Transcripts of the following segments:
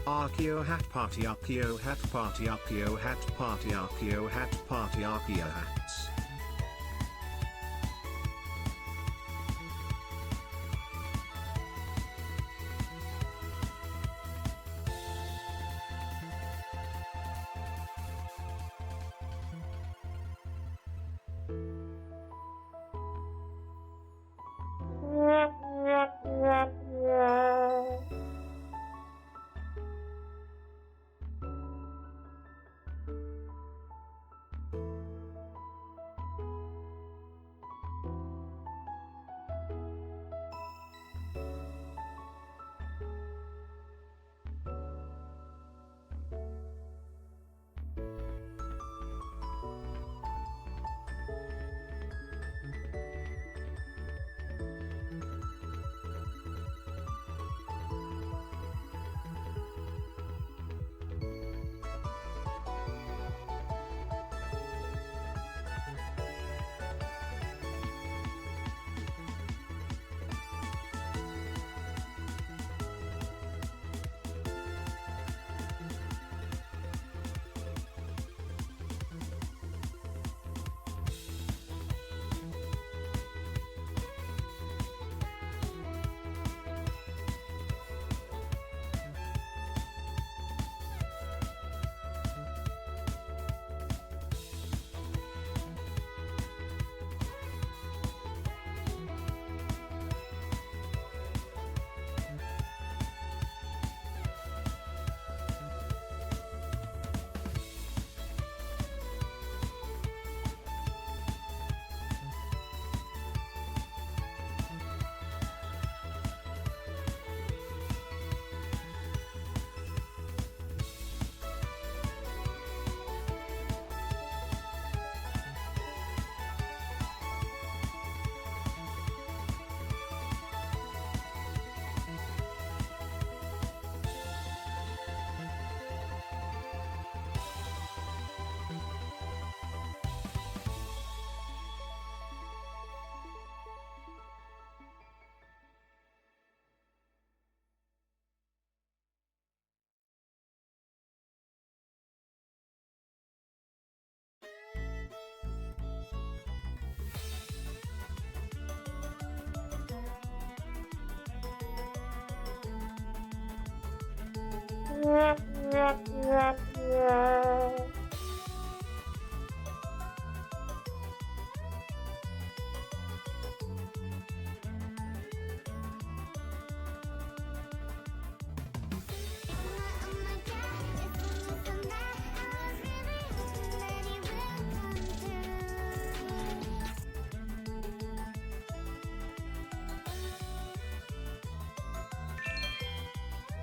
Archeo hat party, Archeo hat party, Archeo hat party, Archeo hat party, Archeo hats.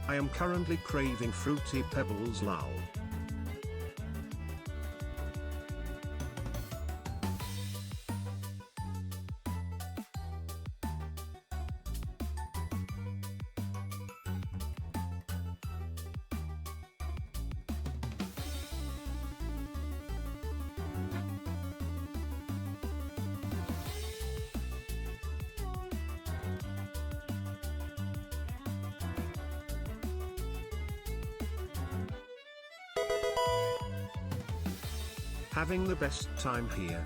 I am currently craving fruity pebbles lol. Having the best time here.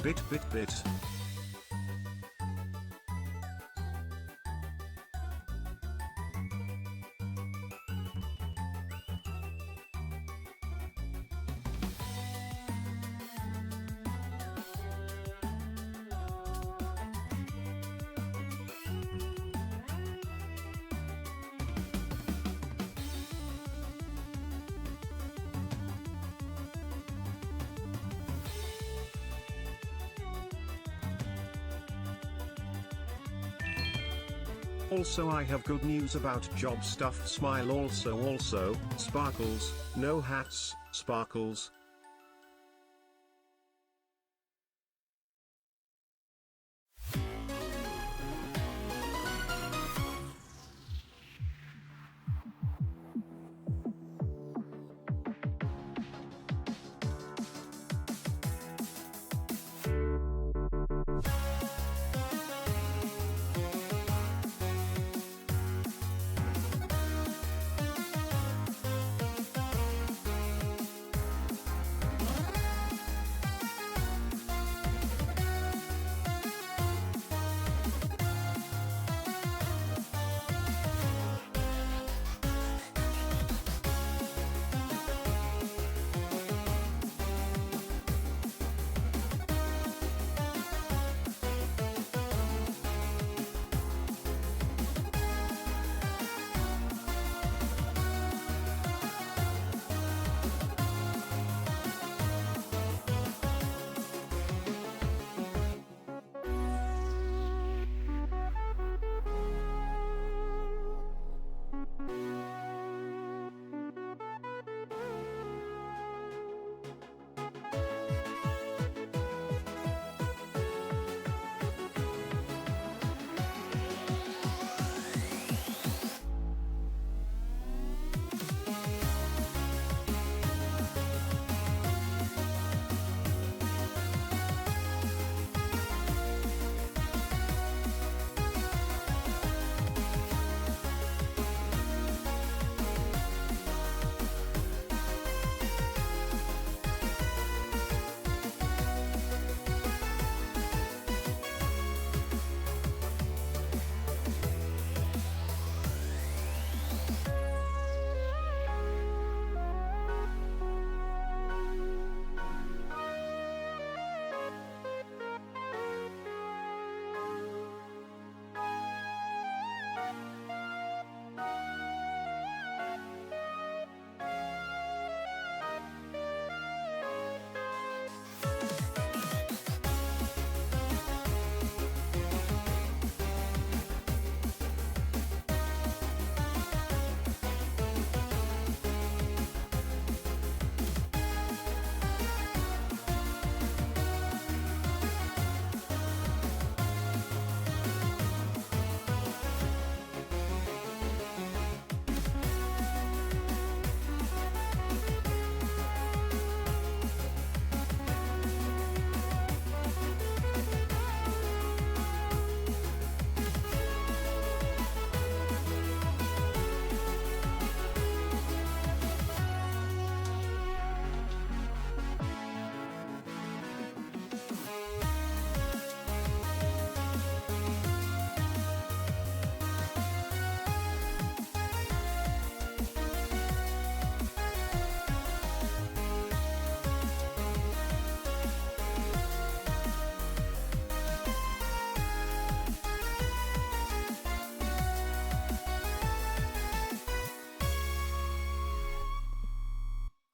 Bit. Also I have good news about job stuff. Smile. Also Sparkles, no hats, Sparkles.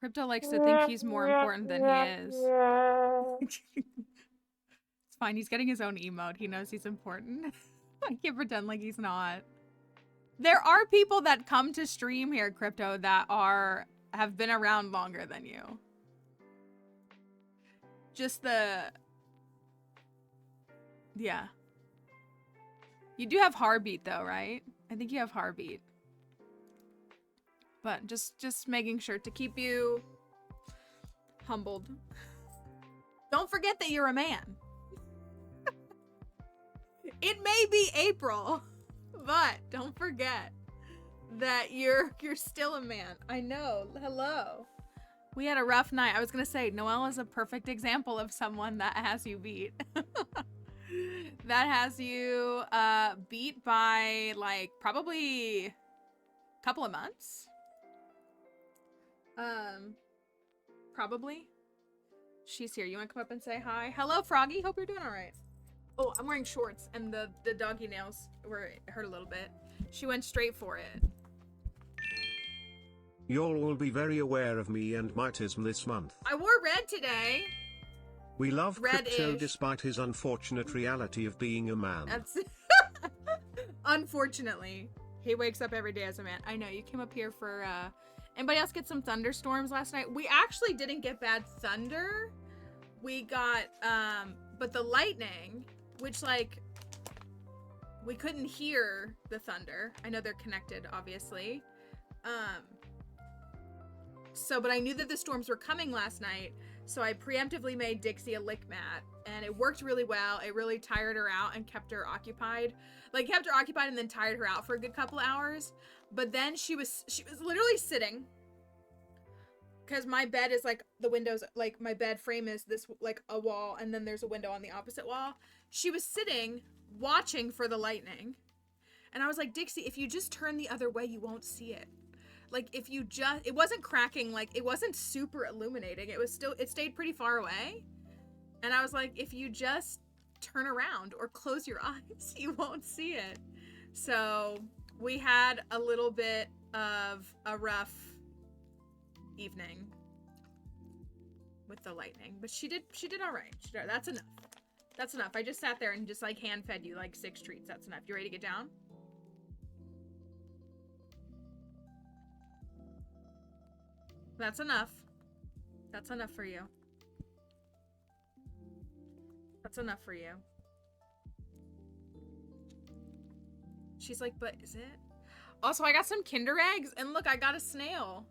Crypto likes to think he's more important than he is. It's fine, he's getting his own emote. He knows he's important. I can't pretend like he's not. There are people that come to stream here, Crypto, that have been around longer than you. Just yeah. You do have Heartbeat though, right? I think you have Heartbeat. But just making sure to keep you humbled. Don't forget that you're a man. It may be April, but don't forget that you're still a man. I know. Hello. We had a rough night. I was gonna say, Noelle is a perfect example of someone that has you beat. That has you beat by like probably a couple of months. Probably. She's here. You wanna come up and say hi? Hello, Froggy. Hope you're doing all right. Oh, I'm wearing shorts and the doggy nails hurt a little bit. She went straight for it. Y'all will be very aware of me and mytism this month. I wore red today. We love Crypto Red-ish. despite his unfortunate reality of being a man. That's unfortunately. He wakes up every day as a man. I know, you came up here for anybody else get some thunderstorms last night? We actually didn't get bad thunder. We got but the lightning, which like we couldn't hear the thunder. I know they're connected, obviously. But I knew that the storms were coming last night, so I preemptively made Dixie a lick mat, and it worked really well. It really tired her out and kept her occupied. Like, kept her occupied and then tired her out for a good couple hours. But then she was literally sitting, because my bed is like, the windows, like, my bed frame is this, like, a wall, and then there's a window on the opposite wall. She was sitting, watching for the lightning. And I was like, Dixie, if you just turn the other way, you won't see it. Like, if you just, it wasn't cracking, like, it wasn't super illuminating. It was still, it stayed pretty far away. And I was like, if you just turn around or close your eyes, you won't see it. So we had a little bit of a rough evening with the lightning, but she did all right. That's enough. That's enough. I just sat there and just like hand fed you like 6 treats. That's enough. You ready to get down? That's enough. That's enough for you. That's enough for you. She's like, but is it? Also, I got some Kinder eggs, and look, I got a snail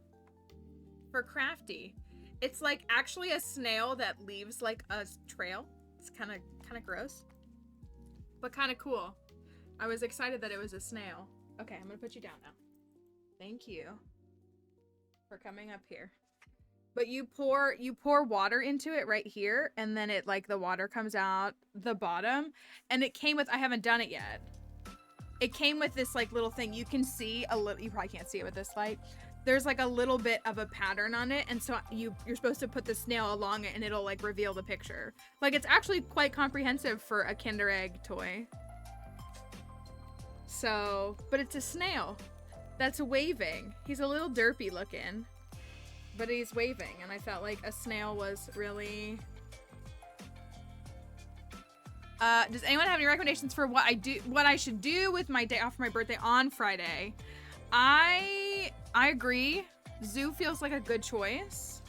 for Crafty. It's like actually a snail that leaves like a trail. It's kind of gross, but kind of cool. I was excited that it was a snail. Okay, I'm gonna put you down now. Thank you for coming up here. But you pour water into it right here, and then it like the water comes out the bottom, and it came with, I haven't done it yet. It came with this like little thing. You can see a little, you probably can't see it with this light. There's like a little bit of a pattern on it, and so you're supposed to put the snail along it, and it'll like reveal the picture. Like, it's actually quite comprehensive for a Kinder Egg toy. So, but it's a snail that's waving. He's a little derpy looking, but he's waving, and I felt like a snail was really... does anyone have any recommendations for what I should do with my day off for my birthday on Friday? I agree. Zoo feels like a good choice.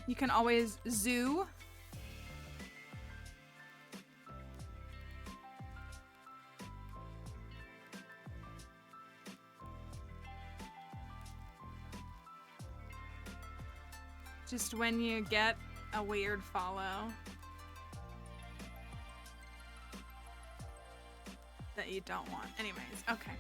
You can always zoo. Just when you get a weird follow that you don't want. Anyways, okay.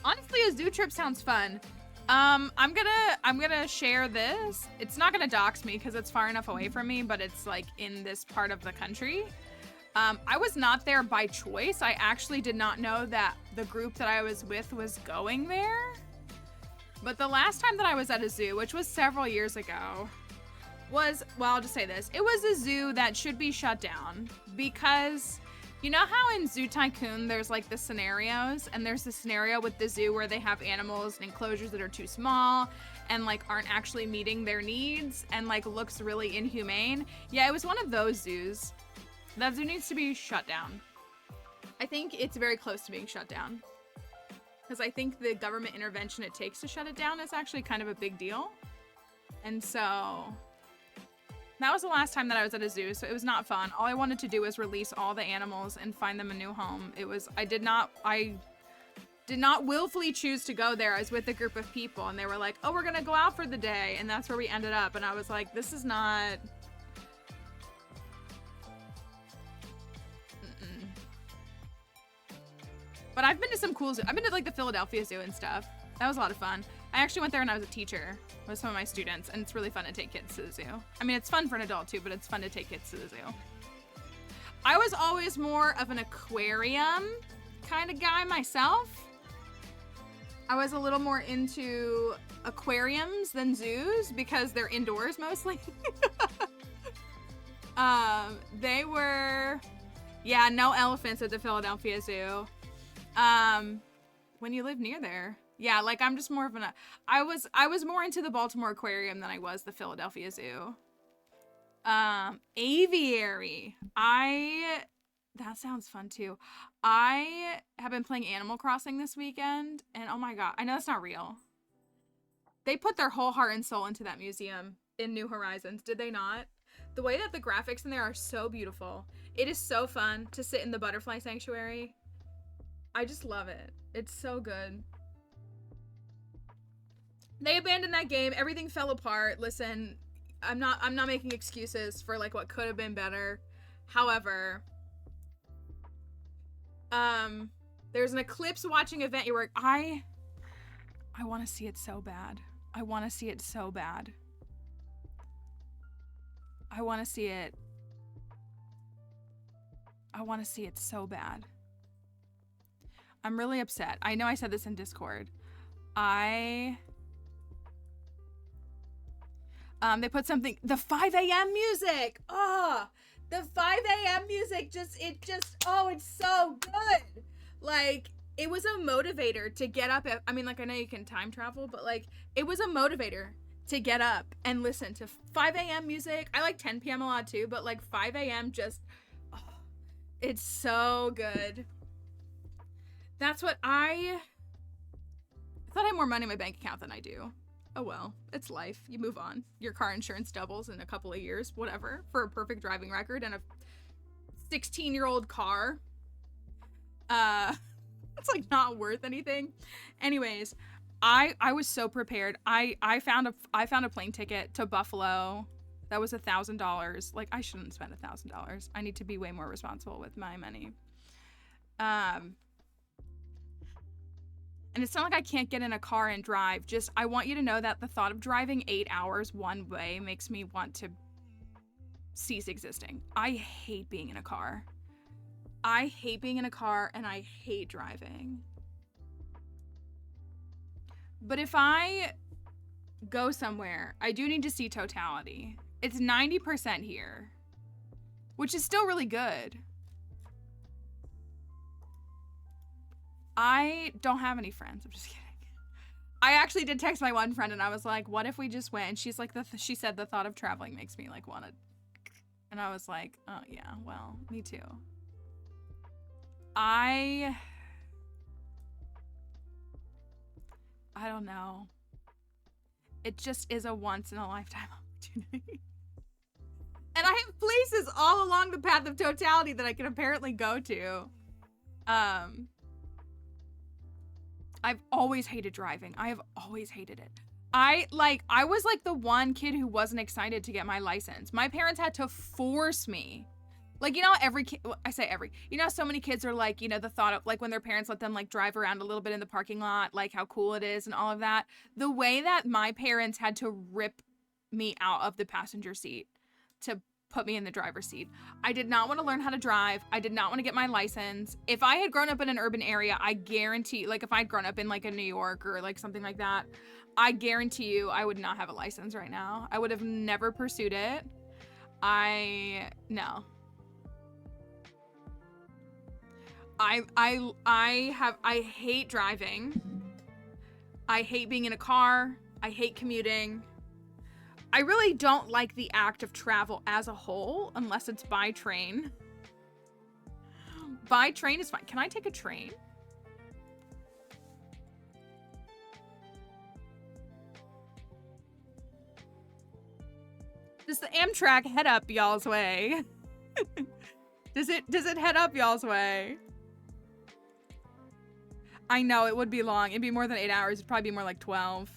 Honestly, a zoo trip sounds fun. I'm gonna share this. It's not gonna dox me because it's far enough away from me, but it's like in this part of the country. I was not there by choice. I actually did not know that the group that I was with was going there. But the last time that I was at a zoo, which was several years ago, was, well, I'll just say this. It was a zoo that should be shut down because you know how in Zoo Tycoon there's like the scenarios, and there's the scenario with the zoo where they have animals in enclosures that are too small and like aren't actually meeting their needs and like looks really inhumane. Yeah, it was one of those zoos. That zoo needs to be shut down. I think it's very close to being shut down. Because I think the government intervention it takes to shut it down is actually kind of a big deal. And so that was the last time that I was at a zoo, so it was not fun. All I wanted to do was release all the animals and find them a new home. I did not willfully choose to go there. I was with a group of people, and they were like, oh, we're gonna go out for the day, and that's where we ended up. And I was like, this is not... But I've been to some cool zoos. I've been to like the Philadelphia Zoo and stuff. That was a lot of fun. I actually went there when I was a teacher with some of my students, and it's really fun to take kids to the zoo. I mean, it's fun for an adult too, but it's fun to take kids to the zoo. I was always more of an aquarium kind of guy myself. I was a little more into aquariums than zoos because they're indoors mostly. They were, yeah, no elephants at the Philadelphia Zoo. When you live near there. Yeah, like I'm just more of an, I was more into the Baltimore Aquarium than I was the Philadelphia Zoo. Aviary. That sounds fun too. I have been playing Animal Crossing this weekend, and oh my god, I know that's not real. They put their whole heart and soul into that museum in New Horizons, did they not? The way that the graphics in there are so beautiful. It is so fun to sit in the butterfly sanctuary. I just love it. It's so good. They abandoned that game. Everything fell apart. Listen, I'm not making excuses for like what could have been better. However, there's an eclipse watching event where I want to see it so bad. I want to see it so bad. I want to see it. I want to see it so bad. I'm really upset. I know I said this in Discord. They put something, the 5 a.m. music. Oh, the 5 a.m. music oh, it's so good. Like, it was a motivator to get up. I mean, like, I know you can time travel, but like, it was a motivator to get up and listen to 5 a.m. music. I like 10 p.m. a lot too, but like 5 a.m. just, oh, it's so good. That's what I thought I had more money in my bank account than I do. Oh well, it's life. You move on. Your car insurance doubles in a couple of years, whatever, for a perfect driving record and a 16-year-old car. It's like not worth anything. Anyways, I was so prepared. I found a plane ticket to Buffalo. That was $1,000. Like, I shouldn't spend $1,000. I need to be way more responsible with my money. And it's not like I can't get in a car and drive. Just, I want you to know that the thought of driving 8 hours one way makes me want to cease existing. I hate being in a car. I hate being in a car and I hate driving. But if I go somewhere, I do need to see totality. It's 90% here, which is still really good. I don't have any friends. I'm just kidding. I actually did text my one friend and I was like, what if we just went? And she's like, she said the thought of traveling makes me like want to. And I was like, oh yeah, well, me too. I don't know. It just is a once in a lifetime opportunity. And I have places all along the path of totality that I can apparently go to. I've always hated driving. I have always hated it. I was like the one kid who wasn't excited to get my license. My parents had to force me. Like, you know, every kid, I say every, you know, so many kids are like, you know, the thought of like when their parents let them like drive around a little bit in the parking lot, like how cool it is and all of that. The way that my parents had to rip me out of the passenger seat to put me in the driver's seat. I did not want to learn how to drive. I did not want to get my license. If I had grown up in an urban area, I guarantee, like if I'd grown up in like a New York or like something like that, I guarantee you I would not have a license right now. I would have never pursued it. No. I hate driving. I hate being in a car. I hate commuting. I really don't like the act of travel as a whole, unless it's by train. By train is fine. Can I take a train? Does the Amtrak head up y'all's way? Does it head up y'all's way? I know it would be long. It'd be more than 8 hours. It'd probably be more like 12.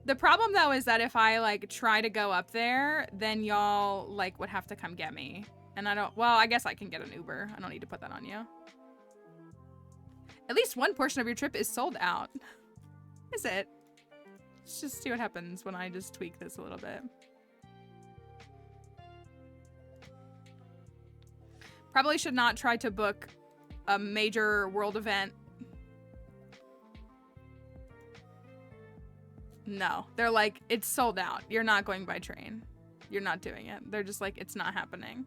The problem though is that if I like try to go up there, then y'all like would have to come get me. And I don't, well, I guess I can get an Uber. I don't need to put that on you. At least one portion of your trip is sold out. Is it? Let's just see what happens when I just tweak this a little bit. Probably should not try to book a major world event. No, they're like, it's sold out. You're not going by train. You're not doing it. They're just like, it's not happening.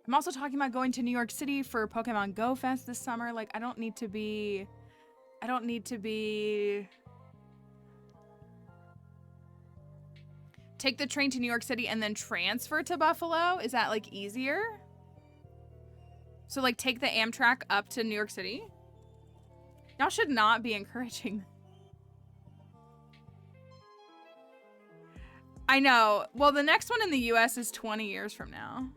I'm also talking about going to New York City for Pokemon Go Fest this summer. Like, I don't need to be take the train to New York City and then transfer to Buffalo. Is that like easier? So like take the Amtrak up to New York City? Y'all should not be encouraging. I know. Well, the next one in the US is 20 years from now.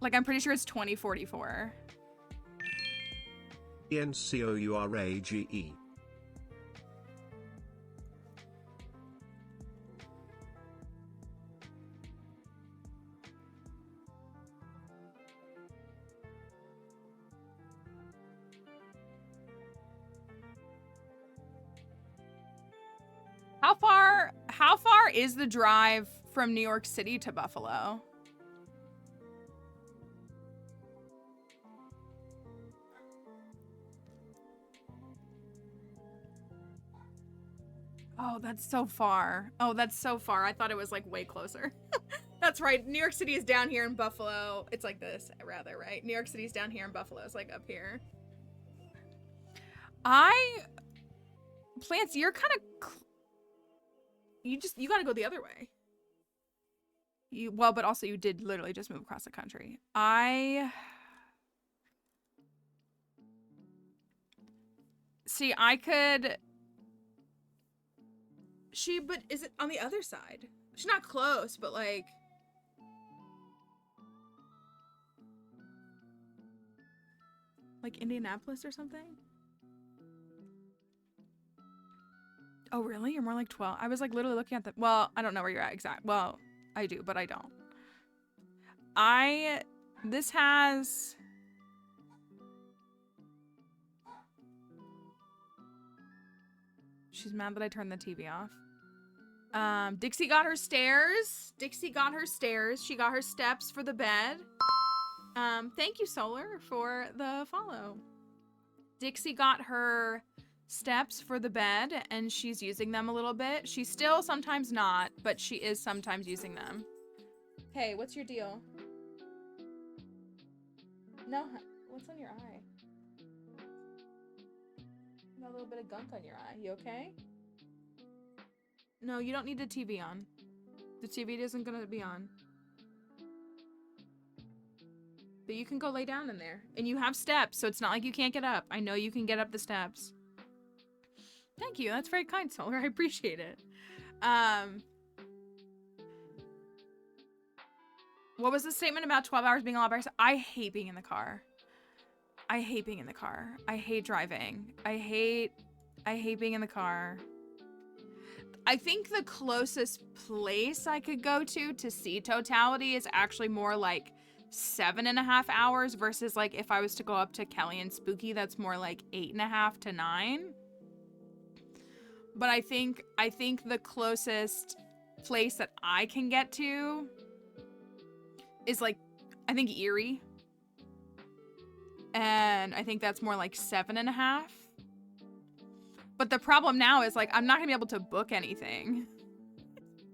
Like, I'm pretty sure it's 2044. ENCOURAGE. How far is the drive from New York City to Buffalo? Oh, that's so far. Oh, that's so far. I thought it was like way closer. That's right. New York City is down here in Buffalo. It's like this, rather, right? New York City's down here and Buffalo is like up here. Plants, you're kind of... You gotta go the other way. Well, but also you did literally just move across the country. See, I could... But is it on the other side? She's not close, but like... Like Indianapolis or something? Oh, really? You're more like 12. I was like literally looking at the... Well, I don't know where you're at exact. Well, I do, but I don't. This has... She's mad that I turned the TV off. Dixie got her stairs. Dixie got her stairs. She got her steps for the bed. Thank you, Solar, for the follow. Dixie got her steps for the bed, and she's using them a little bit. She's still sometimes not, but she is sometimes using them. Hey, what's your deal? No, what's on your eye? You got a little bit of gunk on your eye. You okay? No, you don't need the TV on. The TV isn't gonna be on. But you can go lay down in there. And you have steps, so it's not like you can't get up. I know you can get up the steps. Thank you. That's very kind, Solar. I appreciate it. What was the statement about 12 hours being a lot better? I hate being in the car. I hate being in the car. I hate driving. I hate being in the car. I think the closest place I could go to see totality is actually more like 7.5 hours versus like if I was to go up to Kelly and Spooky, that's more like 8.5 to 9. But I think the closest place that I can get to is like, I think Erie. And I think that's more like 7.5. But the problem now is like, I'm not gonna be able to book anything.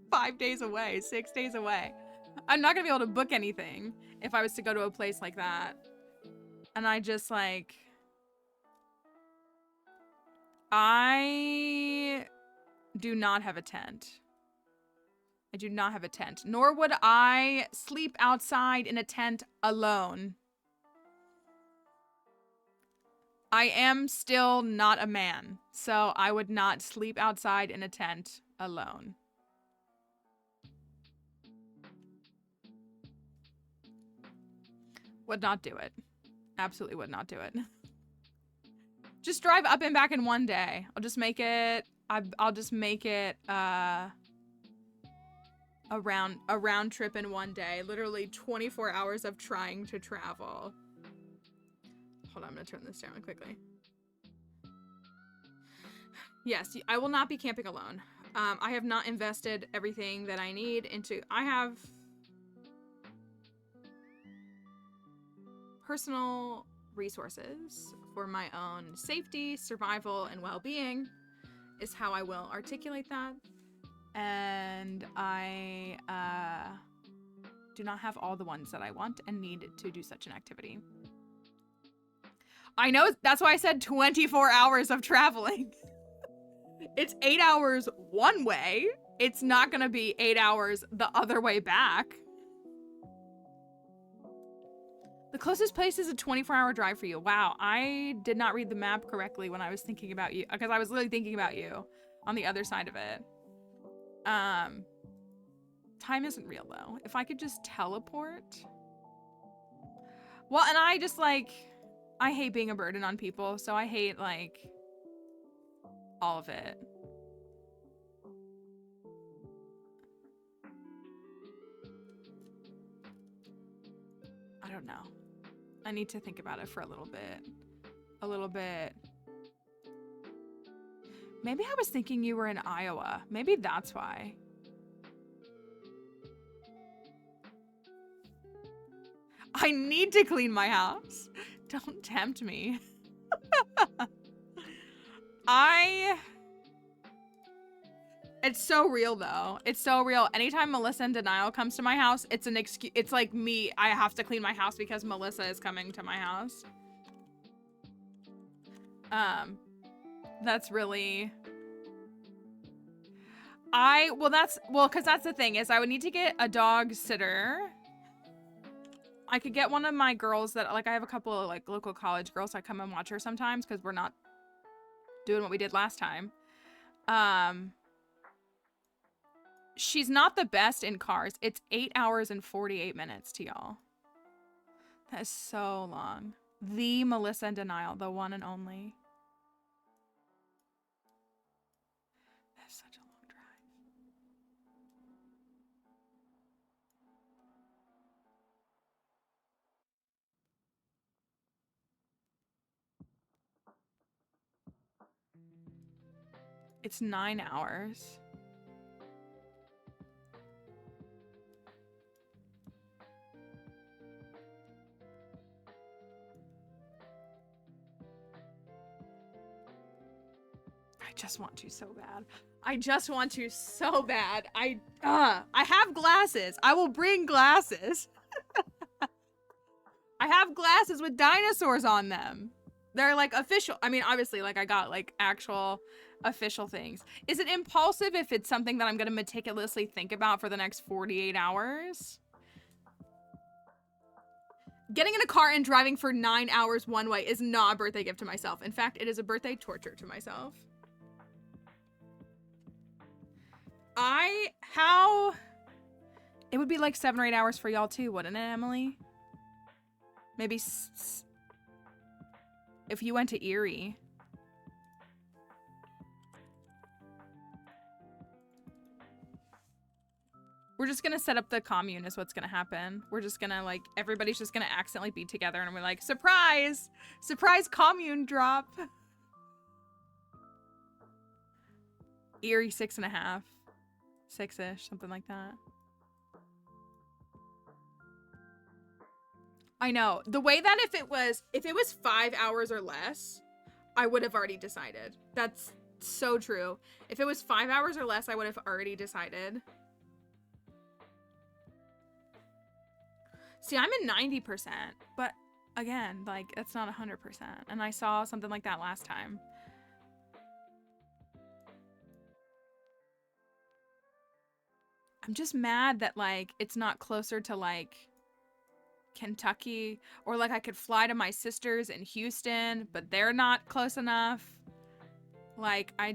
5 days away, 6 days away. I'm not gonna be able to book anything if I was to go to a place like that. And I just like, I do not have a tent. I do not have a tent. Nor would I sleep outside in a tent alone. I am still not a man, so I would not sleep outside in a tent alone. Would not do it. Absolutely would not do it. Just drive up and back in one day. I'll just make it, I'll just make it, a round trip in one day. Literally 24 hours of trying to travel. Hold on, I'm gonna turn this down quickly. Yes, I will not be camping alone. I have not invested everything that I need into, I have personal resources for my own safety, survival, and well-being is how I will articulate that. And I do not have all the ones that I want and need to do such an activity. I know, that's why I said 24 hours of traveling. It's 8 hours one way. It's not gonna be 8 hours the other way back. The closest place is a 24-hour drive for you. Wow, I did not read the map correctly when I was thinking about you, because I was literally thinking about you on the other side of it. Time isn't real though. If I could just teleport. Well, and I just like, I hate being a burden on people, so I hate like all of it. I don't know. I need to think about it for a little bit. A little bit. Maybe I was thinking you were in Iowa. Maybe that's why. I need to clean my house. Don't tempt me. It's so real though. It's so real. Anytime Melissa in denial comes to my house, it's an excuse. It's like me, I have to clean my house because Melissa is coming to my house. That's really, cause that's the thing is I would need to get a dog sitter. I could get one of my girls that, like, I have a couple of like local college girls that come and watch her sometimes because we're not doing what we did last time. She's not the best in cars. It's 8 hours and 48 minutes to y'all. That is so long. The Melissa in denial, the one and only. That's such a long drive. It's 9 hours. I just want to so bad. I just want to so bad. I have glasses. I will bring glasses. I have glasses with dinosaurs on them. They're like official. I mean, obviously, like I got like actual official things. Is it impulsive if it's something that I'm going to meticulously think about for the next 48 hours? Getting in a car and driving for 9 hours one way is not a birthday gift to myself. In fact, it is a birthday torture to myself. It would be like 7 or 8 hours for y'all too, wouldn't it, Emily? Maybe if you went to Erie. We're just gonna set up the commune is what's gonna happen. We're just gonna like, everybody's just gonna accidentally be together and we're like, surprise! Surprise commune drop! Erie 6.5. 6-ish, something like that. I know. The way that if it was 5 hours or less, I would have already decided. That's so true. If it was 5 hours or less, I would have already decided. See, I'm in 90%, but again, like, that's not 100%. And I saw something like that last time. I'm just mad that, like, it's not closer to, like, Kentucky, or like I could fly to my sisters in Houston, but they're not close enough. Like, I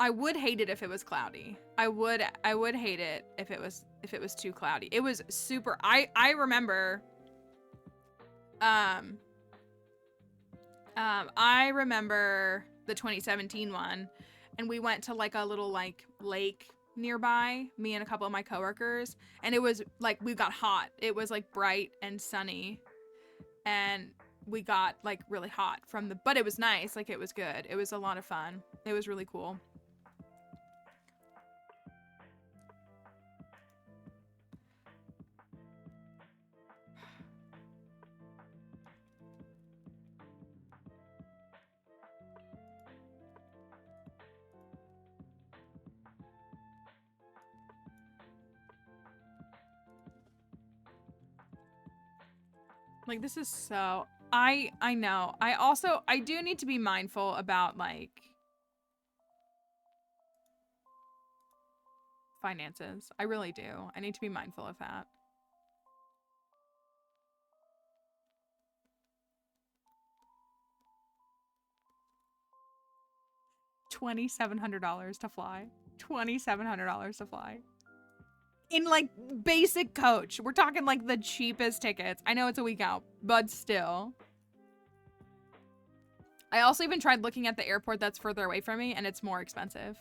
would hate it if it was cloudy. I would hate it if it was too cloudy. It was super. I remember. I remember the 2017 one, and we went to like a little like lake nearby, me and a couple of my coworkers, and it was like we got hot. It was like bright and sunny, and we got like really hot from the. But it was nice. Like it was good. It was a lot of fun. It was really cool. Like this is so I know. I do need to be mindful about like finances. I really do. I need to be mindful of that. $2,700 to fly. $2,700 to fly. In like basic coach. We're talking like the cheapest tickets. I know it's a week out, but still. I also even tried looking at the airport that's further away from me, and it's more expensive.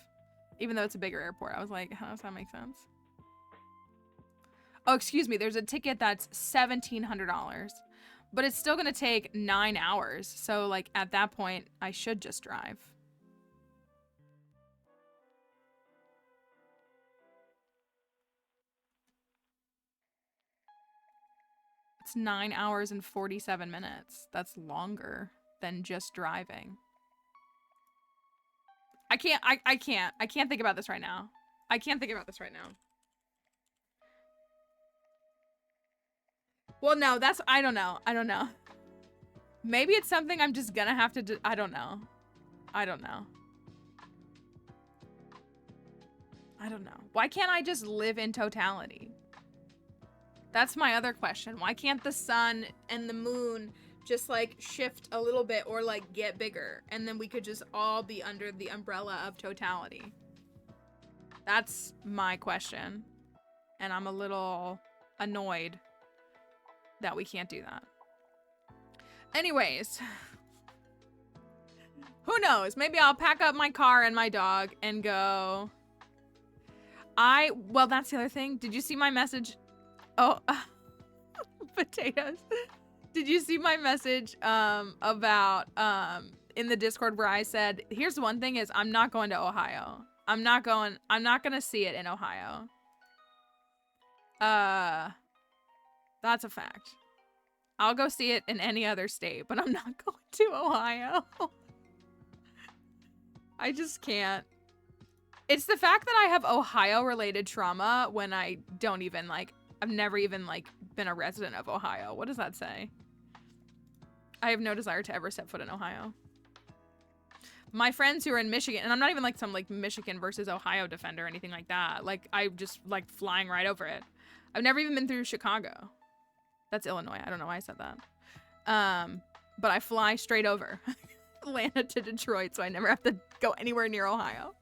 Even though it's a bigger airport. I was like, how does that make sense? Oh, excuse me. There's a ticket that's $1,700. But it's still gonna take 9 hours. So like at that point, I should just drive. It's 9 hours and 47 minutes. That's longer than just driving. I can't think about this right now. I can't think about this right now. Well, no, I don't know. I don't know. Maybe it's something I'm just gonna have to do. I don't know. I don't know. I don't know. Why can't I just live in totality? That's my other question. Why can't the sun and the moon just like shift a little bit or like get bigger, and then we could just all be under the umbrella of totality? That's my question. And I'm a little annoyed that we can't do that. Anyways, who knows? Maybe I'll pack up my car and my dog and go. Well, that's the other thing. Did you see my message? Oh, potatoes. Did you see my message about in the Discord where I said, here's the one thing is I'm not going to Ohio. I'm not gonna see it in Ohio. That's a fact. I'll go see it in any other state, but I'm not going to Ohio. I just can't. It's the fact that I have Ohio related trauma when I don't even like, I've never even like been a resident of Ohio. What does that say? I have no desire to ever step foot in Ohio. My friends who are in Michigan, and I'm not even like some like Michigan versus Ohio defender or anything like that. Like I just like flying right over it. I've never even been through Chicago. That's Illinois. I don't know why I said that. But I fly straight over Atlanta to Detroit, so I never have to go anywhere near Ohio.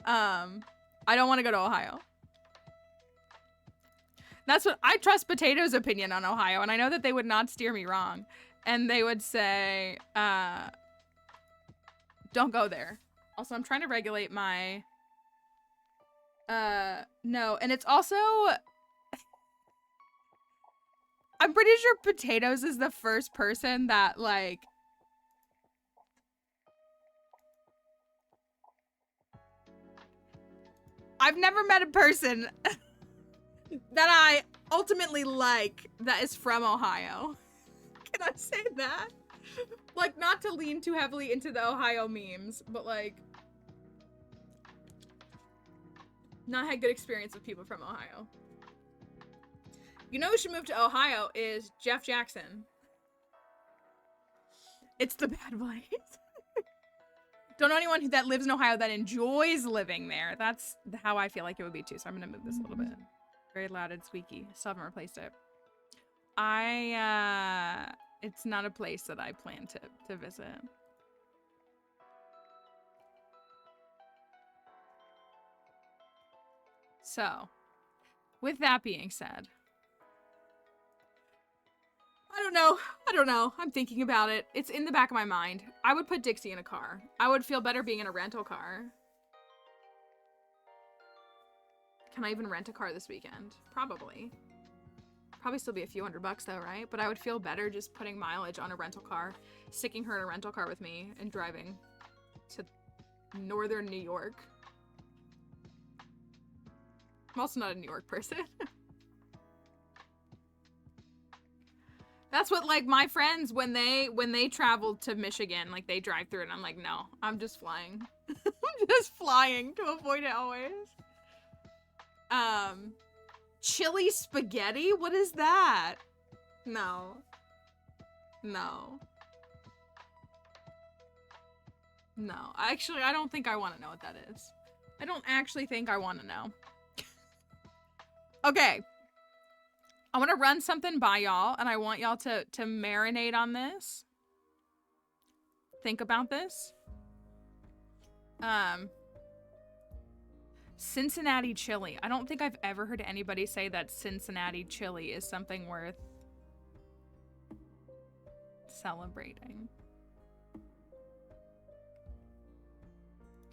I don't want to go to Ohio. That's what I trust Potato's opinion on Ohio, and I know that they would not steer me wrong. And they would say, don't go there. Also, I'm trying to regulate my, no. And it's also, I'm pretty sure Potatoes is the first person that, like, I've never met a person that I ultimately like that is from Ohio. Can I say that? Like, not to lean too heavily into the Ohio memes, but like, not had good experience with people from Ohio. You know who should move to Ohio is Jeff Jackson. It's the bad place. Don't know anyone that lives in Ohio that enjoys living there. That's how I feel like it would be too. So I'm gonna move this a little bit. Very loud and squeaky. Still haven't replaced it. It's not a place that I plan to visit. So, with that being said, I don't know. I'm thinking about it. It's in the back of my mind. I would put Dixie in a car. I would feel better being in a rental car. Can I even rent a car this weekend? Probably. Probably still be a few $100 though, right? But I would feel better just putting mileage on a rental car, sticking her in a rental car with me, and driving to northern New York. I'm also not a New York person. That's what, like, my friends, when they travel to Michigan, like, they drive through it, and I'm like, no, I'm just flying. I'm just flying to avoid it always. Chili spaghetti? What is that? No. No. No. Actually, I don't think I want to know what that is. I don't actually think I want to know. Okay. I want to run something by y'all, and I want y'all to marinate on this. Think about this. Cincinnati chili. I don't think I've ever heard anybody say that Cincinnati chili is something worth celebrating.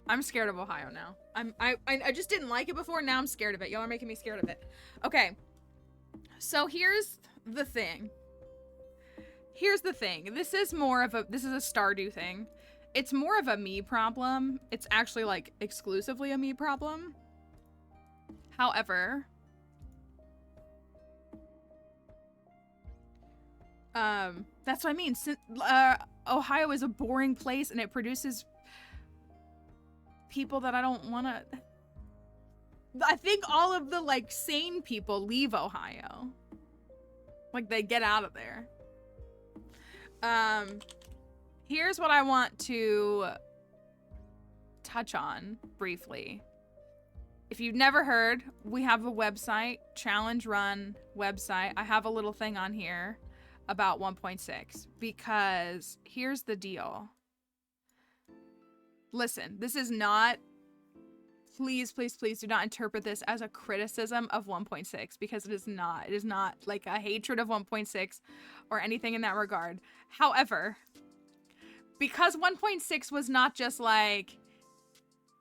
I'm scared of Ohio now. I just didn't like it before, now I'm scared of it. Y'all are making me scared of it. Okay. So here's the thing. This is a Stardew thing. It's more of a me problem. It's actually, like, exclusively a me problem. However, that's what I mean. Ohio is a boring place, and it produces people that I don't want to... I think all of the, like, sane people leave Ohio. Like, they get out of there. Here's what I want to touch on briefly. If you've never heard, we have a website, Challenge Run website. I have a little thing on here about 1.6 because here's the deal. Listen, this is not... Please, please, please do not interpret this as a criticism of 1.6 because it is not. It is not like a hatred of 1.6 or anything in that regard. However, because 1.6 was not just like,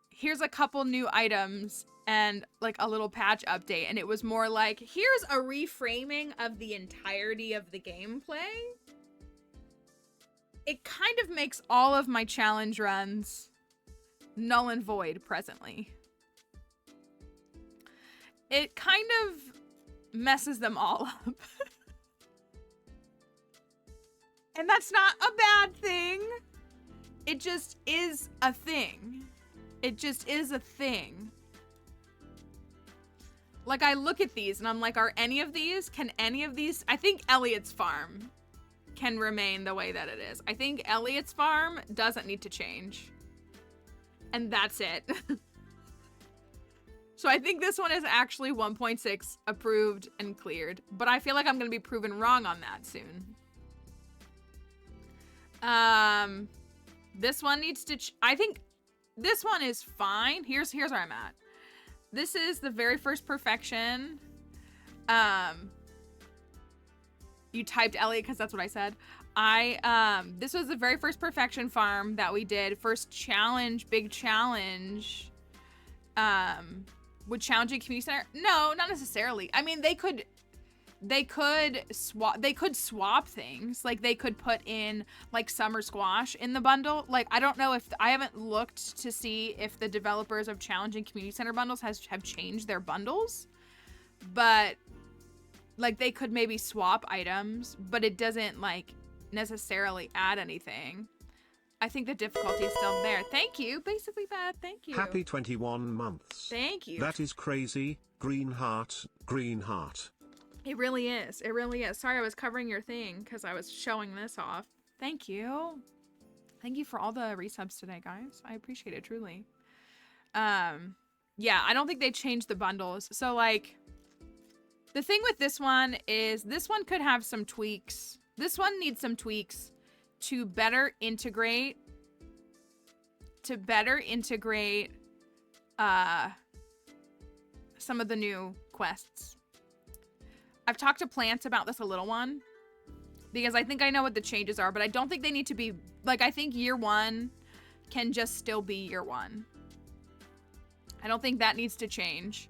here's a couple new items and like a little patch update, and it was more like, here's a reframing of the entirety of the gameplay. It kind of makes all of my challenge runs null and void presently. It kind of messes them all up. And that's not a bad thing. It just is a thing. It just is a thing. Like, I look at these and I'm like, can any of these, I think Elliot's farm can remain the way that it is. I think Elliot's farm doesn't need to change. And that's it. So I think this one is actually 1.6 approved and cleared, but I feel like I'm going to be proven wrong on that soon. This one needs to, I think this one is fine. Here's where I'm at. This is the very first perfection. You typed Elliot because that's what I said. This was the very first perfection farm that we did. First challenge, big challenge. Would challenging community center? No, not necessarily. I mean, they could swap things. Like, they could put in like summer squash in the bundle. Like, I don't know if I haven't looked to see if the developers of challenging community center bundles have changed their bundles, but like they could maybe swap items, but it doesn't like necessarily add anything. I think the difficulty is still there. Thank you. Basically bad. Thank you. Happy 21 months. Thank you. That is crazy. Green heart, green heart. It really is. It really is. Sorry, I was covering your thing because I was showing this off. Thank you. Thank you for all the resubs today, guys. I appreciate it, truly. Yeah, I don't think they changed the bundles. So, like, the thing with this one is this one could have some tweaks. This one needs some tweaks to better integrate some of the new quests. I've talked to Plants about this a little one, because I think I know what the changes are, but I don't think they need to be, like, I think year 1 can just still be year 1. I don't think that needs to change.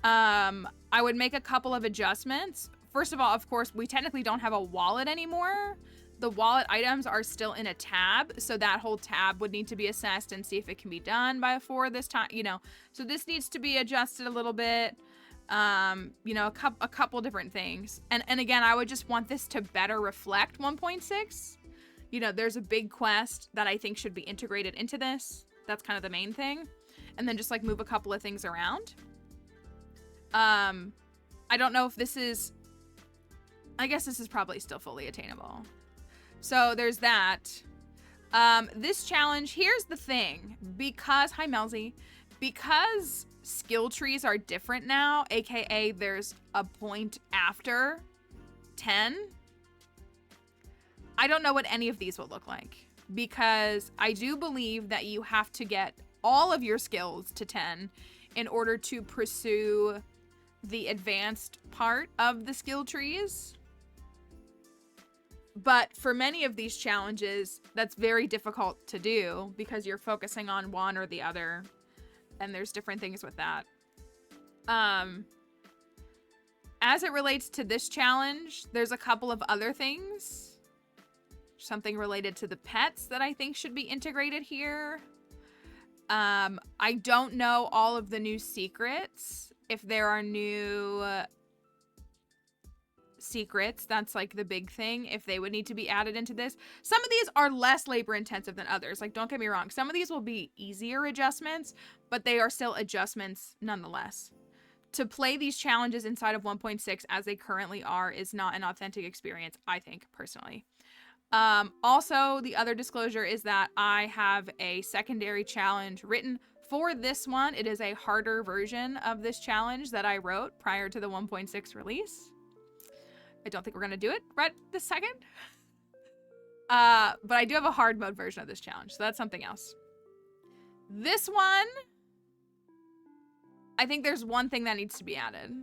I would make a couple of adjustments. First of all, of course, we technically don't have a wallet anymore. The wallet items are still in a tab, so that whole tab would need to be assessed and see if it can be done before this time, you know. So this needs to be adjusted a little bit. You know, a couple different things. And again, I would just want this to better reflect 1.6. You know, there's a big quest that I think should be integrated into this. That's kind of the main thing. And then just like move a couple of things around. I don't know if this is, I guess this is probably still fully attainable. So there's that. This challenge, here's the thing, because, hi Melzy, because skill trees are different now, aka there's a point after 10, I don't know what any of these will look like, because I do believe that you have to get all of your skills to 10 in order to pursue the advanced part of the skill trees. But for many of these challenges, that's very difficult to do because you're focusing on one or the other, and there's different things with that. As it relates to this challenge, there's a couple of other things. Something related to the pets that I think should be integrated here. I don't know all of the new secrets. If there are new secrets, that's like the big thing, if they would need to be added into this. Some of these are less labor intensive than others, like, don't get me wrong, some of these will be easier adjustments, but they are still adjustments nonetheless. To play these challenges inside of 1.6 as they currently are is not an authentic experience, I think, personally. Also, the other disclosure is that I have a secondary challenge written for this one. It is a harder version of this challenge that I wrote prior to the 1.6 release. I don't think we're going to do it right this second. But I do have a hard mode version of this challenge, so that's something else. This one, I think there's one thing that needs to be added.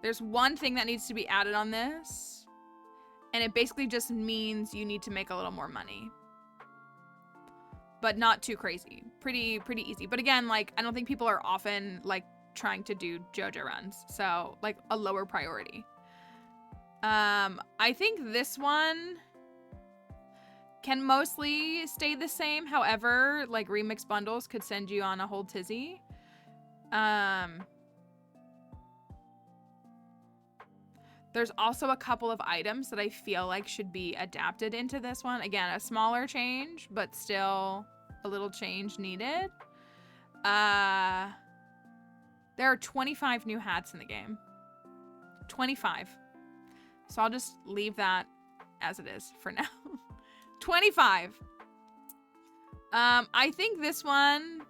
There's one thing that needs to be added on this, and it basically just means you need to make a little more money. But not too crazy. Pretty easy. But again, like, I don't think people are often, like, trying to do JoJo runs, so, like, a lower priority. I think this one can mostly stay the same. However, like, remix bundles could send you on a whole tizzy. There's also a couple of items that I feel like should be adapted into this one. Again, a smaller change, but still a little change needed. There are 25 new hats in the game. 25. So I'll just leave that as it is for now. 25. I think this one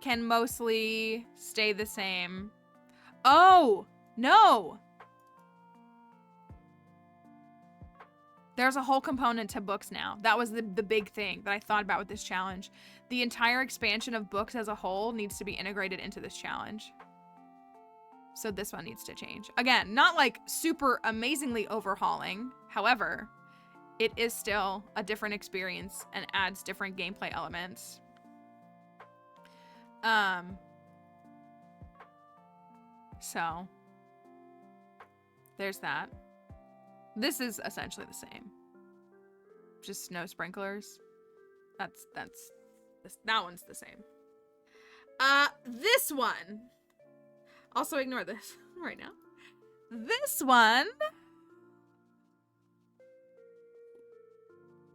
can mostly stay the same. Oh, no. There's a whole component to books now. That was the big thing that I thought about with this challenge. The entire expansion of books as a whole needs to be integrated into this challenge. So this one needs to change. Again, not like super amazingly overhauling. However, it is still a different experience and adds different gameplay elements. So there's that. This is essentially the same. Just no sprinklers. That one's the same. This one. Also ignore this right now. This one.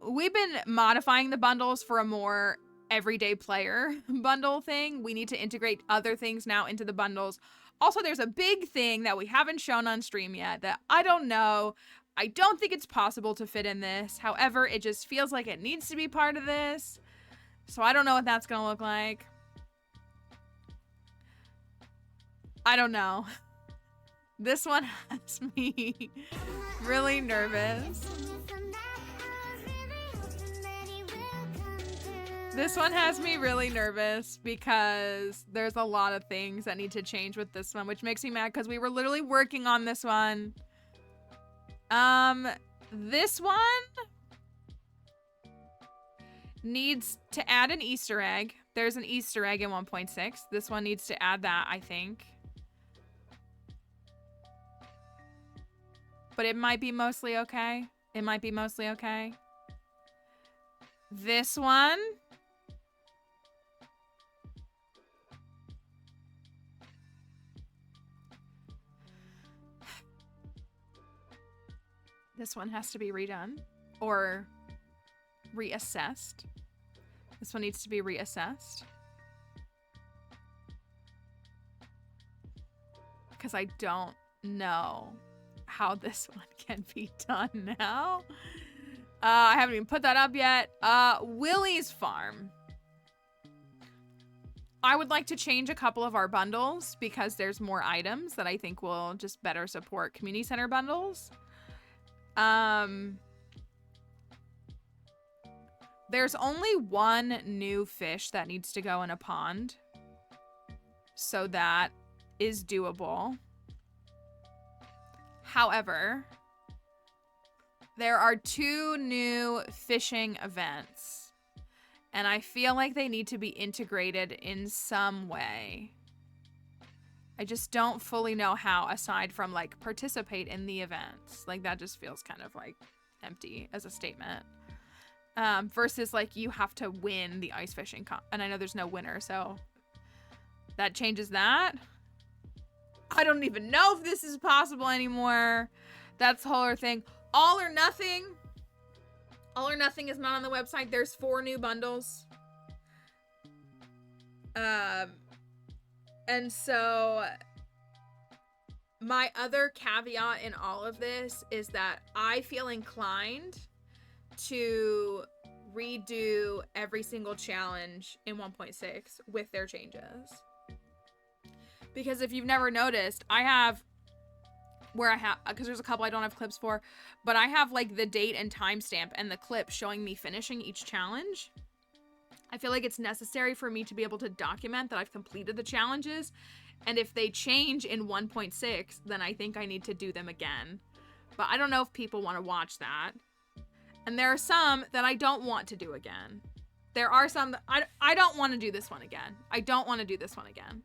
We've been modifying the bundles for a more everyday player bundle thing. We need to integrate other things now into the bundles. Also, there's a big thing that we haven't shown on stream yet that I don't know. I don't think it's possible to fit in this. However, it just feels like it needs to be part of this. So I don't know what that's gonna look like. I don't know. This one has me really nervous. This one has me really nervous because there's a lot of things that need to change with this one, which makes me mad because we were literally working on this one. This one needs to add an Easter egg. There's an Easter egg in 1.6. This one needs to add that, I think. But it might be mostly okay. It might be mostly okay. This one. This one has to be redone or reassessed. This one needs to be reassessed. Because I don't know how this one can be done now. I haven't even put that up yet. Willie's Farm. I would like to change a couple of our bundles because there's more items that I think will just better support community center bundles. There's only one new fish that needs to go in a pond. So that is doable. However, there are 2 new fishing events. And I feel like they need to be integrated in some way. I just don't fully know how, aside from like participate in the events. Like that just feels kind of like empty as a statement. Versus like you have to win the ice fishing and I know there's no winner, so that changes that. I don't even know if this is possible anymore. That's the whole other thing. All or Nothing. All or Nothing is not on the website. There's 4 new bundles. And so my other caveat in all of this is that I feel inclined to redo every single challenge in 1.6 with their changes. Because if you've never noticed, I have because there's a couple I don't have clips for, but I have like the date and timestamp and the clip showing me finishing each challenge. I feel like it's necessary for me to be able to document that I've completed the challenges. And if they change in 1.6, then I think I need to do them again. But I don't know if people want to watch that. And there are some that I don't want to do again. There are some that I don't want to do this one again. I don't want to do this one again.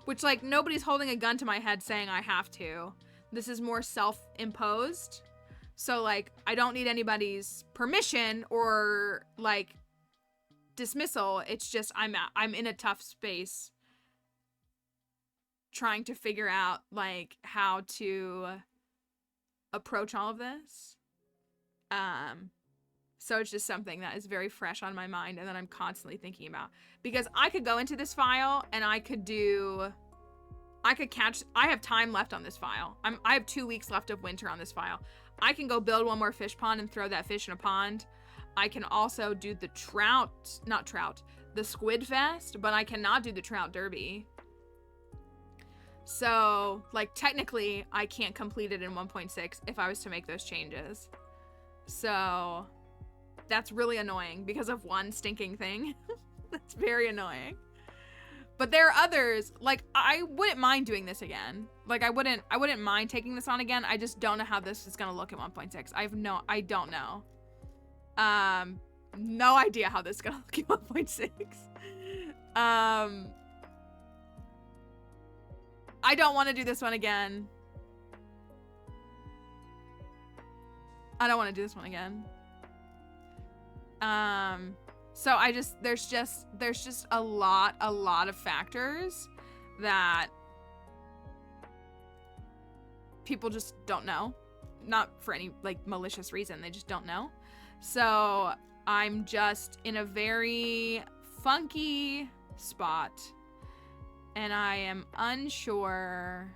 Which, like, nobody's holding a gun to my head saying I have to. This is more self-imposed. So, like, I don't need anybody's permission or, like, dismissal. It's just I'm in a tough space trying to figure out, like, how to approach all of this. So it's just something that is very fresh on my mind and that I'm constantly thinking about. Because I could go into this file and I have time left on this file. I have 2 weeks left of winter on this file. I can go build one more fish pond and throw that fish in a pond. I can also do the the Squid Fest, but I cannot do the Trout Derby. So, like, technically, I can't complete it in 1.6 if I was to make those changes. So, that's really annoying because of one stinking thing. That's very annoying. But there are others, like, I wouldn't mind doing this again. Like, I wouldn't mind taking this on again. I just don't know how this is gonna look at 1.6. I don't know. No idea how this is gonna look at 1.6. I don't want to do this one again. I don't want to do this one again. So there's just a lot of factors that people just don't know. Not for any, like, malicious reason. They just don't know. So I'm just in a very funky spot. And I am unsure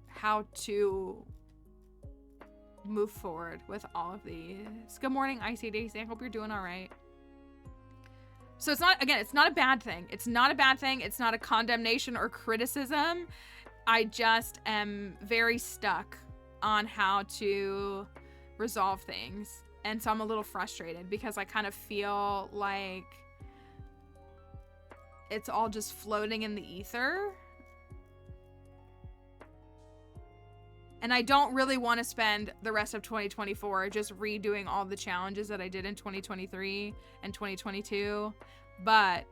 how to move forward with all of these. Good morning, Icy Daisy. I hope you're doing all right. So it's not a bad thing. It's not a bad thing. It's not a condemnation or criticism. I just am very stuck on how to resolve things. And so I'm a little frustrated because I kind of feel like it's all just floating in the ether. And I don't really want to spend the rest of 2024 just redoing all the challenges that I did in 2023 and 2022. But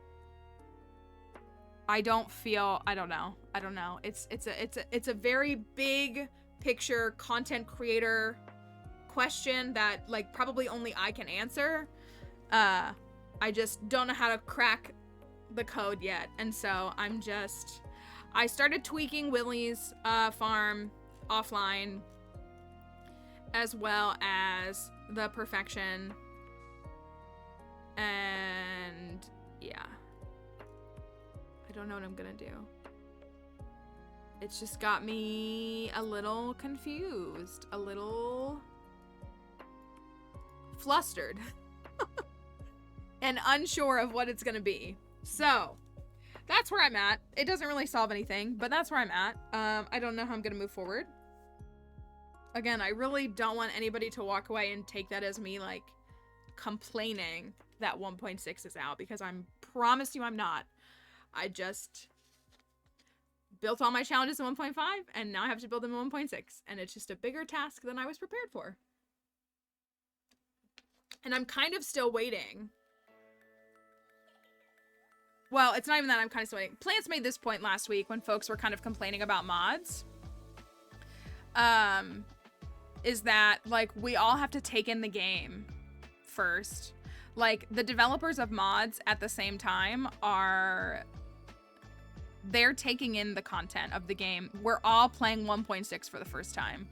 I don't know. It's a very big picture content creator question that like probably only I can answer. I just don't know how to crack the code yet. And so I started tweaking Willie's farm offline, as well as the perfection, and yeah, I don't know what I'm gonna do. It's just got me a little confused, a little flustered, and unsure of what it's gonna be. So that's where I'm at. It doesn't really solve anything, but that's where I'm at. I don't know how I'm gonna move forward. Again, I really don't want anybody to walk away and take that as me like complaining that 1.6 is out, because I promise you I'm not. I just built all my challenges in 1.5 and now I have to build them in 1.6, and it's just a bigger task than I was prepared for. And I'm kind of still waiting. Well, it's not even that, I'm kind of still waiting. Plants made this point last week when folks were kind of complaining about mods. Is that like we all have to take in the game first. Like the developers of mods at the same time they're taking in the content of the game. We're all playing 1.6 for the first time.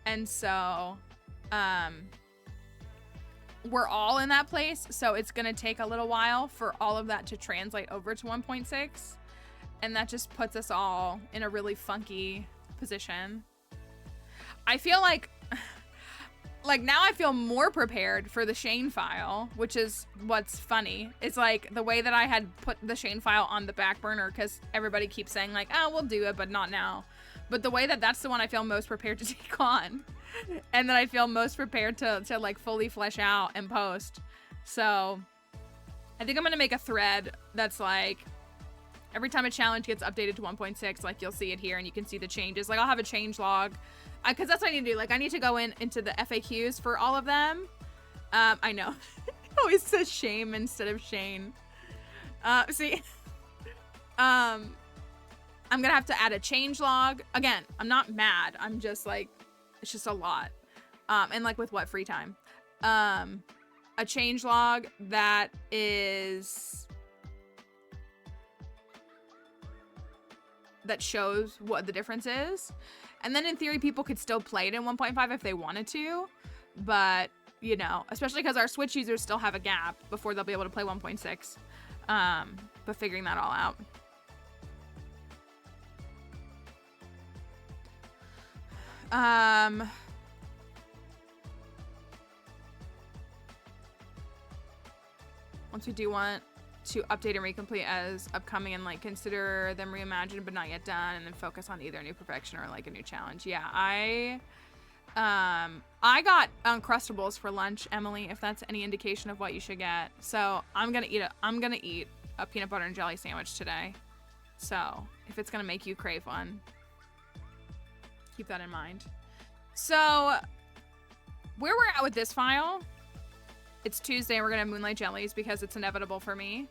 And so we're all in that place, so it's gonna take a little while for all of that to translate over to 1.6, and that just puts us all in a really funky position. I feel like now I feel more prepared for the Shane file, which is what's funny. It's like the way that I had put the Shane file on the back burner because everybody keeps saying like, oh, we'll do it, but not now. But the way that that's the one I feel most prepared to take on, and that I feel most prepared to like fully flesh out and post. So I think I'm gonna make a thread that's like every time a challenge gets updated to 1.6, like you'll see it here and you can see the changes. Like I'll have a change log. Because that's what I need to do. Like, I need to go into the FAQs for all of them. I know. It always says shame instead of Shane. See? I'm going to have to add a change log. Again, I'm not mad. I'm just like, it's just a lot. And like with what free time? A change log that shows what the difference is. And then in theory, people could still play it in 1.5 if they wanted to. But, you know, especially because our Switch users still have a gap before they'll be able to play 1.6. But figuring that all out. Once we do want to update and recomplete as upcoming and like consider them reimagined but not yet done, and then focus on either a new perfection or like a new challenge. Yeah, I got Uncrustables for lunch, Emily, if that's any indication of what you should get. So I'm gonna eat a peanut butter and jelly sandwich today. So if it's gonna make you crave one, keep that in mind. So where we're at with this file, it's Tuesday and we're gonna have Moonlight Jellies because it's inevitable for me.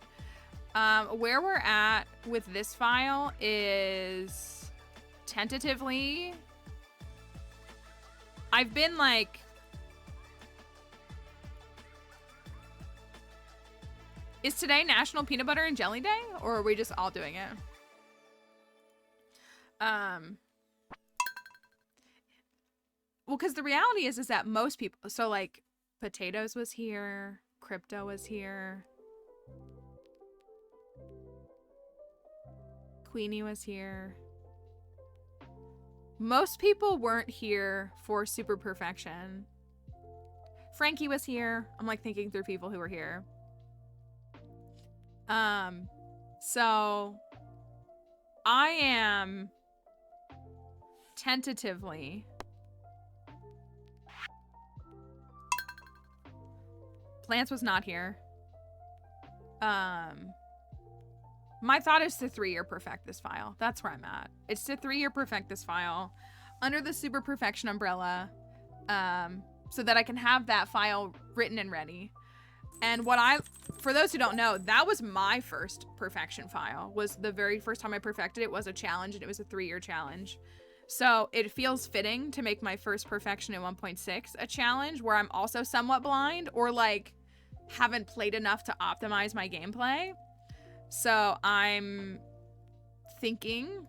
Where we're at with this file is tentatively, I've been like, is today National Peanut Butter and Jelly Day, or are we just all doing it? Well, because the reality is that most people, so like Potatoes was here, Crypto was here, Queenie was here. Most people weren't here for Super Perfection. Frankie was here. I'm like thinking through people who were here. So I am tentatively Plants was not here. My thought is to 3-year perfect this file. That's where I'm at. It's to 3-year perfect this file under the super perfection umbrella, so that I can have that file written and ready. And for those who don't know, that was my first perfection file. Was the very first time I perfected it was a challenge, and it was a 3-year challenge. So it feels fitting to make my first perfection in 1.6 a challenge where I'm also somewhat blind or like haven't played enough to optimize my gameplay. So I'm thinking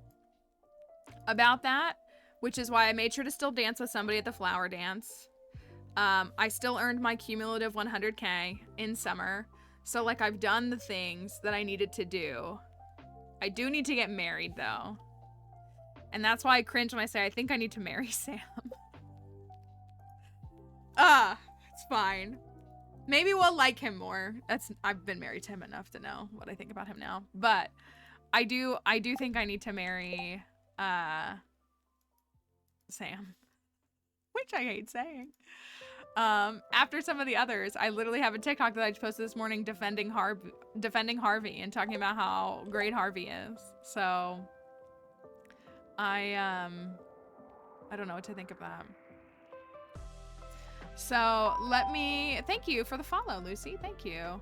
about that, which is why I made sure to still dance with somebody at the flower dance. I still earned my cumulative 100K in summer. So like I've done the things that I needed to do. I do need to get married though. And that's why I cringe when I say I think I need to marry Sam. It's fine. Maybe we'll like him more. I've been married to him enough to know what I think about him now. But I do think I need to marry Sam. Which I hate saying. After some of the others, I literally have a TikTok that I just posted this morning defending Harvey and talking about how great Harvey is. So I don't know what to think of that. So thank you for the follow, Lucy. Thank you.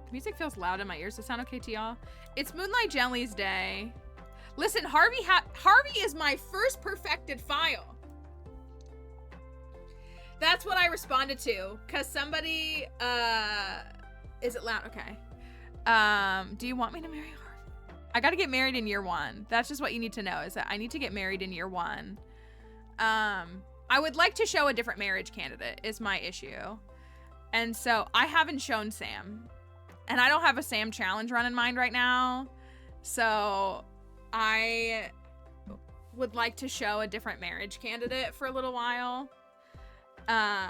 The music feels loud in my ears. Does it sound okay to y'all? It's Moonlight Jelly's day. Listen, Harvey is my first perfected file. That's what I responded to, cause somebody, is it loud? Okay. Do you want me to marry Harvey? I gotta get married in year 1. That's just what you need to know, is that I need to get married in year 1. I would like to show a different marriage candidate is my issue. And so I haven't shown Sam, and I don't have a Sam challenge run in mind right now. So I would like to show a different marriage candidate for a little while. I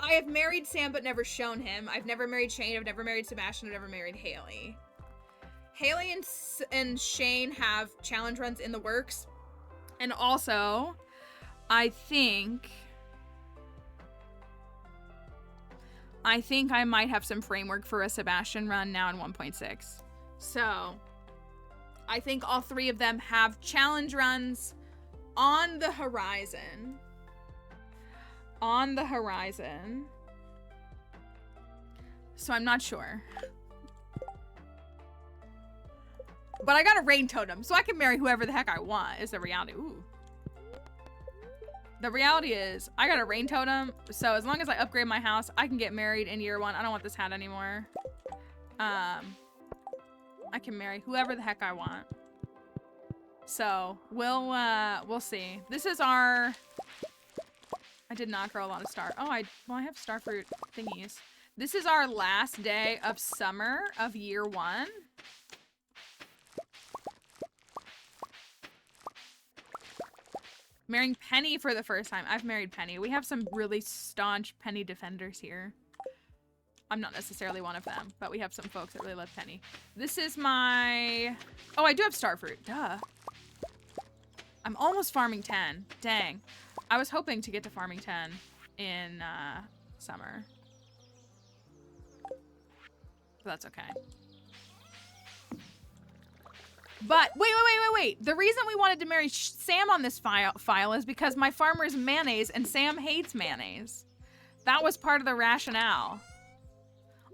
have married Sam but never shown him. I've never married Shane. I've never married Sebastian. I've never married Haley. Haley and Shane have challenge runs in the works. And also, I think I might have some framework for a Sebastian run now in 1.6. So I think all 3 of them have challenge runs on the horizon. So I'm not sure. But I got a rain totem, so I can marry whoever the heck I want, is the reality. Ooh. The reality is, I got a rain totem, so as long as I upgrade my house, I can get married in year 1. I don't want this hat anymore. I can marry whoever the heck I want. So, we'll see. This is our... I did not grow a lot of I have starfruit thingies. This is our last day of summer of year 1. Marrying Penny for the first time. I've married Penny. We have some really staunch Penny defenders here. I'm not necessarily one of them, but we have some folks that really love Penny. This is my... Oh, I do have starfruit. Duh. I'm almost farming 10. Dang. I was hoping to get to farming 10 in summer. But that's okay. But wait. The reason we wanted to marry Sam on this file is because my farmer is mayonnaise and Sam hates mayonnaise. That was part of the rationale.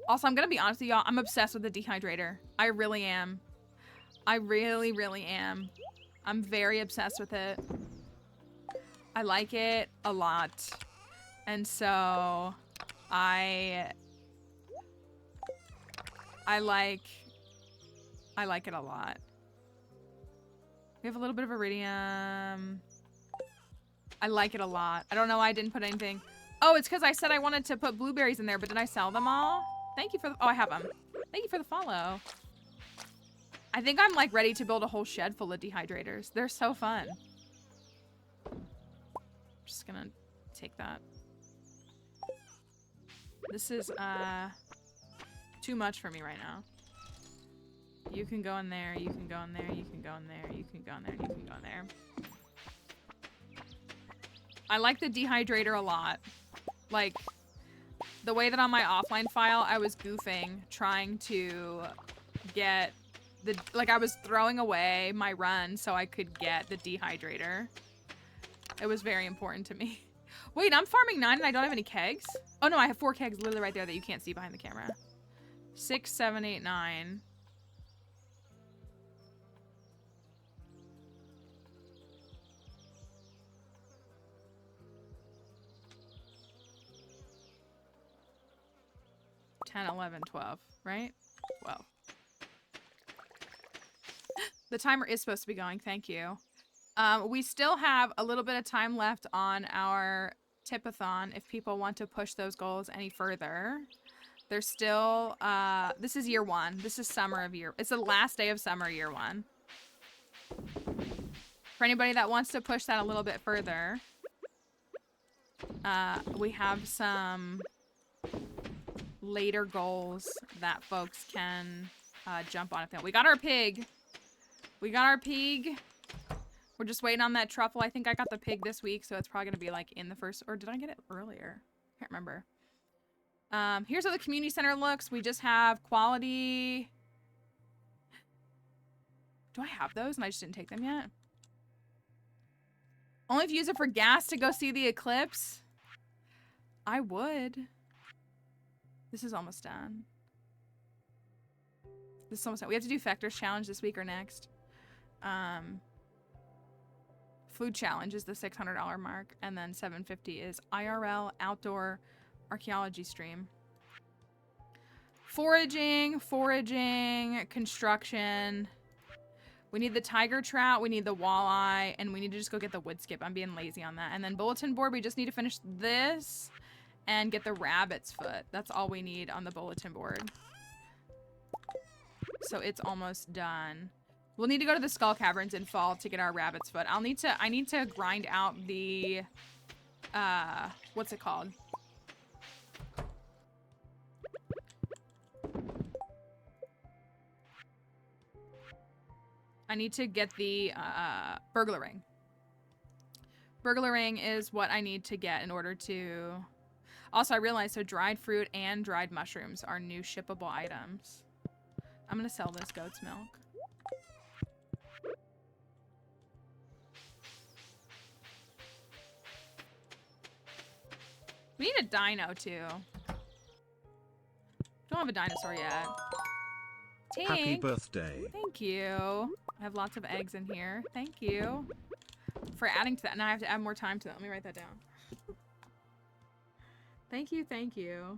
Also, I'm gonna be honest with y'all, I'm obsessed with the dehydrator. I really am. I really, really am. I'm very obsessed with it. I like it a lot. And so I like it a lot. We have a little bit of iridium. I like it a lot. I don't know why I didn't put anything. Oh, it's because I said I wanted to put blueberries in there, but did I sell them all? Thank you for the, oh, I have them. Thank you for the follow. I think I'm like ready to build a whole shed full of dehydrators. They're so fun. Just gonna take that. This is too much for me right now. You can go in there, you can go in there, you can go in there, you can go in there, you can go in there. I like the dehydrator a lot. Like, the way that on my offline file, I was goofing, trying to get the, like I was throwing away my run so I could get the dehydrator. It was very important to me. Wait, I'm farming 9 and I don't have any kegs? Oh no, I have 4 kegs literally right there that you can't see behind the camera. 6, 7, 8, 9. $10, $11, $12, right? 12. The timer is supposed to be going, thank you. We still have a little bit of time left on our tipathon if people want to push those goals any further. There's still, this is year 1. This is summer of year, it's the last day of summer year 1. For anybody that wants to push that a little bit further, we have some later goals that folks can jump on if they want. We got our pig. We got our pig. We're just waiting on that truffle. I think I got the pig this week, so it's probably going to be like in the first, or did I get it earlier? Can't remember. Here's how the community center looks. We just have quality. Do I have those and I just didn't take them yet? Only if you use it for gas to go see the eclipse? I would. This is almost done. This is almost done. We have to do Factors Challenge this week or next. Food Challenge is the $600 mark. And then $750 is IRL Outdoor Archaeology Stream. Foraging, construction. We need the tiger trout, we need the walleye, and we need to just go get the wood skip. I'm being lazy on that. And then bulletin board, we just need to finish this and get the rabbit's foot. That's all we need on the bulletin board. So it's almost done. We'll need to go to the Skull Caverns in fall to get our rabbit's foot. I need to grind out the, what's it called? I need to get the burglar ring. Burglar ring is what I need to get in order to... Also, I realized, so dried fruit and dried mushrooms are new shippable items. I'm going to sell this goat's milk. We need a dino, too. Don't have a dinosaur yet. Tink. Happy birthday. Thank you. I have lots of eggs in here. Thank you for adding to that. Now I have to add more time to that. Let me write that down. Thank you, thank you.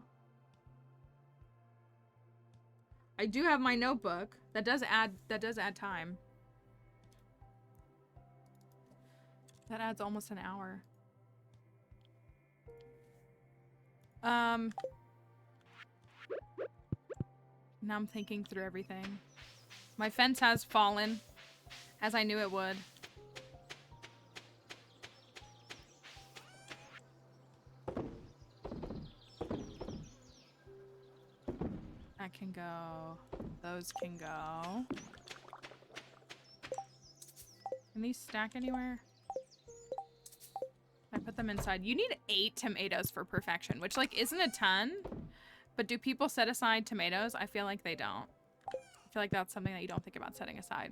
I do have my notebook. That does add time. That adds almost an hour. Now I'm thinking through everything. My fence has fallen, as I knew it would. That can go. Those can go. Can these stack anywhere? I put them inside. You need 8 tomatoes for perfection, which, like, isn't a ton. But do people set aside tomatoes? I feel like they don't. I feel like that's something that you don't think about setting aside.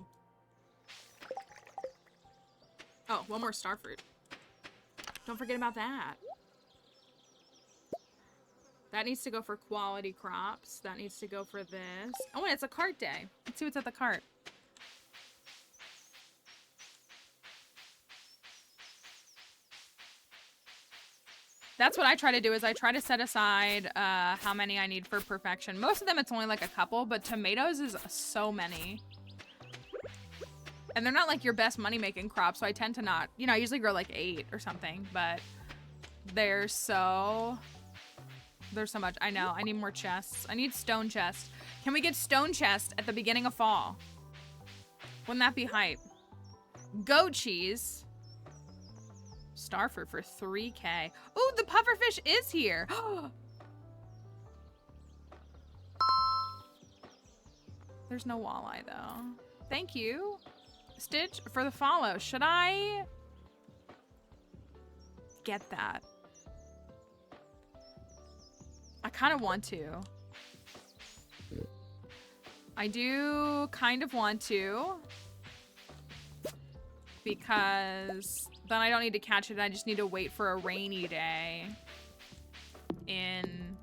Oh, one more starfruit. Don't forget about that. That needs to go for quality crops. That needs to go for this. Oh, and it's a cart day. Let's see what's at the cart. That's what I try to do, is I try to set aside how many I need for perfection. Most of them, it's only like a couple, but tomatoes is so many. And they're not like your best money-making crop, so I tend to not, you know, I usually grow like 8 or something, but there's so much. I know, I need more chests. I need stone chests. Can we get stone chest at the beginning of fall? Wouldn't that be hype? Goat cheese. Starfruit for 3K. Ooh, the pufferfish is here. There's no walleye though. Thank you, Stitch, for the follow. Should I get that? I kind of want to. I do kind of want to. Because then I don't need to catch it. I just need to wait for a rainy day in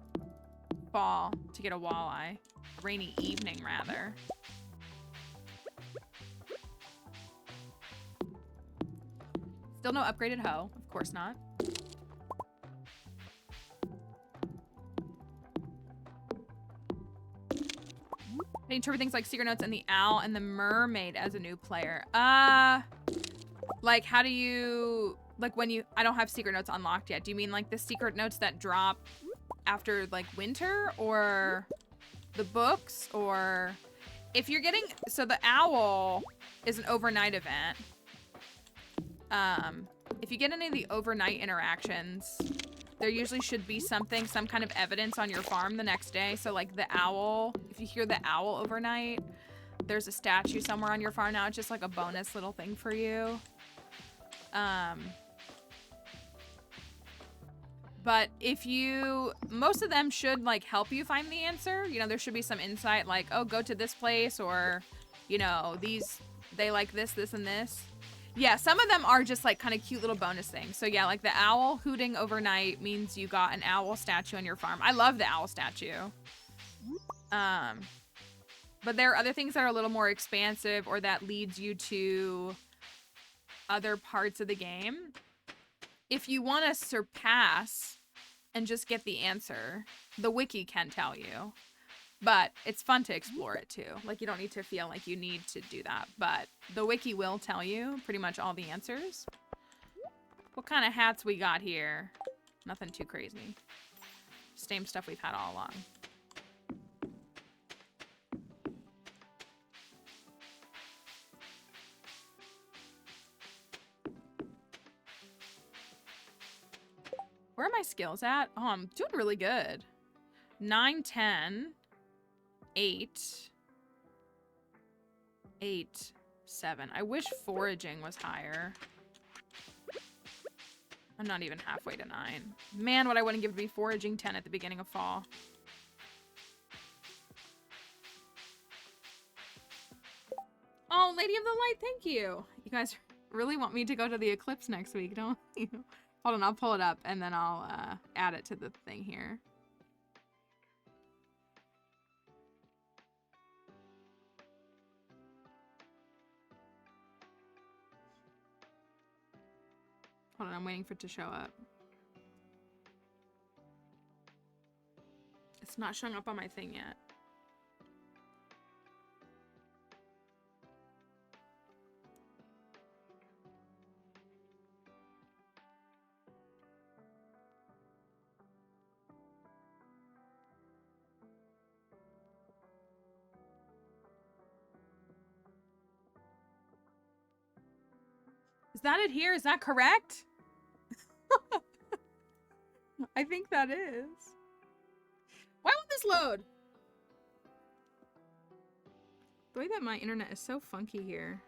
fall to get a walleye. A rainy evening, rather. Still no upgraded hoe. Of course not. I interpret things like secret notes and the owl and the mermaid as a new player. Like how do you, like when you, I don't have secret notes unlocked yet. Do you mean like the secret notes that drop after like winter, or the books, or if you're getting, so the owl is an overnight event. If you get any of the overnight interactions, there usually should be something, some kind of evidence on your farm the next day. So like the owl, if you hear the owl overnight, there's a statue somewhere on your farm now. It's just like a bonus little thing for you. But if you, most of them should like help you find the answer. You know, there should be some insight like, oh, go to this place, or, you know, these, they like this, this, and this. Yeah, some of them are just like kind of cute little bonus things. So yeah, like the owl hooting overnight means you got an owl statue on your farm. I love the owl statue. But there are other things that are a little more expansive, or that leads you to other parts of the game. If you want to surpass and just get the answer, the wiki can tell you. But it's fun to explore it too. Like, you don't need to feel like you need to do that. But the wiki will tell you pretty much all the answers. What kind of hats we got here? Nothing too crazy. Same stuff we've had all along. Where are my skills at? Oh, I'm doing really good. 9, 10... 8, 7. I wish foraging was higher. I'm not even halfway to 9. Man, what I wouldn't give to be foraging 10 at the beginning of fall. Oh, Lady of the Light, thank you. You guys really want me to go to the eclipse next week, don't you? Hold on, I'll pull it up and then I'll add it to the thing here. Hold on, I'm waiting for it to show up. It's not showing up on my thing yet. Is that it here? Is that correct? I think that is. Why won't this load? The way that my internet is so funky here.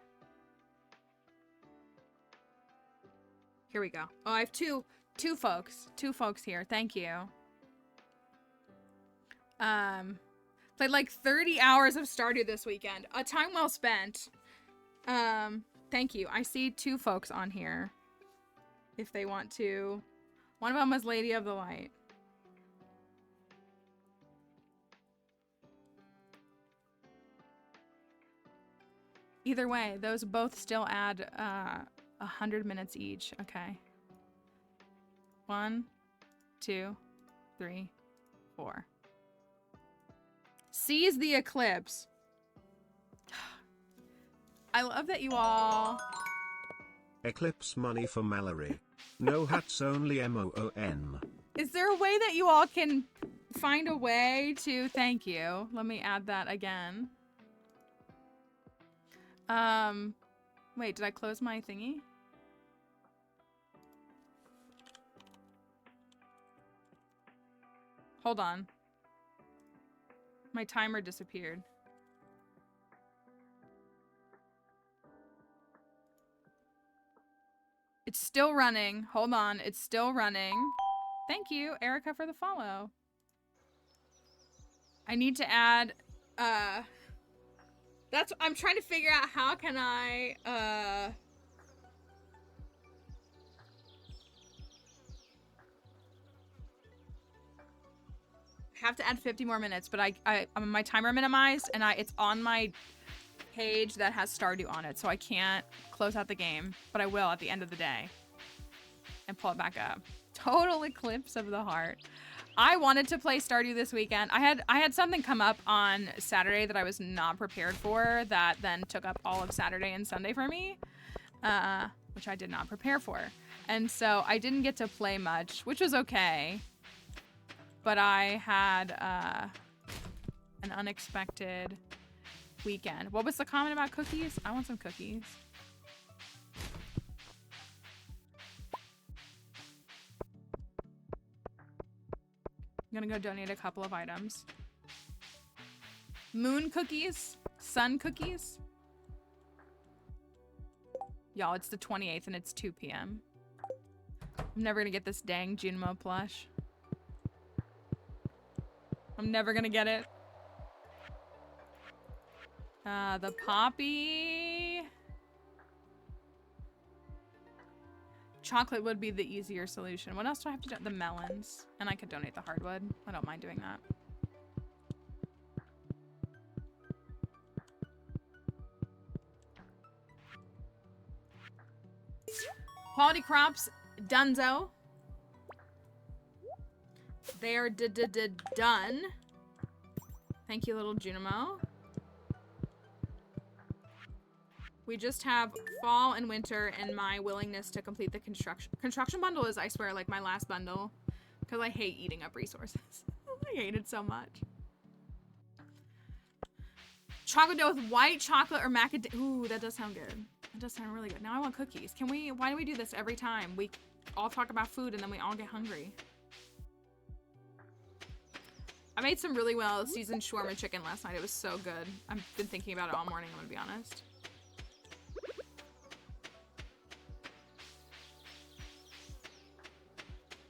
Here we go. Oh, I have two folks. Two folks here. Thank you. Played like 30 hours of Stardew this weekend. A time well spent. Thank you. I see 2 folks on here. If they want to. One of them was Lady of the Light. Either way, those both still add 100 minutes each. Okay. 1, 2, 3, 4. Seize the eclipse. I love that you all... Eclipse money for Mallory. No hats, only MOON. Is there a way that you all can find a way to... Thank you. Let me add that again. Wait, did I close my thingy? Hold on. My timer disappeared. It's still running. Hold on. It's still running. Thank you, Erica, for the follow. I need to add, I'm trying to figure out how can I, have to add 50 more minutes, but I'm my timer minimized and it's on my page that has Stardew on it, so I can't close out the game, but I will at the end of the day and pull it back up. Total eclipse of the heart. I wanted to play Stardew this weekend. I had something come up on Saturday that I was not prepared for that then took up all of Saturday and Sunday for me, which I did not prepare for. And so I didn't get to play much, which was okay. But I had an unexpected weekend. What was the comment about cookies? I want some cookies. I'm gonna go donate a couple of items. Moon cookies? Sun cookies? Y'all, it's the 28th and it's 2 p.m. I'm never gonna get this dang Junimo plush. I'm never gonna get it. The poppy. Chocolate would be the easier solution. What else do I have to do? The melons. And I could donate the hardwood. I don't mind doing that. Quality crops, dunzo. They are done. Thank you, little Junimo. We just have fall and winter and my willingness to complete the construction. Construction bundle is, I swear, like my last bundle. Because I hate eating up resources. I hate it so much. Chocolate dough with white chocolate or macadamia. Ooh, that does sound good. That does sound really good. Now I want cookies. Why do we do this every time? We all talk about food and then we all get hungry. I made some really well seasoned shawarma chicken last night. It was so good. I've been thinking about it all morning, I'm gonna be honest.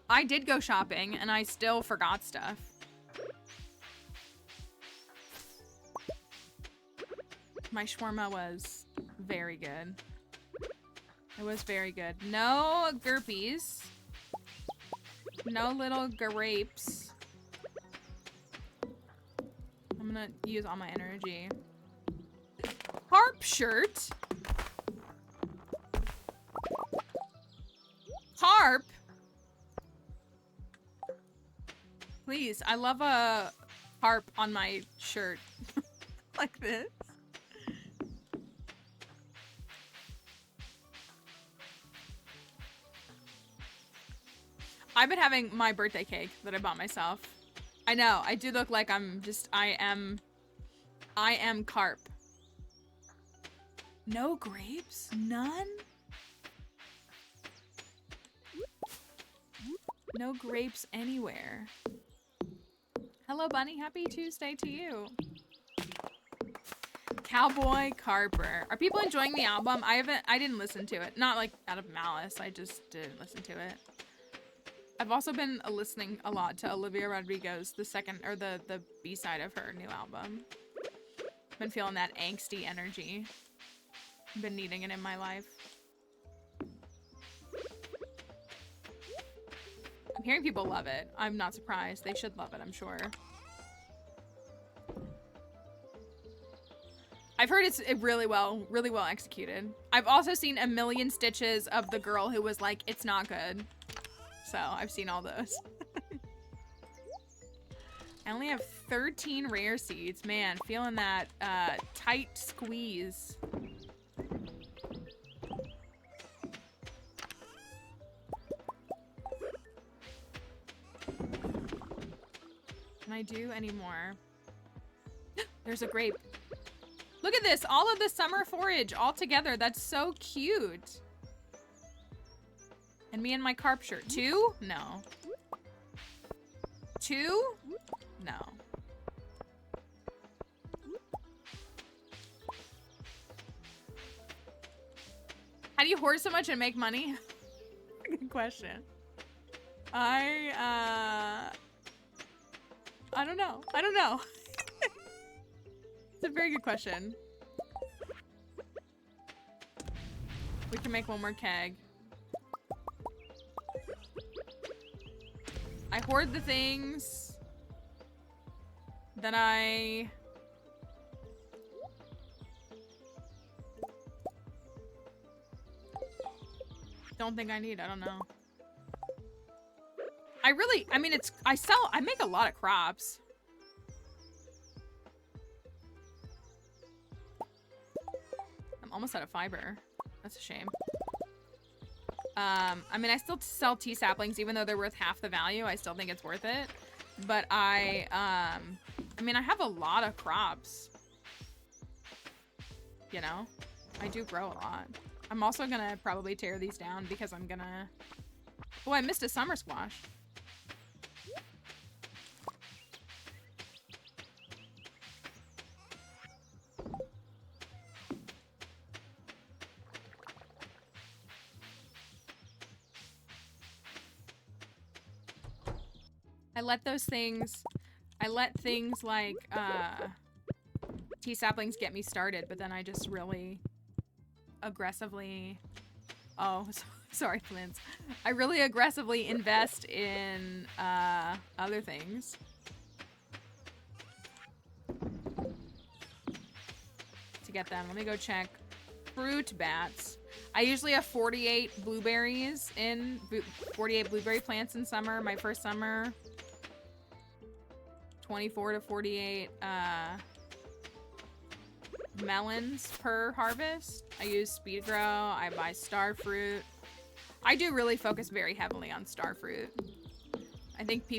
I did go shopping and I still forgot stuff. My shawarma was very good. It was very good. No gurpies. No little grapes. I'm gonna use all my energy. Harp shirt. Harp. Please, I love a harp on my shirt. Like this. I've been having my birthday cake that I bought myself. I know, I do look like I am carp. No grapes? None? No grapes anywhere. Hello, Bunny. Happy Tuesday to you. Cowboy Carper. Are people enjoying the album? I didn't listen to it. Not like out of malice. I just didn't listen to it. I've also been listening a lot to Olivia Rodrigo's the B-side of her new album. Been feeling that angsty energy. Been needing it in my life. I'm hearing people love it. I'm not surprised. They should love it, I'm sure. I've heard it's really well executed. I've also seen a million stitches of the girl who was like, it's not good. So I've seen all those. I only have 13 rare seeds. Man, feeling that tight squeeze. Can I do any more? There's a grape. Look at this, all of the summer forage all together. That's so cute. And me and my carp shirt. 2? No. 2? No. How do you hoard so much and make money? Good question. I don't know. It's a very good question. We can make one more keg. I hoard the things that I don't think I need. I don't know. I mean, I make a lot of crops. I'm almost out of fiber. That's a shame. I mean, I still sell tea saplings, even though they're worth half the value. I still think it's worth it. But I mean, I have a lot of crops. You know? I do grow a lot. I'm also gonna probably tear these down because I'm gonna... Oh, I missed a summer squash. I let things like, tea saplings get me started, but then I just really aggressively, oh, sorry, Flint. I really aggressively invest in, other things. To get them. Let me go check. Fruit bats. I usually have 48 blueberries 48 blueberry plants in summer. My first summer, 24 to 48 melons per harvest. I use speed grow. I buy star fruit. I do really focus very heavily on star fruit. I think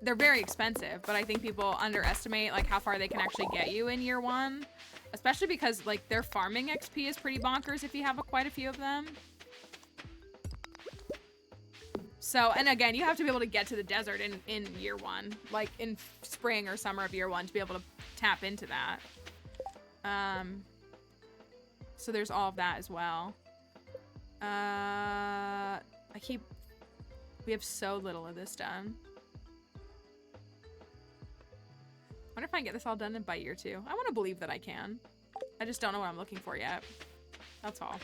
they're very expensive, but I think people underestimate like how far they can actually get you in year one. Especially because like their farming XP is pretty bonkers if you have quite a few of them. So, and again, you have to be able to get to the desert in year one, like in spring or summer of year one to be able to tap into that. So there's all of that as well. We have so little of this done. I wonder if I can get this all done by year 2. I want to believe that I can. I just don't know what I'm looking for yet. That's all.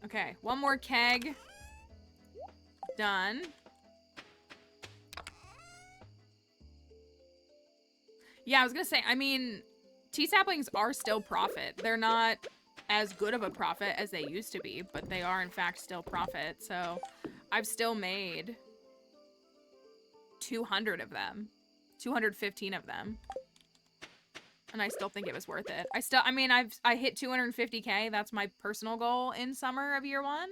Okay, one more keg. Done. Yeah, I was gonna say, I mean, tea saplings are still profit. They're not as good of a profit as they used to be, but they are in fact still profit. So I've still made 200 of them, 215 of them. And I still think it was worth it. I mean, I hit 250K. That's my personal goal in summer of year 1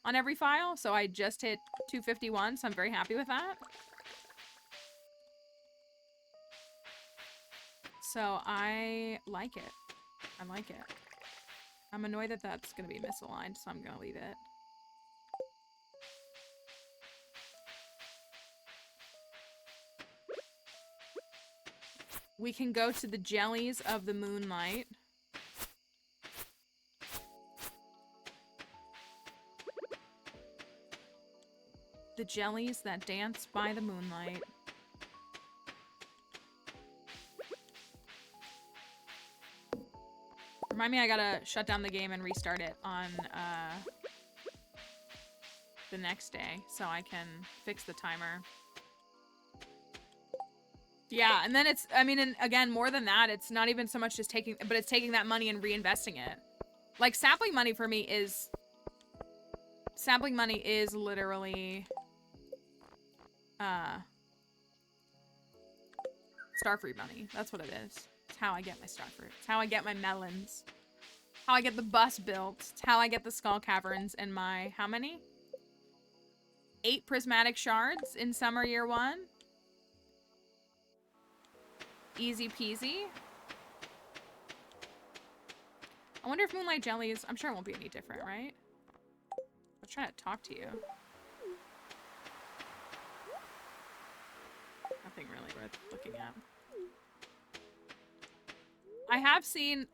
on every file. So I just hit 251. So I'm very happy with that. So I like it. I like it. I'm annoyed that that's going to be misaligned, so I'm going to leave it. We can go to the jellies of the moonlight. The jellies that dance by the moonlight. Remind me I gotta shut down the game and restart it on the next day so I can fix the timer. Yeah, and then it's, I mean, and again, more than that, it's not even so much just taking, but it's taking that money and reinvesting it. Like, sapling money for me is, sapling money is literally, starfruit money. That's what it is. It's how I get my starfruit. It's how I get my melons. How I get the bus built. It's how I get the skull caverns and my, how many? 8 prismatic shards in summer year 1. Easy peasy. I wonder if moonlight jellies, I'm sure it won't be any different, right? I'm trying to talk to you. Nothing really worth looking at. I have seen,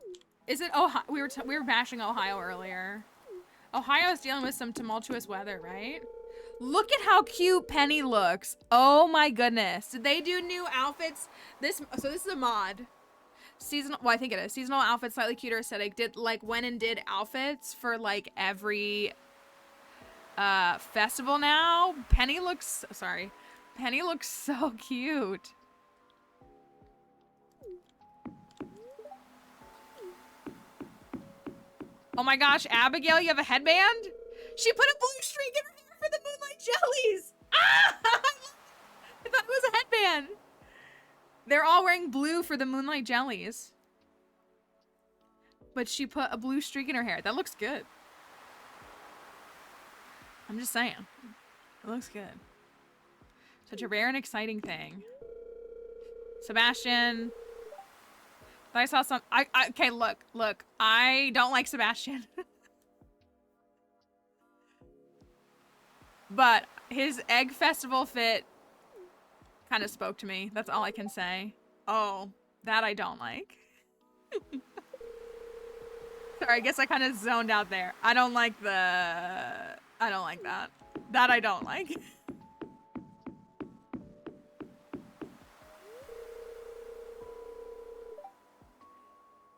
is it Ohio? We were bashing Ohio earlier. Ohio is dealing with some tumultuous weather, right? Look at how cute Penny looks. Oh my goodness. Did they do new outfits? So this is a mod. Seasonal, well, I think it is. Seasonal outfits, slightly cuter aesthetic. Went and did outfits for like every festival now. Penny looks so cute. Oh my gosh, Abigail, you have a headband? She put a blue streak in her hair for the Moonlight Jellies. Ah! I thought it was a headband. They're all wearing blue for the Moonlight Jellies. But she put a blue streak in her hair. That looks good. I'm just saying. It looks good. Such a rare and exciting thing. Sebastian. I saw some. Okay, look. I don't like Sebastian. But his Egg Festival fit kind of spoke to me. That's all I can say. Oh, that I don't like. Sorry, I guess I kind of zoned out there. I don't like that. That I don't like.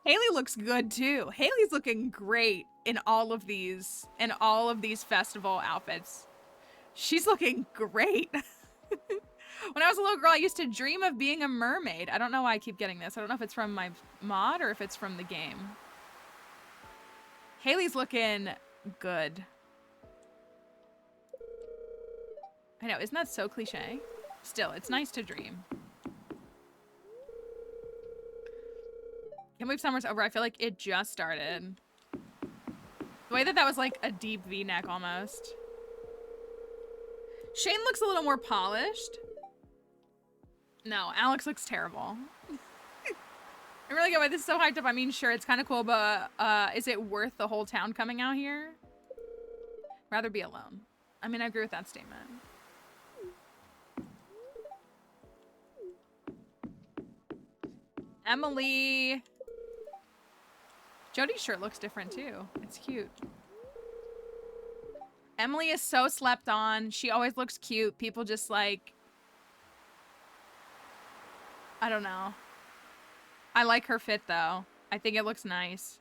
Haley looks good too. Haley's looking great in all of these festival outfits. She's looking great. When I was a little girl, I used to dream of being a mermaid. I don't know why I keep getting this. I don't know if it's from my mod or if it's from the game. Haley's looking good. I know, isn't that so cliche? Still, it's nice to dream. Can't believe summer's over. I feel like it just started. The way that was like a deep V-neck almost. Shane looks a little more polished. No, Alex looks terrible. I really get why this is so hyped up. I mean, sure, it's kind of cool, but is it worth the whole town coming out here? Rather be alone. I mean, I agree with that statement. Emily. Jody's shirt looks different too. It's cute. Emily is so slept on. She always looks cute. People just like, I don't know. I like her fit though. I think it looks nice.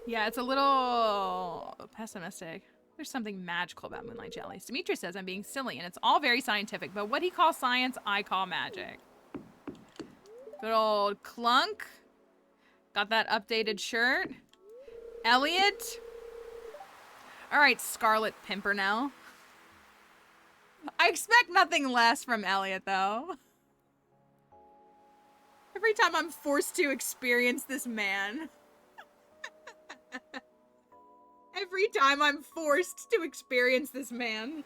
Yeah, it's a little pessimistic. There's something magical about Moonlight Jellies. Demetrius says I'm being silly, and it's all very scientific, but what he calls science, I call magic. Good old Clunk. Got that updated shirt. Elliot. All right, Scarlet Pimpernel. I expect nothing less from Elliot, though. Every time I'm forced to experience this man. Every time I'm forced to experience this man.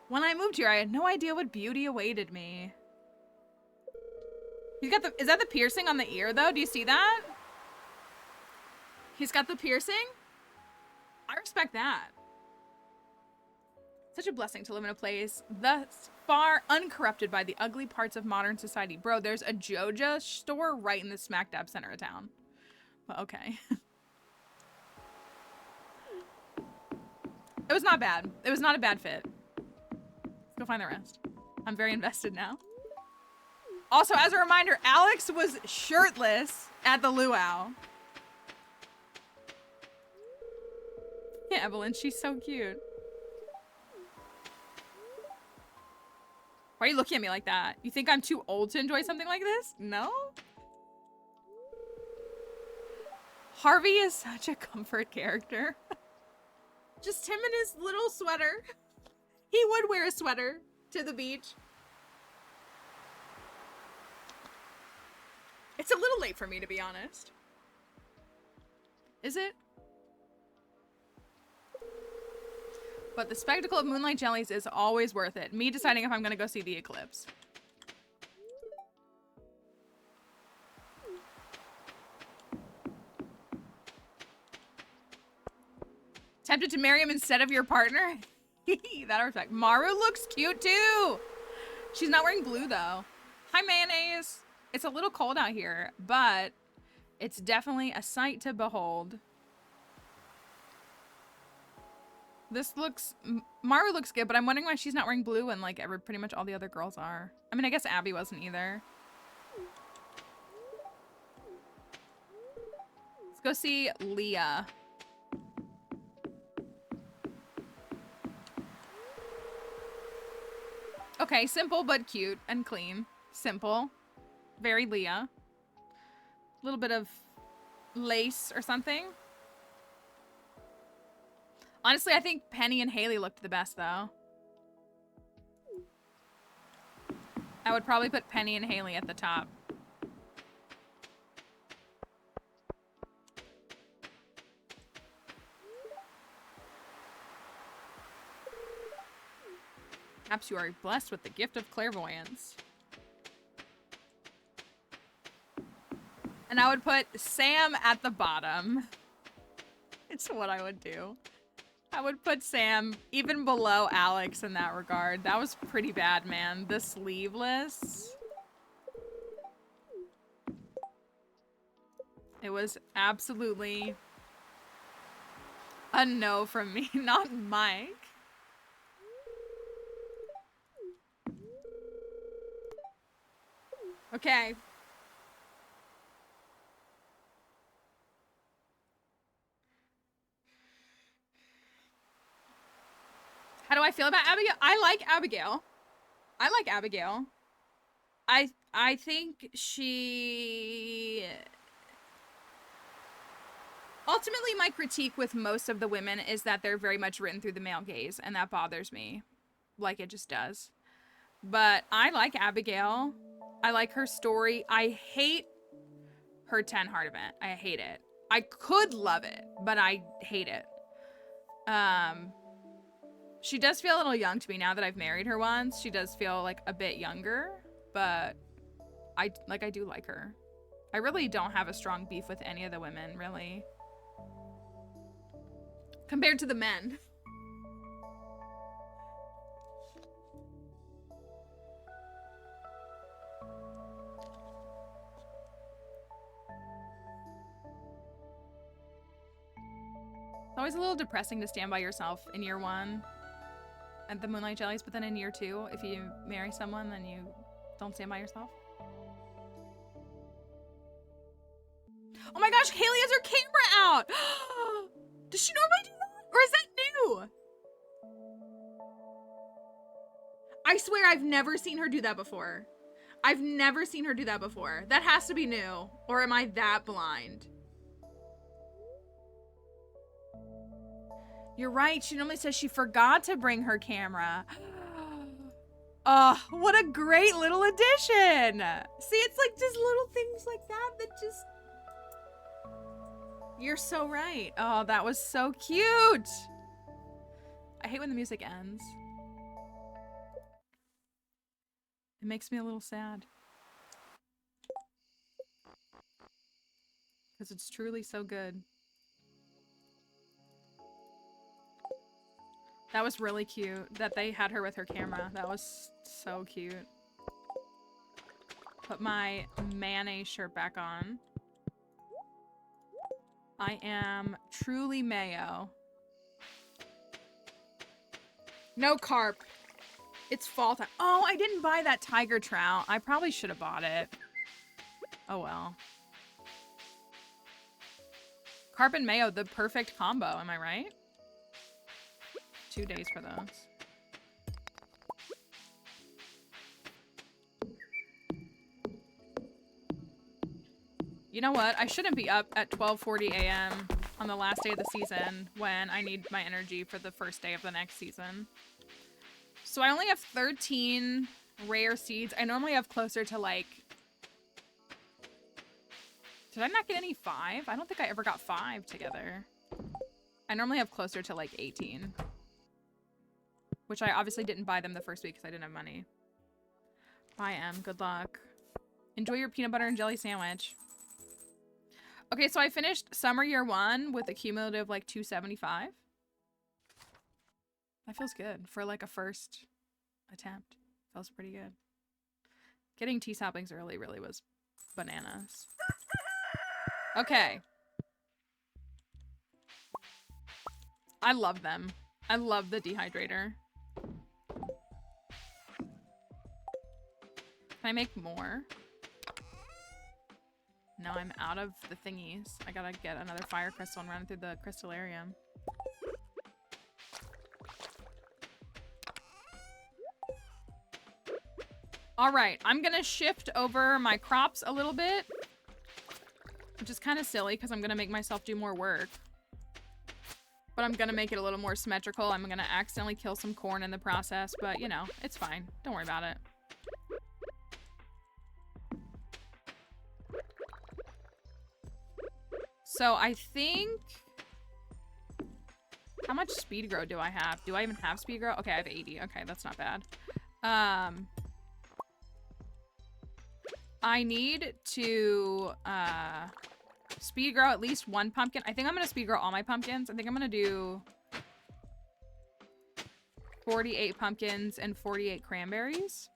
When I moved here, I had no idea what beauty awaited me. He's got is that the piercing on the ear, though? Do you see that? He's got the piercing? I respect that. Such a blessing to live in a place thus far uncorrupted by the ugly parts of modern society. Bro, there's a Joja store right in the smack dab center of town. But okay. It was not bad. It was not a bad fit. Let's go find the rest. I'm very invested now. Also, as a reminder, Alex was shirtless at the luau. Yeah, Evelyn, she's so cute. Why are you looking at me like that? You think I'm too old to enjoy something like this? No? Harvey is such a comfort character. Just him in his little sweater. He would wear a sweater to the beach. It's a little late for me, to be honest. Is it? But the spectacle of Moonlight Jellies is always worth it. Me deciding if I'm gonna go see the eclipse. Tempted to marry him instead of your partner? That I respect. Maru looks cute too. She's not wearing blue though. Hi, Mayonnaise. It's a little cold out here, but It's definitely a sight to behold. This looks... Maru looks good, but I'm wondering why she's not wearing blue and like pretty much all the other girls are. I mean, I guess Abby wasn't either. Let's go see Leah. Okay, simple but cute and clean. Simple. Very Leah. A little bit of lace or something. Honestly, I think Penny and Haley looked the best, though. I would probably put Penny and Haley at the top. Perhaps you are blessed with the gift of clairvoyance. And I would put Sam at the bottom. It's what I would do. I would put Sam even below Alex in that regard. That was pretty bad, man. The sleeveless. It was absolutely a no from me, not Mike. Okay. How do I feel about Abigail? I like Abigail. I like Abigail. I think she... Ultimately, my critique with most of the women is that they're very much written through the male gaze, and that bothers me. Like, it just does. But I like Abigail. I like her story. I hate her 10 heart event. I hate it. I could love it, but I hate it. She does feel a little young to me now that I've married her once. She does feel like a bit younger, but I do like her. I really don't have a strong beef with any of the women, really. Compared to the men. It's always a little depressing to stand by yourself in year 1 at the Moonlight Jellies, but then in year 2, if you marry someone, then you don't stand by yourself. Oh my gosh, Haley has her camera out! Does she normally do that? Or is that new? I swear I've never seen her do that before. I've never seen her do that before. That has to be new. Or am I that blind? You're right. She normally says she forgot to bring her camera. Oh, what a great little addition. See, it's like just little things like that that just... You're so right. Oh, that was so cute. I hate when the music ends. It makes me a little sad. Because it's truly so good. That was really cute that they had her with her camera. That was so cute. Put my mayonnaise shirt back on. I am truly mayo. No carp. It's fall time. Oh, I didn't buy that tiger trout. I probably should have bought it. Oh well. Carp and mayo, the perfect combo, am I right? 2 days for those. You know what? I shouldn't be up at 12:40 a.m. on the last day of the season when I need my energy for the first day of the next season. So I only have 13 rare seeds. I normally have closer to like... Did I not get any 5? I don't think I ever got 5 together. I normally have closer to like 18. Which I obviously didn't buy them the first week because I didn't have money. Bye, Em. Good luck. Enjoy your peanut butter and jelly sandwich. Okay, so I finished summer year 1 with a cumulative like 275. That feels good for like a first attempt. Feels pretty good. Getting tea saplings early really was bananas. Okay. I love them. I love the dehydrator. Can I make more? No, I'm out of the thingies. I gotta get another fire crystal and run through the crystallarium. Alright, I'm gonna shift over my crops a little bit. Which is kind of silly because I'm gonna make myself do more work. But I'm gonna make it a little more symmetrical. I'm gonna accidentally kill some corn in the process, but you know, it's fine. Don't worry about it. So I think... How much speed grow do I have? Do I even have speed grow? Okay, I have 80. Okay, that's not bad. I need to speed grow at least one pumpkin. I think I'm gonna speed grow all my pumpkins. I think I'm gonna do 48 pumpkins and 48 cranberries.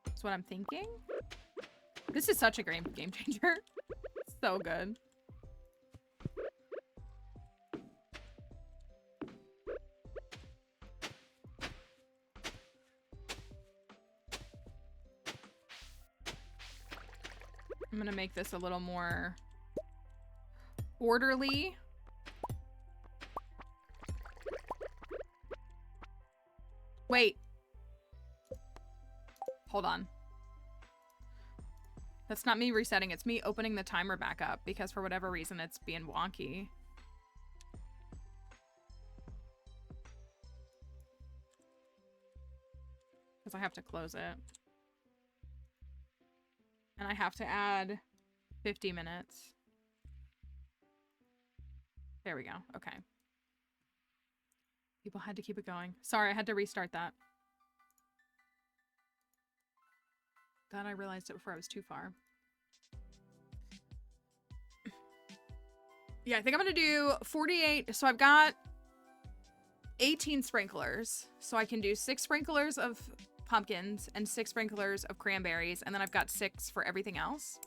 That's what I'm thinking. This is such a great game changer. So good. I'm gonna make this a little more orderly. Wait. Hold on. That's not me resetting. It's me opening the timer back up because for whatever reason it's being wonky. Because I have to close it. And I have to add 50 minutes. There we go. Okay. People had to keep it going. Sorry, I had to restart that. Glad I realized it before I was too far. Yeah, I think I'm gonna do 48. So I've got 18 sprinklers. So I can do 6 sprinklers of pumpkins and 6 sprinklers of cranberries, and then I've got 6 for everything else.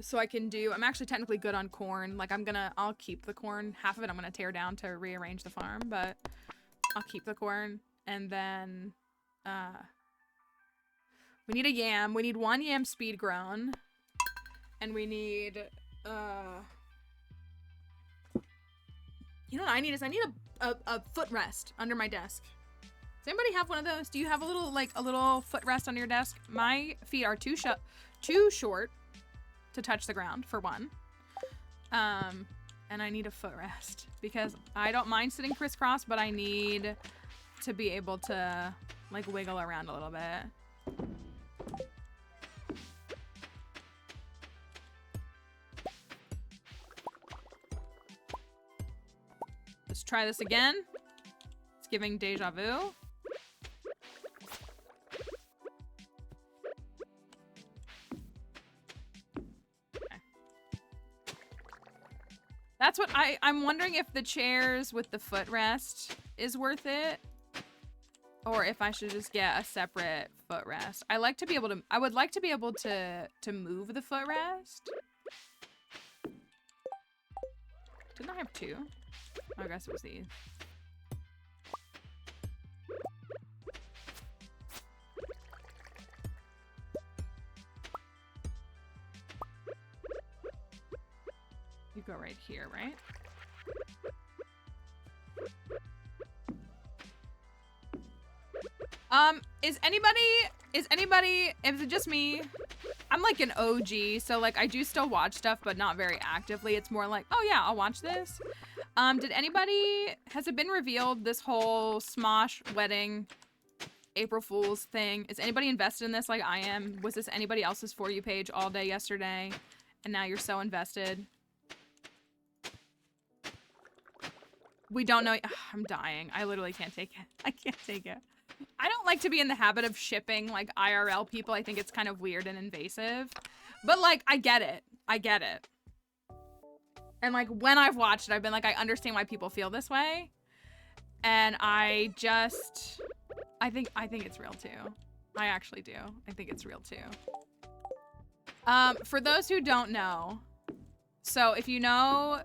So I can do, I'm actually technically good on corn. Like I'll keep the corn. Half of it I'm gonna tear down to rearrange the farm, but I'll keep the corn. And then we need a yam. We need 1 yam speed grown. And we need you know what I need is I need a footrest under my desk. Does anybody have one of those? Do you have a little footrest on your desk? My feet are too short to touch the ground, for one. And I need a footrest because I don't mind sitting crisscross, but I need to be able to like wiggle around a little bit. Let's try this again. It's giving deja vu. That's what I'm wondering if the chairs with the footrest is worth it, or if I should just get a separate footrest. I would like to be able to move the footrest. Didn't I have 2? Oh, I guess it was these. You go right here, right? Is it just me? I'm like an OG, so like I do still watch stuff, but not very actively. It's more like, oh yeah, I'll watch this. Has it been revealed, this whole Smosh wedding April Fool's thing? Is anybody invested in this like I am? Was this anybody else's For You page all day yesterday? And now you're so invested? We don't know. Ugh, I'm dying. I literally can't take it. I can't take it. I don't like to be in the habit of shipping like IRL people. I think it's kind of weird and invasive. But like, I get it. I get it. And like when I've watched it, I've been like, I understand why people feel this way. And I think it's real too. I actually do. I think it's real too. For those who don't know, so if you know,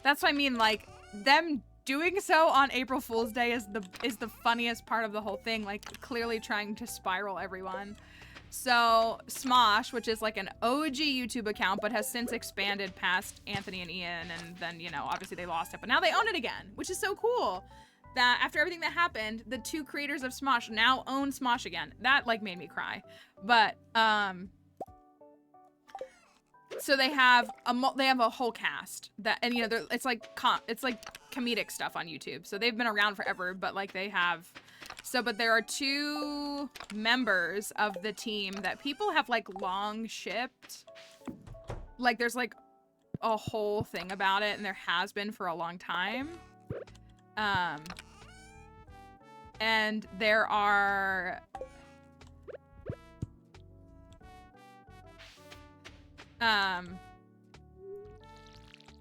that's what I mean, like, them doing so on April Fool's Day is the funniest part of the whole thing, like, clearly trying to spiral everyone. So, Smosh, which is like an OG YouTube account, but has since expanded past Anthony and Ian, and then, you know, obviously they lost it, but now they own it again, which is so cool. That after everything that happened, the two creators of Smosh now own Smosh again. That, like, made me cry. But, so they have a whole cast that, and you know, it's like comedic stuff on YouTube. So they've been around forever, but like they have, but there are two members of the team that people have like long shipped. Like there's like a whole thing about it, and there has been for a long time. And there are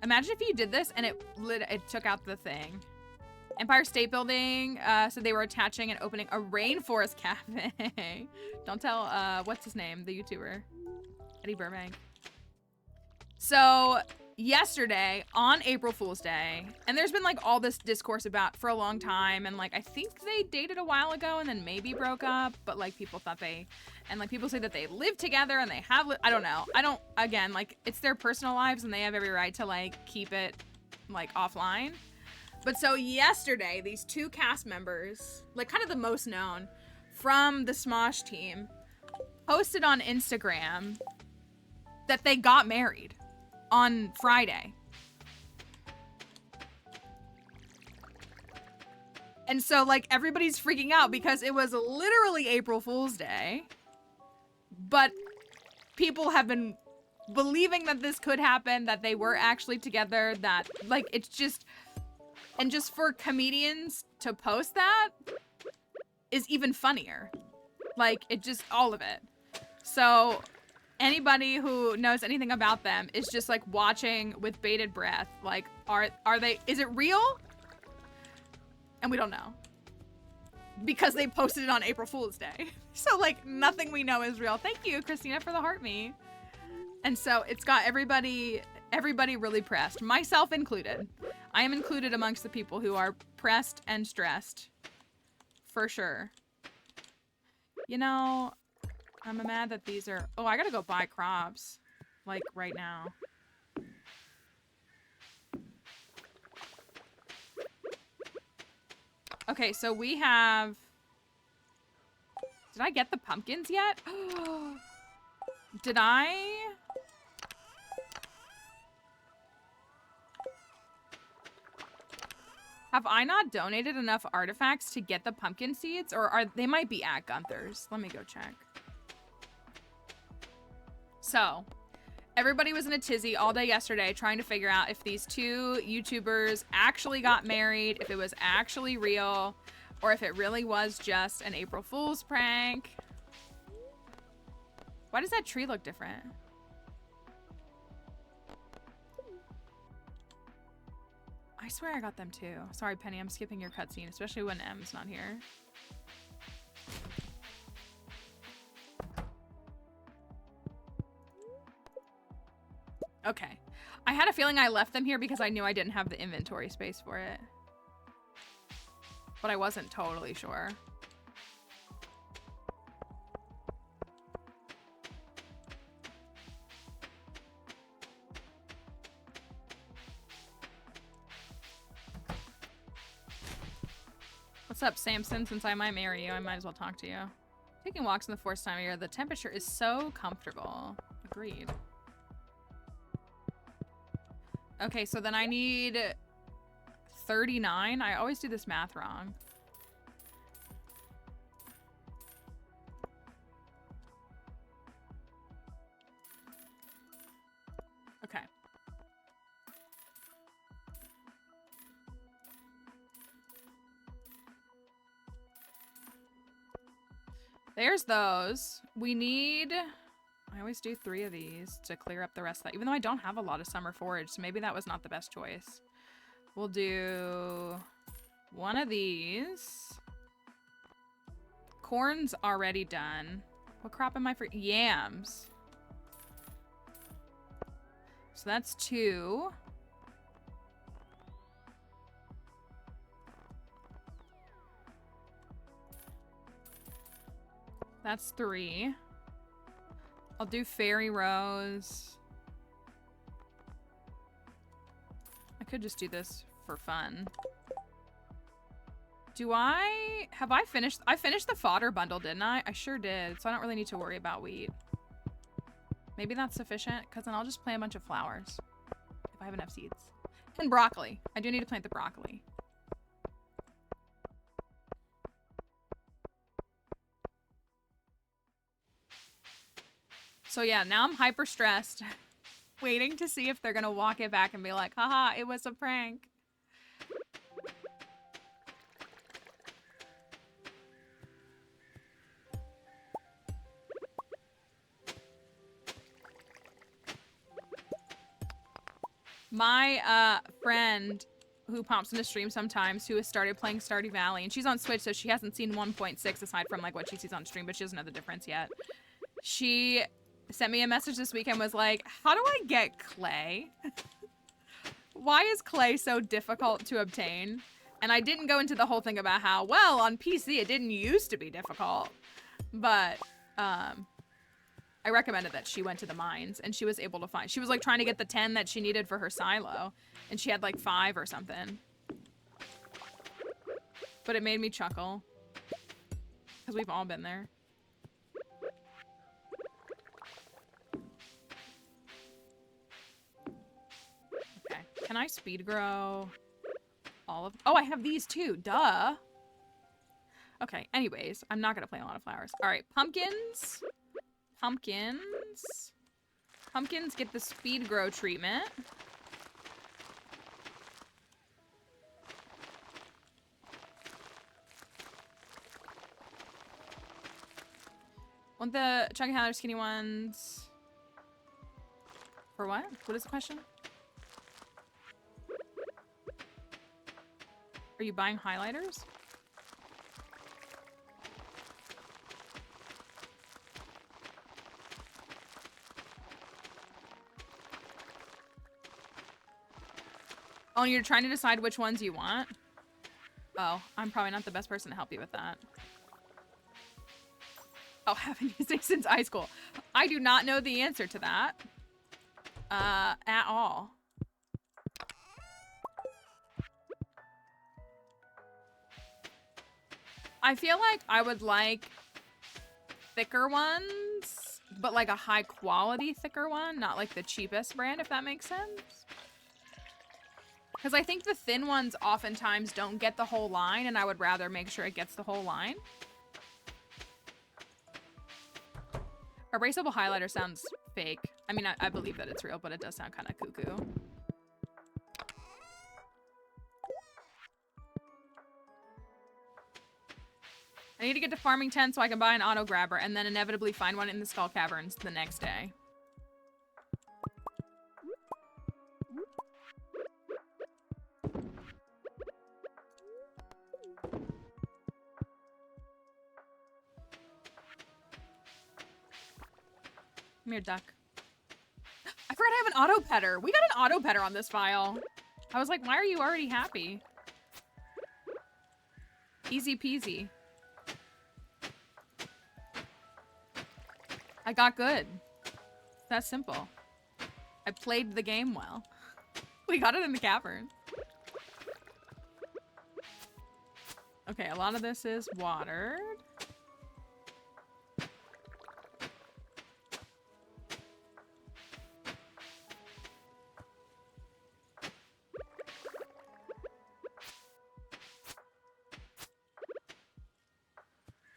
imagine if you did this and it took out the thing. Empire State Building, so they were attaching and opening a rainforest cafe. Don't tell, what's his name? The YouTuber. Eddie Burbank. So, yesterday, on April Fool's Day, and there's been, like, all this discourse about for a long time, and, like, I think they dated a while ago and then maybe broke up, but, like, people thought they, and, like, people say that they live together and they have, I don't know. Again, like, it's their personal lives and they have every right to, like, keep it, like, offline. But so yesterday, these two cast members, like kind of the most known from the Smosh team, posted on Instagram that they got married on Friday. And so like everybody's freaking out because it was literally April Fool's Day, but people have been believing that this could happen, that they were actually together, that like it's just... And just for comedians to post that is even funnier. Like, it just, all of it. So, anybody who knows anything about them is just, like, watching with bated breath. Like, are they, is it real? And we don't know. Because they posted it on April Fool's Day. So, like, nothing we know is real. Thank you, Christina, for the heart me. And so, it's got everybody really pressed. Myself included. I am included amongst the people who are pressed and stressed. For sure. You know, I'm mad that these are... Oh, I gotta go buy crops. Like, right now. Okay, so we have... Did I get the pumpkins yet? Did I... Have I not donated enough artifacts to get the pumpkin seeds? Or they might be at Gunther's. Let me go check. So, everybody was in a tizzy all day yesterday trying to figure out if these two YouTubers actually got married, if it was actually real, or if it really was just an April Fool's prank. Why does that tree look different? I swear I got them too. Sorry, Penny, I'm skipping your cutscene, especially when M's not here. Okay. I had a feeling I left them here because I knew I didn't have the inventory space for it. But I wasn't totally sure. What's up, Samson? Since I might marry you, I might as well talk to you. Taking walks in the forest time of year, the temperature is so comfortable. Agreed. Okay, so then I need 39. I always do this math wrong. Okay. There's those. We need... I always do 3 of these to clear up the rest of that, even though I don't have a lot of summer forage, so maybe that was not the best choice. We'll do 1 of these. Corn's already done. What crop am I for? Yams. So that's 2. That's 3. I'll do fairy rose. I could just do this for fun. Have I finished the fodder bundle, didn't I? I sure did, so I don't really need to worry about wheat. Maybe that's sufficient, because then I'll just plant a bunch of flowers. If I have enough seeds. And broccoli. I do need to plant the broccoli. So yeah, now I'm hyper stressed. Waiting to see if they're gonna walk it back and be like, haha, it was a prank. My friend who pops into stream sometimes, who has started playing Stardew Valley, and she's on Switch, so she hasn't seen 1.6 aside from like what she sees on stream, but she doesn't know the difference yet. She sent me a message this weekend, was like, how do I get clay? Why is clay so difficult to obtain? And I didn't go into the whole thing about how, well, on PC it didn't used to be difficult, but I recommended that she went to the mines and she was able to find, she was like trying to get the 10 that she needed for her silo, and she had like 5 or something. But it made me chuckle, because we've all been there. Okay, can I speed grow all of, oh, I have these too, duh. Okay, anyways, I'm not gonna plant a lot of flowers. All right, pumpkins. Pumpkins get the speed grow treatment. Want the chunky highlighter skinny ones. For what? What is the question? Are you buying highlighters? Oh, you're trying to decide which ones you want? Oh, I'm probably not the best person to help you with that. Oh, haven't used it since high school. I do not know the answer to that. At all. I feel like I would like thicker ones, but like a high quality thicker one, not like the cheapest brand, if that makes sense. Because I think the thin ones oftentimes don't get the whole line, and I would rather make sure it gets the whole line. Erasable highlighter sounds fake. I mean, I believe that it's real, but it does sound kind of cuckoo. I need to get to farming 10 so I can buy an auto grabber and then inevitably find one in the Skull Caverns the next day. Come here, duck. I forgot I have an auto petter. We got an auto petter on this file. I was like, why are you already happy? Easy peasy. I got good. It's that simple. I played the game well. We got it in the cavern. Okay, a lot of this is watered.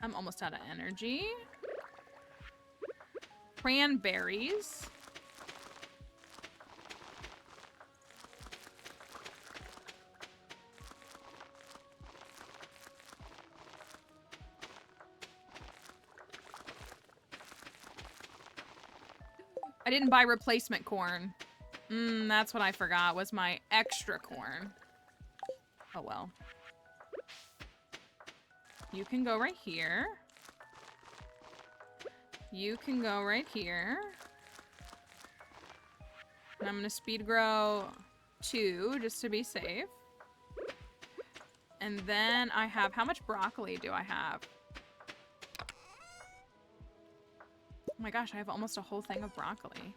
I'm almost out of energy. Cranberries. I didn't buy replacement corn. That's what I forgot, was my extra corn. Oh well. You can go right here. You can go right here. And I'm gonna speed grow 2 just to be safe. And then I have, how much broccoli do I have? Oh my gosh, I have almost a whole thing of broccoli.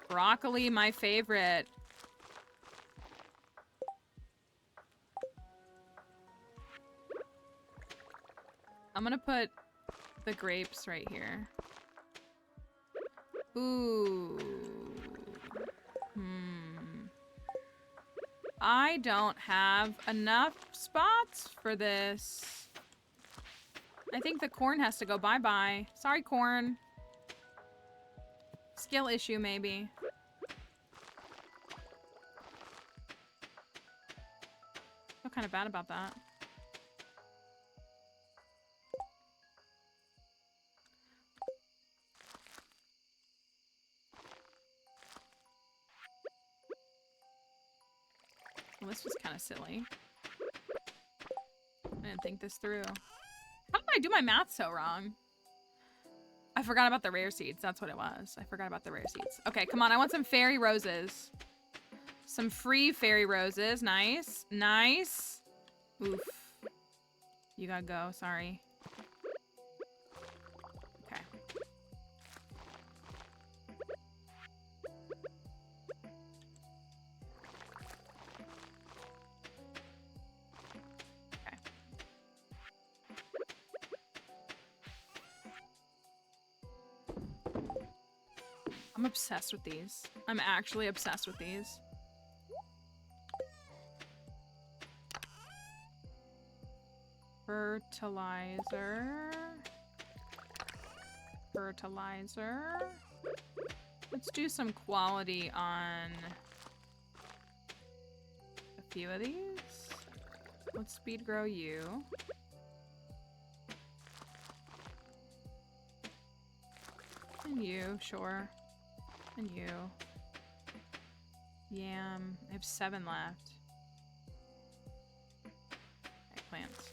Broccoli, my favorite. I'm gonna put the grapes right here. Ooh. I don't have enough spots for this. I think the corn has to go bye-bye. Sorry, corn. Skill issue, maybe. I feel kind of bad about that. Well, this was kind of silly. I didn't think this through. How did I do my math so wrong? I forgot about the rare seeds. That's what it was. I forgot about the rare seeds. Okay, come on. I want some fairy roses. Some free fairy roses. Nice. Nice. Oof. You gotta go. Sorry. Okay. Okay. I'm obsessed with these. I'm actually obsessed with these. Fertilizer. Fertilizer. Let's do some quality on a few of these. Let's speed grow you. And you, sure. And you. Yam. I have 7 left. Eggplants.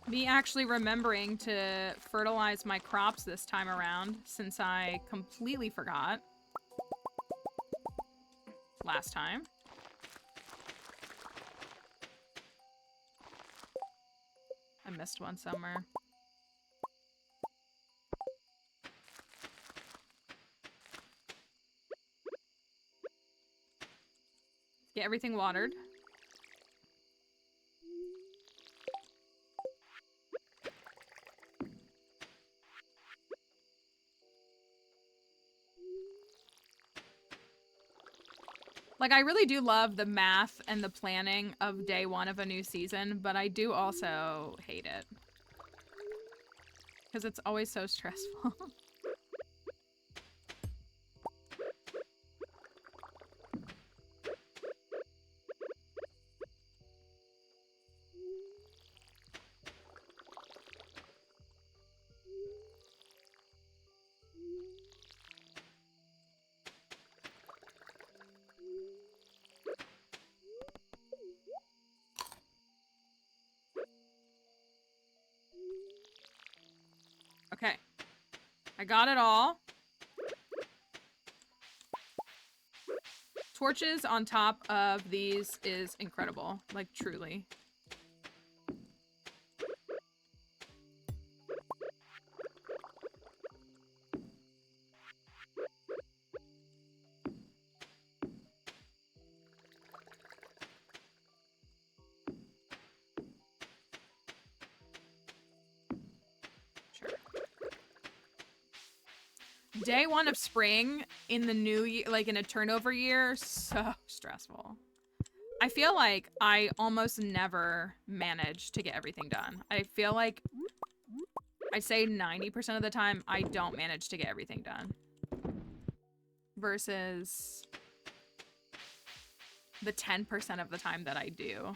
Me actually remembering to fertilize my crops this time around, since I completely forgot last time. I missed one somewhere. Get everything watered. Like, I really do love the math and the planning of day 1 of a new season, but I do also hate it. Because it's always so stressful. Okay. I got it all. Torches on top of these is incredible. Like, truly. Day 1 of spring in the new year, like in a turnover year, so stressful. I feel like I almost never manage to get everything done. I feel like I'd say 90% of the time, I don't manage to get everything done. Versus the 10% of the time that I do.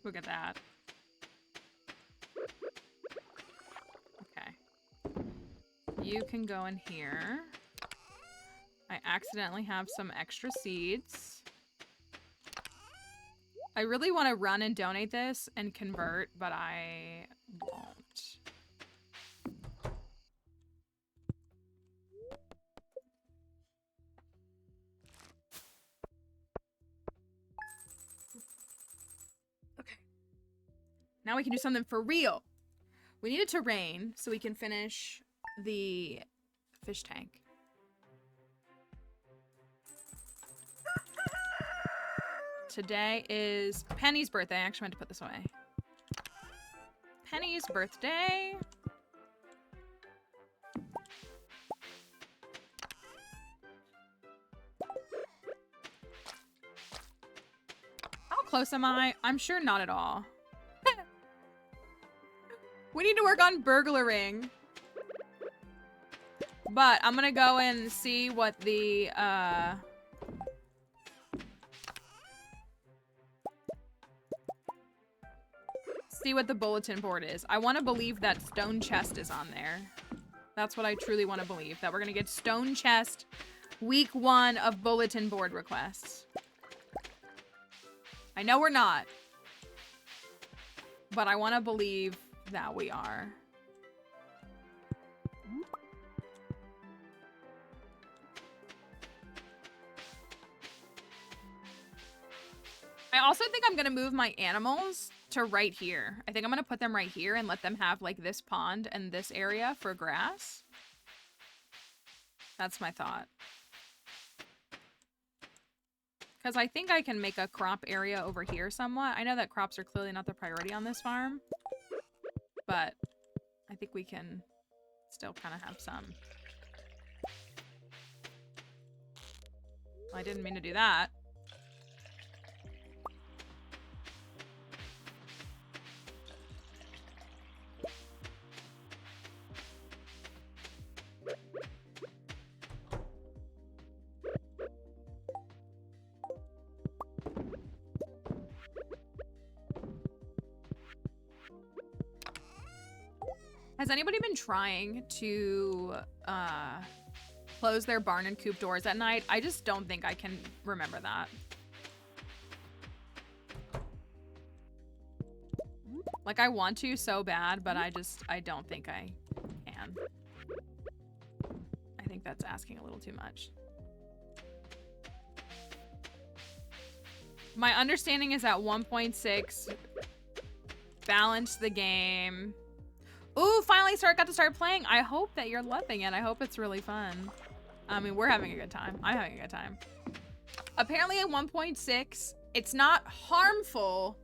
Look at that. Okay. You can go in here. I accidentally have some extra seeds. I really want to run and donate this and convert, but I won't. Okay. Now we can do something for real. We need it to rain so we can finish the fish tank. Today is Penny's birthday. I actually meant to put this away. Penny's birthday. How close am I? I'm sure not at all. We need to work on burglaring. But I'm gonna go and see what the, see what the bulletin board is. I want to believe that stone chest is on there. That's what I truly want to believe. That we're gonna get stone chest week 1 of bulletin board requests. I know we're not. But I want to believe that we are. I also think I'm gonna move my animals to right here. I think I'm gonna put them right here and let them have like this pond and this area for grass. That's my thought. Because I think I can make a crop area over here somewhat. I know that crops are clearly not the priority on this farm, but I think we can still kind of have some. Well, I didn't mean to do that. Has anybody been trying to close their barn and coop doors at night? I just don't think I can remember that. Like, I want to so bad, but I don't think I can. I think that's asking a little too much. My understanding is that 1.6 balanced the game. Ooh, finally got to start playing. I hope that you're loving it. I hope it's really fun. I mean, we're having a good time. I'm having a good time. Apparently at 1.6, it's not harmful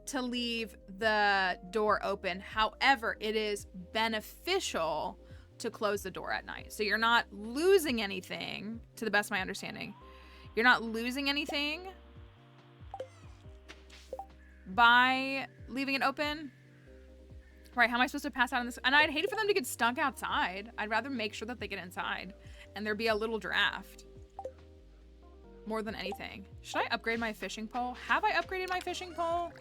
to leave the door open. However, it is beneficial to close the door at night. So you're not losing anything, to the best of my understanding. You're not losing anything by leaving it open. Right, how am I supposed to pass out on this? And I'd hate for them to get stuck outside. I'd rather make sure that they get inside and there be a little draft. More than anything. Should I upgrade my fishing pole? Have I upgraded my fishing pole?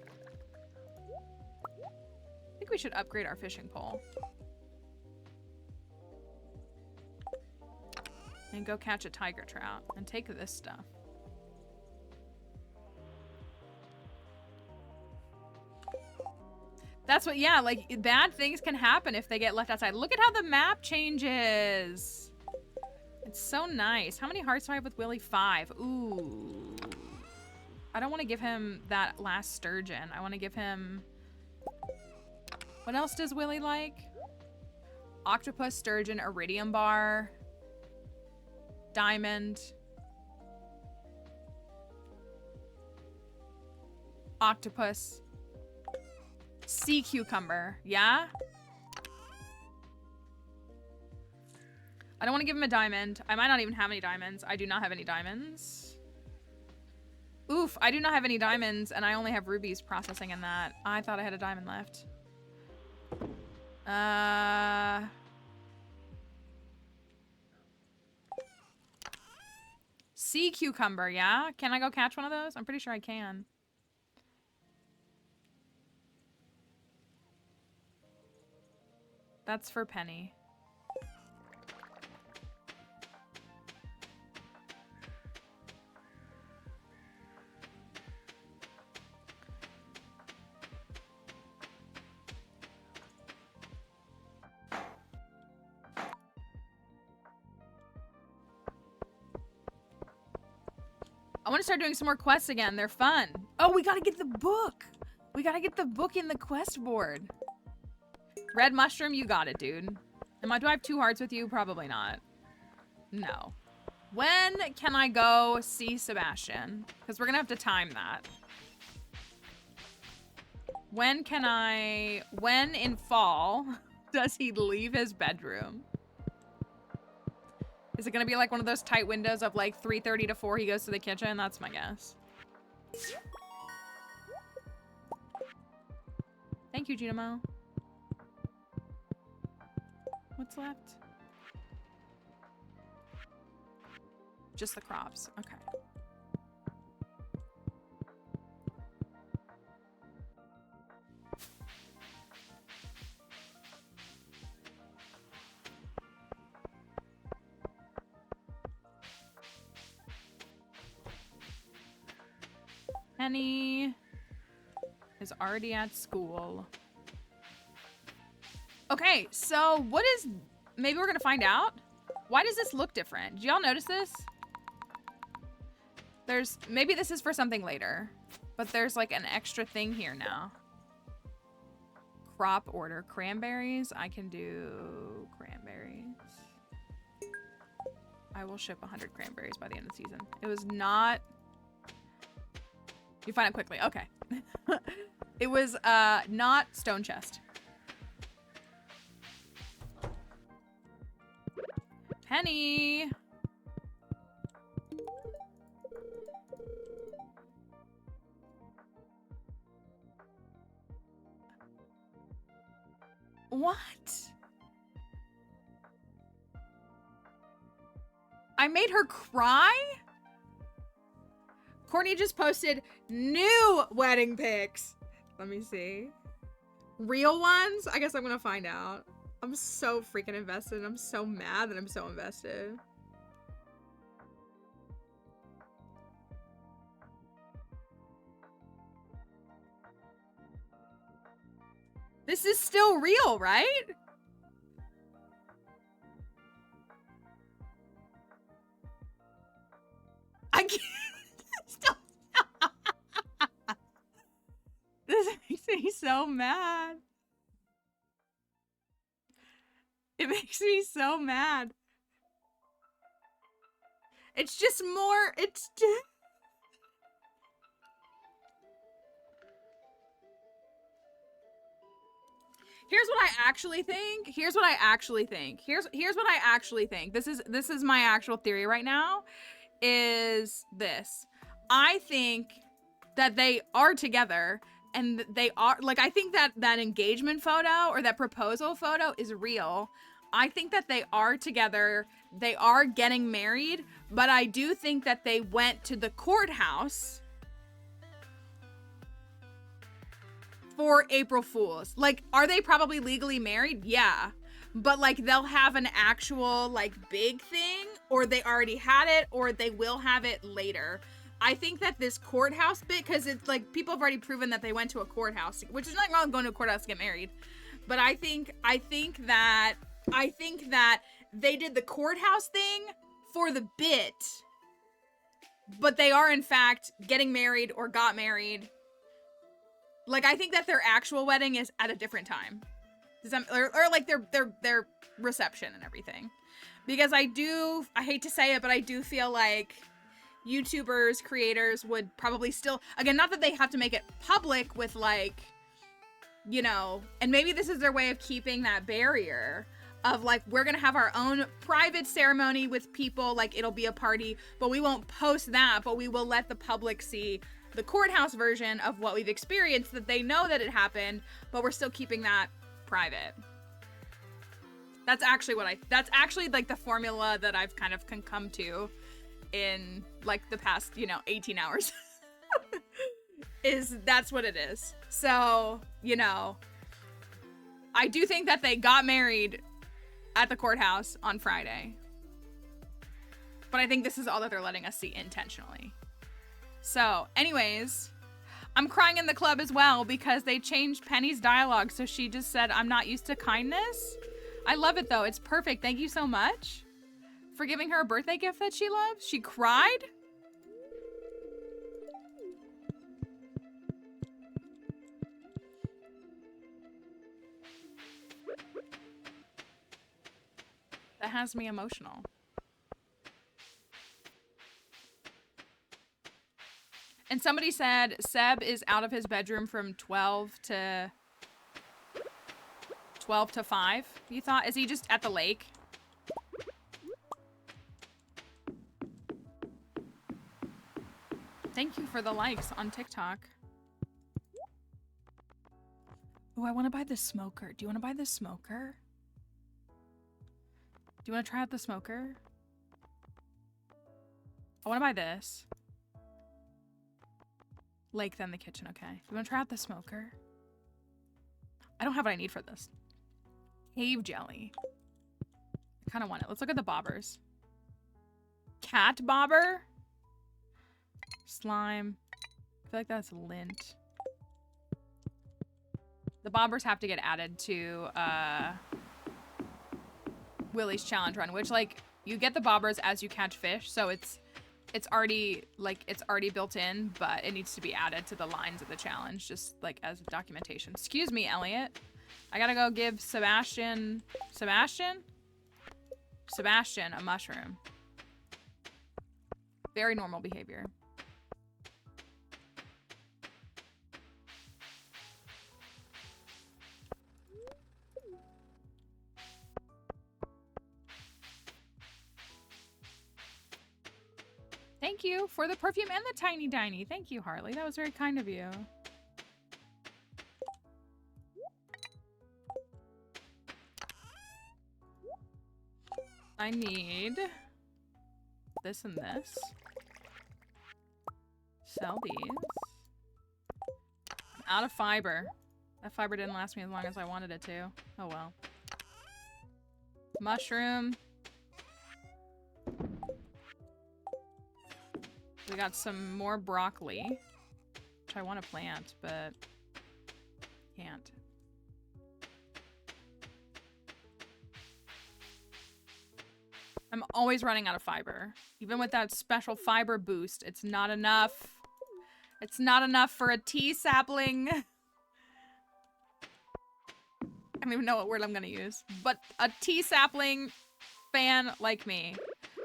I think we should upgrade our fishing pole. And go catch a tiger trout and take this stuff. That's what, yeah, like, bad things can happen if they get left outside. Look at how the map changes. It's so nice. How many hearts do I have with Willy? 5. Ooh. I don't want to give him that last sturgeon. I want to give him... What else does Willy like? Octopus, sturgeon, iridium bar. Diamond. Octopus. Sea cucumber, yeah? I don't want to give him a diamond. I might not even have any diamonds. I do not have any diamonds. Oof, I do not have any diamonds, and I only have rubies processing in that. I thought I had a diamond left. Sea cucumber, yeah? Can I go catch one of those? I'm pretty sure I can. That's for Penny. I want to start doing some more quests again. They're fun. Oh, we gotta get the book. We gotta get the book in the quest board. Red mushroom, you got it, dude. Do I have 2 hearts with you? Probably not. No. When can I go see Sebastian? Because we're gonna have to time that. When in fall does he leave his bedroom? Is it gonna be like one of those tight windows of like 3:30 to 4 he goes to the kitchen? That's my guess. Thank you, Junimo. What's left? Just the crops. Okay. Penny is already at school. Okay, so what is... Maybe we're gonna find out? Why does this look different? Did y'all notice this? There's... Maybe this is for something later. But there's like an extra thing here now. Crop order. Cranberries. I can do cranberries. I will ship 100 cranberries by the end of the season. It was not... You find it quickly. Okay. It was not stone chest. Penny. What? I made her cry? Courtney just posted new wedding pics. Let me see. Real ones? I guess I'm gonna find out. I'm so freaking invested. I'm so mad that I'm so invested. This is still real, right? I can't. Stop. This makes me so mad. It makes me so mad. It's just more, it's just... Here's what I actually think. Here's what I actually think. Here's what I actually think. This is my actual theory right now. Is this. I think that they are together and they are, like, I think that that engagement photo or that proposal photo is real. I think that they are together. They are getting married, but I do think that they went to the courthouse for April Fools. Like, are they probably legally married? Yeah. But, like, they'll have an actual, like, big thing, or they already had it, or they will have it later. I think that this courthouse bit, because it's, like, people have already proven that they went to a courthouse, which is nothing wrong with going to a courthouse to get married. But I think that they did the courthouse thing for the bit, but they are, in fact, getting married or got married. Like, I think that their actual wedding is at a different time. Or like their reception and everything. Because I hate to say it, but I do feel like YouTubers, creators would probably still, again, not that they have to make it public with, like, you know, and maybe this is their way of keeping that barrier. of like, we're gonna have our own private ceremony with people, like it'll be a party, but we won't post that, but we will let the public see the courthouse version of what we've experienced, that they know that it happened, but we're still keeping that private. That's actually like the formula that I've kind of come to in like the past, 18 hours. That's what it is. So, I do think that they got married at the courthouse on Friday. But I think this is all that they're letting us see intentionally. So, anyways, I'm crying in the club as well because they changed Penny's dialogue. So she just said, "I'm not used to kindness." I love it though. It's perfect. Thank you so much for giving her a birthday gift that she loves. She cried. That has me emotional. And somebody said Seb is out of his bedroom from 12 to 5. You thought? Is he just at the lake? Thank you for the likes on TikTok. Oh, I want to buy the smoker. Do you want to buy the smoker? Do you want to try out the smoker? I want to buy this. Lake, then the kitchen, okay. Do you want to try out the smoker? I don't have what I need for this. Cave jelly. I kind of want it. Let's look at the bobbers. Cat bobber? Slime. I feel like that's lint. The bobbers have to get added to Willie's challenge run, which like you get the bobbers as you catch fish, so it's already built in, but it needs to be added to the lines of the challenge, just like as documentation. Excuse me, Elliot. I gotta go give Sebastian a mushroom. Very normal behavior. Thank you for the perfume and the tiny diny. Thank you, Harley. That was very kind of you. I need this and this. Sell these. I'm out of fiber. That fiber didn't last me as long as I wanted it to. Oh well. Mushroom. We got some more broccoli, which I want to plant, but can't. I'm always running out of fiber. Even with that special fiber boost, it's not enough. It's not enough for a tea sapling. I don't even know what word I'm gonna use. But a tea sapling fan like me.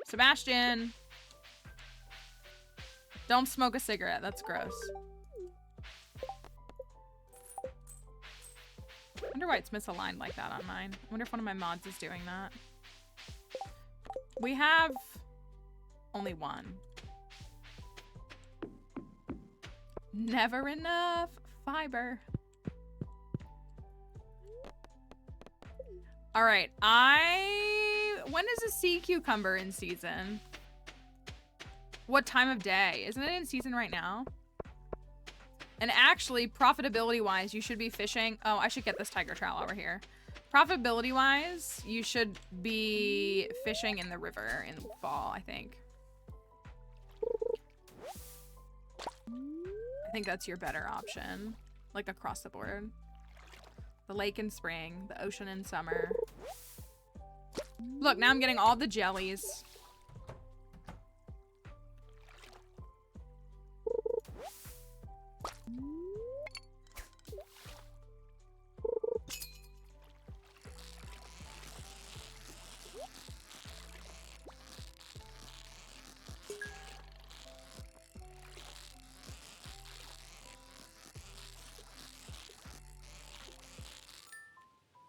Sebastian. Don't smoke a cigarette. That's gross. I wonder why it's misaligned like that on mine. I wonder if one of my mods is doing that. We have only one. Never enough fiber. All right. When is a sea cucumber in season? What time of day? Isn't it in season right now? And actually, profitability-wise, you should be fishing. Oh, I should get this tiger trowel over here. Profitability-wise, you should be fishing in the river in fall, I think. I think that's your better option. Like across the board. The lake in spring, the ocean in summer. Look, now I'm getting all the jellies.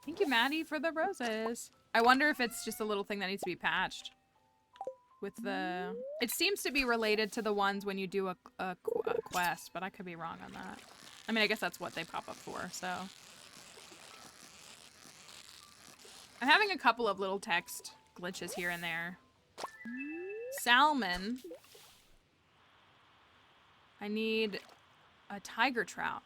Thank you, Maddie, for the roses. I wonder if it's just a little thing that needs to be patched. With the... It seems to be related to the ones when you do a quest, but I could be wrong on that. I mean, I guess that's what they pop up for, so... I'm having a couple of little text glitches here and there. Salmon. I need a tiger trout.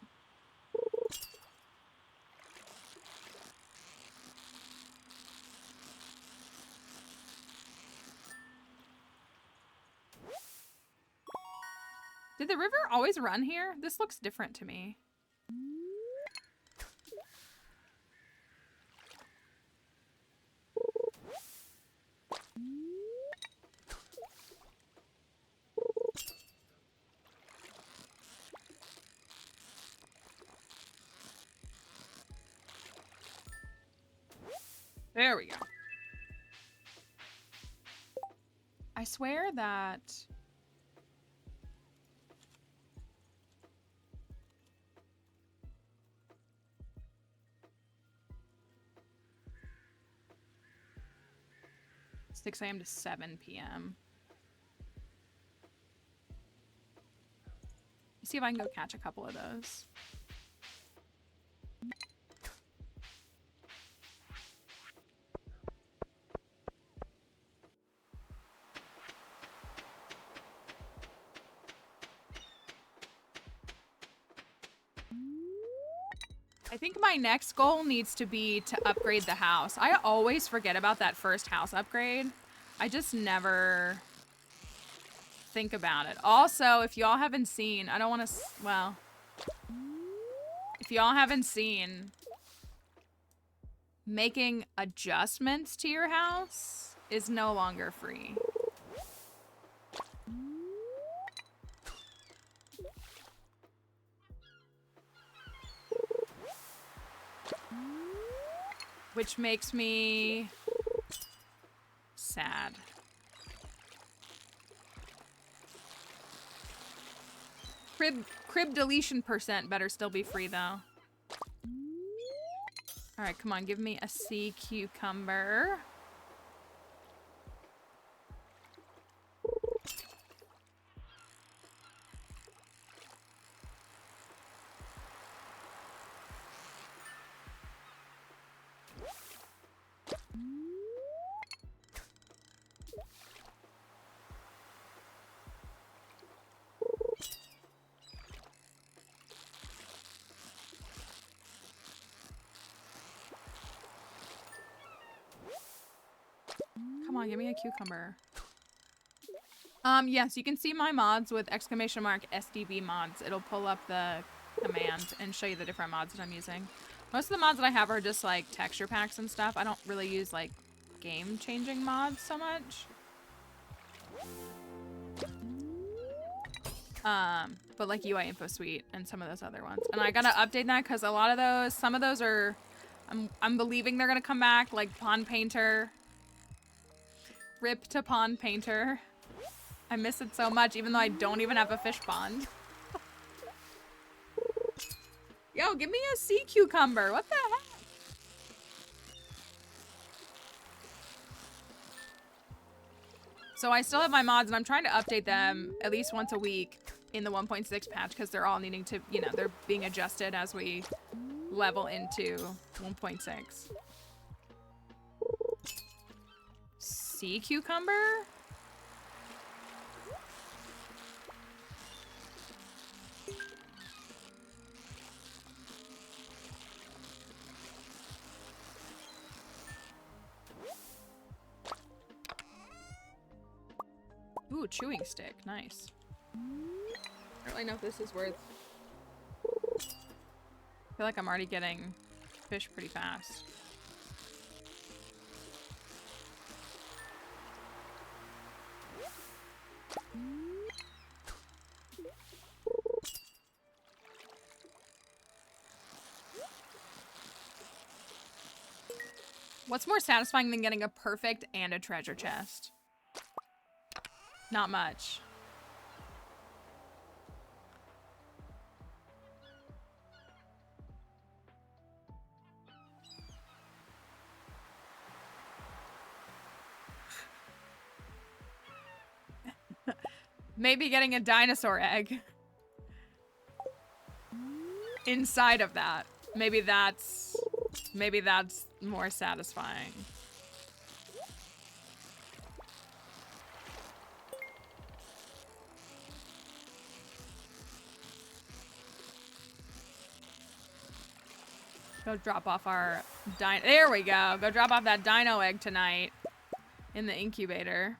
Did the river always run here? This looks different to me. There we go. I swear that... Six AM to 7 PM. See if I can go catch a couple of those. I think my next goal needs to be to upgrade the house. I always forget about that first house upgrade. I just never think about it. Also, if y'all haven't seen, I don't want to, well, if y'all haven't seen, making adjustments to your house is no longer free. Which makes me sad. Crib deletion % better still be free though. Alright, come on, give me a sea cucumber. Come on, give me a cucumber. Yes, you can see my mods with exclamation mark SDB mods. It'll pull up the command and show you the different mods that I'm using. Most of the mods that I have are just like texture packs and stuff. I don't really use like game changing mods so much. But like UI Info Suite and some of those other ones. And I gotta update that because a lot of those, some of those are, I'm believing they're gonna come back, like Pond Painter. Rip to Pond Painter. I miss it so much, even though I don't even have a fish pond. Yo, give me a sea cucumber. What the heck? So I still have my mods, and I'm trying to update them at least once a week in the 1.6 patch, because they're all needing to, you know, they're being adjusted as we level into 1.6. Sea cucumber? Ooh, chewing stick. Nice. I don't really know if this is worth... I feel like I'm already getting fish pretty fast. What's more satisfying than getting a perfect and a treasure chest? Not much. Maybe getting a dinosaur egg inside of that. Maybe that's more satisfying. Go drop off our there we go. Go drop off that dino egg tonight in the incubator.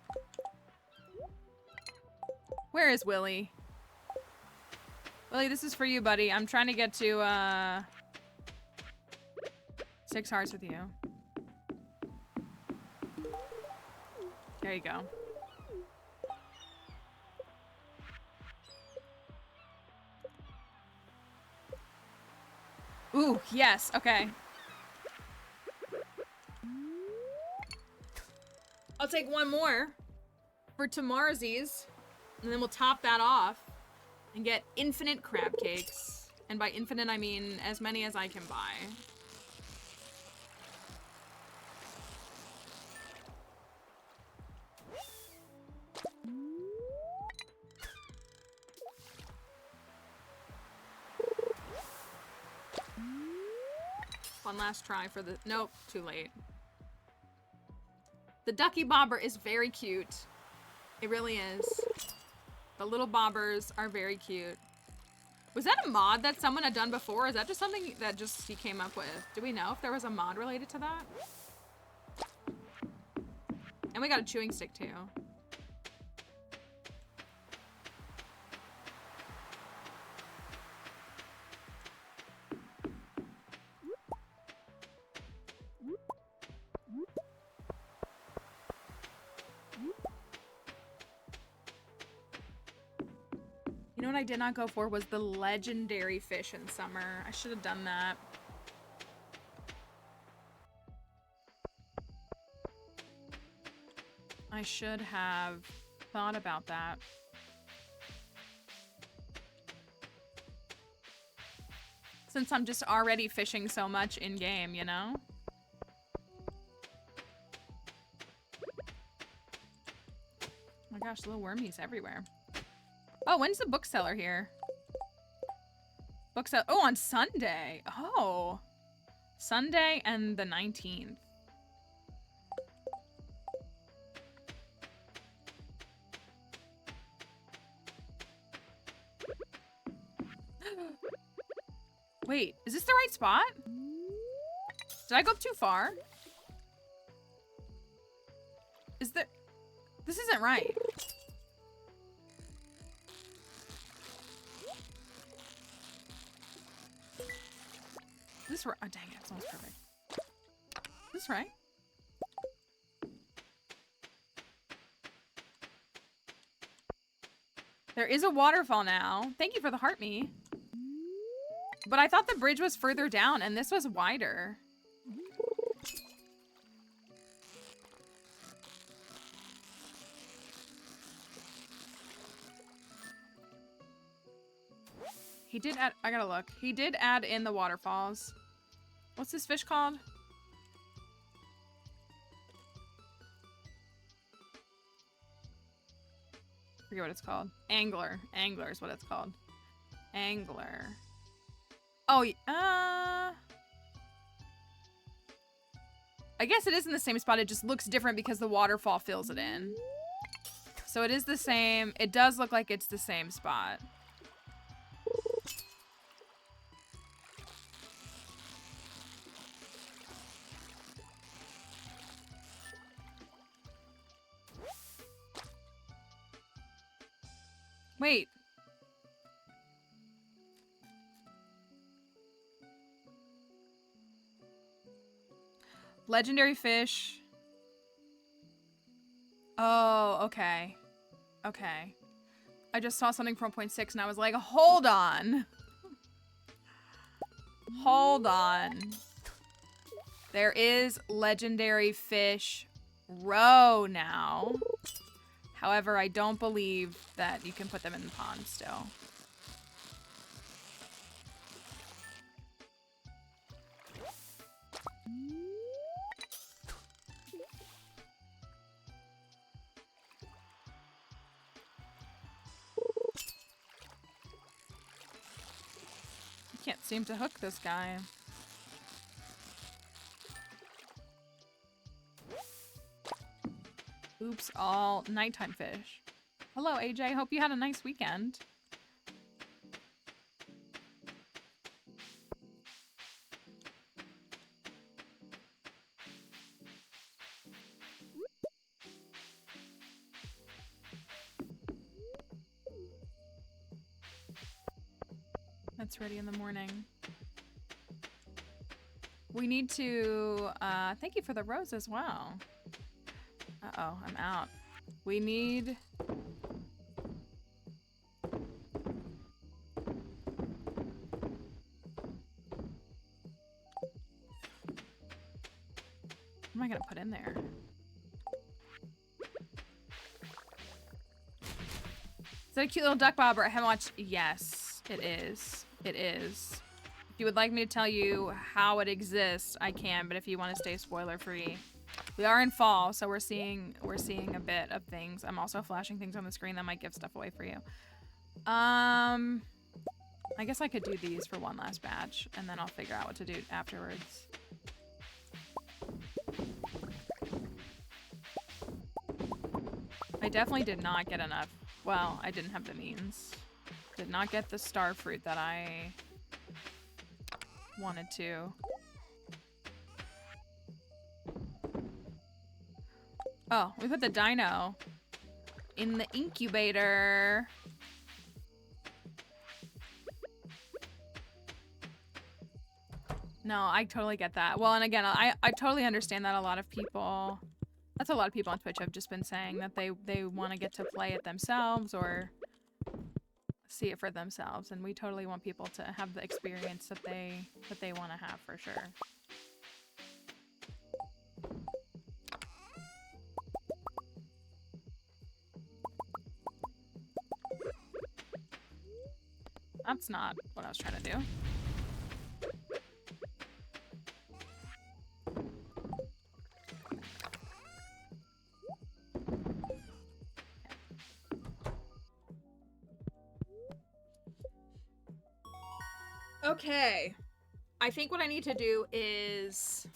Where is Willy? Willy, this is for you, buddy. I'm trying to get to 6 hearts with you. There you go. Ooh, yes, okay. I'll take one more for tomorrowsies, and then we'll top that off and get infinite crab cakes. And by infinite, I mean as many as I can buy. One last try for the... Nope, too late. The ducky bobber is very cute. It really is. The little bobbers are very cute. Was that a mod that someone had done before? Or is that just something that just he came up with? Do we know if there was a mod related to that? And we got a chewing stick too. You know what I did not go for was the legendary fish in summer. I should have done that. I should have thought about that. Since I'm just already fishing so much in game, you know? Oh my gosh, little wormies everywhere. Oh, when's the bookseller here? Bookseller. Oh, on Sunday. Oh. Sunday and the 19th. Wait, is this the right spot? Did I go up too far? Is there... This isn't right. This right? Oh, dang it, it's almost perfect. Is this right? There is a waterfall now. Thank you for the heart me. But I thought the bridge was further down and this was wider. He did add, I gotta look. He did add in the waterfalls. What's this fish called? I forget what it's called. Angler. Angler is what it's called. Angler. Oh, I guess it is in the same spot. It just looks different because the waterfall fills it in. So it is the same. It does look like it's the same spot. Wait. Legendary fish. Oh, okay. Okay. I just saw something from 1.6 and I was like, hold on. Hold on. There is legendary fish roe now. However, I don't believe that you can put them in the pond still. seem to hook this guy. Oops, all nighttime fish. Hello, AJ. Hope you had a nice weekend. That's ready in the morning. We need to, thank you for the rose as well. Uh-oh, I'm out. We need... What am I gonna put in there? Is that a cute little duck bobber? I haven't watched... Yes, it is. It is. If you would like me to tell you how it exists, I can, but if you want to stay spoiler-free. We are in fall, so we're seeing a bit of things. I'm also flashing things on the screen that might give stuff away for you. I guess I could do these for one last batch, and then I'll figure out what to do afterwards. I definitely did not get enough. Well, I didn't have the means. Did not get the star fruit that I wanted to. Oh, we put the dino in the incubator. No, I totally get that. Well, and again, I totally understand that a lot of people... That's a lot of people on Twitch have just been saying that they want to get to play it themselves or see it for themselves, and we totally want people to have the experience that they want to have for sure. That's not what I was trying to do. Okay. I think what I need to do is...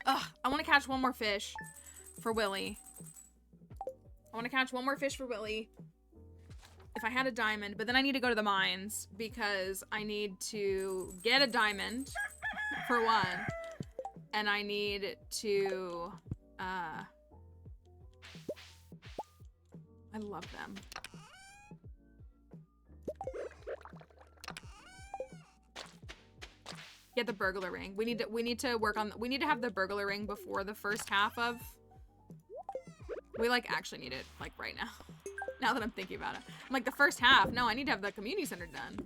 I want to catch one more fish for Willy. I want to catch one more fish for Willy. If I had a diamond, but then I need to go to the mines because I need to get a diamond for one. And I need to, I love them. Get the burglar ring. We need to work on, we need to have the burglar ring before the first half of, we like actually need it like right now. Now that I'm thinking about it. I'm like the first half, no, I need to have the community center done.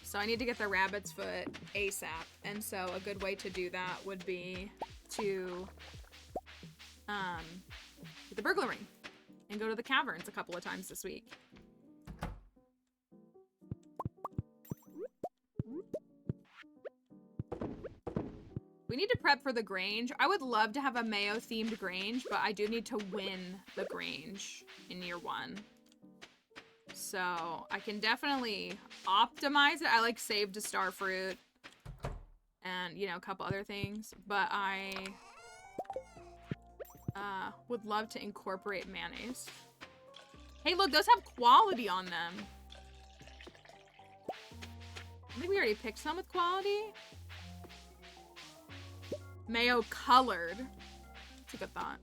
So I need to get the rabbit's foot ASAP. And so a good way to do that would be to get the burglar ring and go to the caverns a couple of times this week. We need to prep for the Grange. I would love to have a Mayo themed Grange, but I do need to win the Grange in year 1. So I can definitely optimize it. I like saved a star fruit and, you know, a couple other things, but I would love to incorporate mayonnaise. Hey, look, those have quality on them. I think we already picked some with quality. Mayo colored. That's a good thought.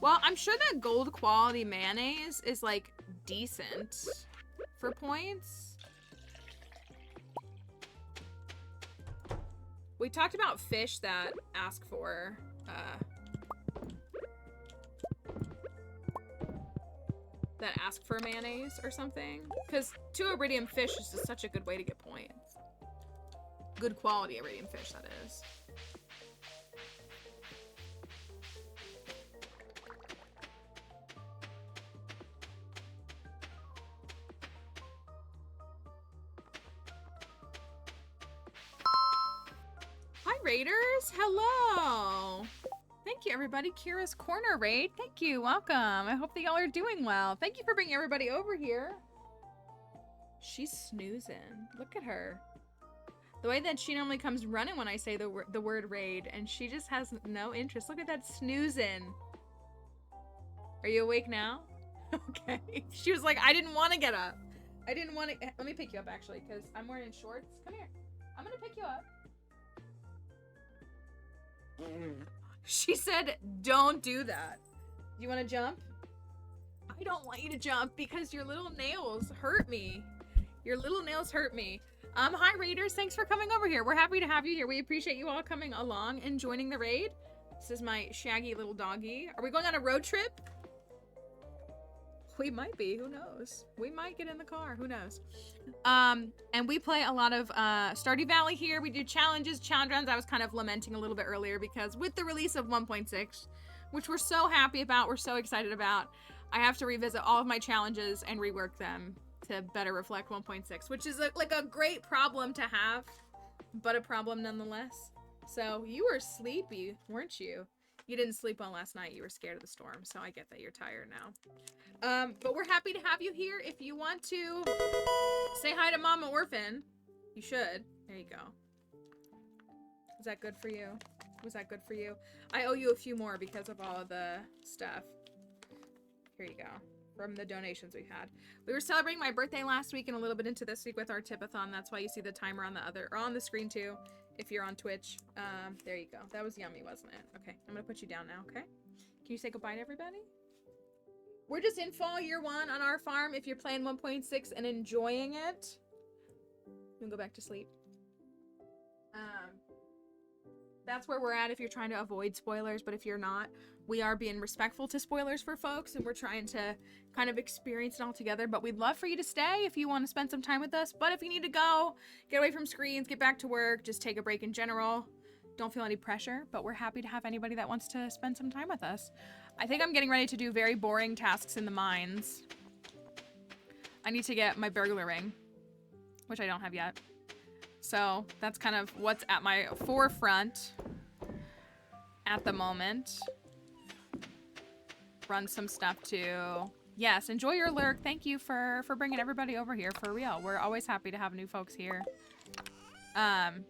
Well, I'm sure that gold quality mayonnaise is like decent for points. We talked about fish that ask for mayonnaise or something, because 2 iridium fish is just such a good way to get points. Good quality iridium fish, that is. Hi, Raiders. Hello. Thank you, everybody. Kira's Corner Raid. Thank you. Welcome. I hope that y'all are doing well. Thank you for bringing everybody over here. She's snoozing. Look at her. The way that she normally comes running when I say the word raid, and she just has no interest. Look at that snoozing. Are you awake now? Okay. She was like, I didn't want to get up. I didn't want to. Let me pick you up, actually, because I'm wearing shorts. Come here. I'm going to pick you up. She said, don't do that. Do you want to jump? I don't want you to jump because your little nails hurt me. Your little nails hurt me. Hi Raiders, thanks for coming over here. We're happy to have you here. We appreciate you all coming along and joining the raid. This is my shaggy little doggy. Are we going on a road trip? We might be, who knows? We might get in the car, who knows? And we play a lot of Stardew Valley here. We do challenges, challenge runs. I was kind of lamenting a little bit earlier because with the release of 1.6, which we're so happy about, we're so excited about, I have to revisit all of my challenges and rework them to better reflect 1.6, which is like a great problem to have, but a problem nonetheless. So you were sleepy, weren't you? You didn't sleep well last night. You were scared of the storm, so I get that you're tired now. But we're happy to have you here. If you want to say hi to Mama Orphan, you should. There you go. Is that good for you? Was that good for you? I owe you a few more because of all of the stuff. Here you go. From the donations we had. We were celebrating my birthday last week and a little bit into this week with our tip-a-thon. That's why you see the timer on the other, or on the screen too, if you're on Twitch. There you go. That was yummy, wasn't it? Okay, I'm gonna put you down now, okay? Can you say goodbye to everybody? We're just in fall year 1 on our farm. If you're playing 1.6 and enjoying it, you can go back to sleep. That's where we're at if you're trying to avoid spoilers, but if you're not, we are being respectful to spoilers for folks, and we're trying to kind of experience it all together. But we'd love for you to stay if you want to spend some time with us. But if you need to go, get away from screens, get back to work, just take a break in general, don't feel any pressure. But we're happy to have anybody that wants to spend some time with us. I think I'm getting ready to do very boring tasks in the mines. I need to get my burglar ring, which I don't have yet. So that's kind of what's at my forefront at the moment. Run some stuff too. Yes, enjoy your lurk. Thank you for bringing everybody over here, for real. We're always happy to have new folks here. Learn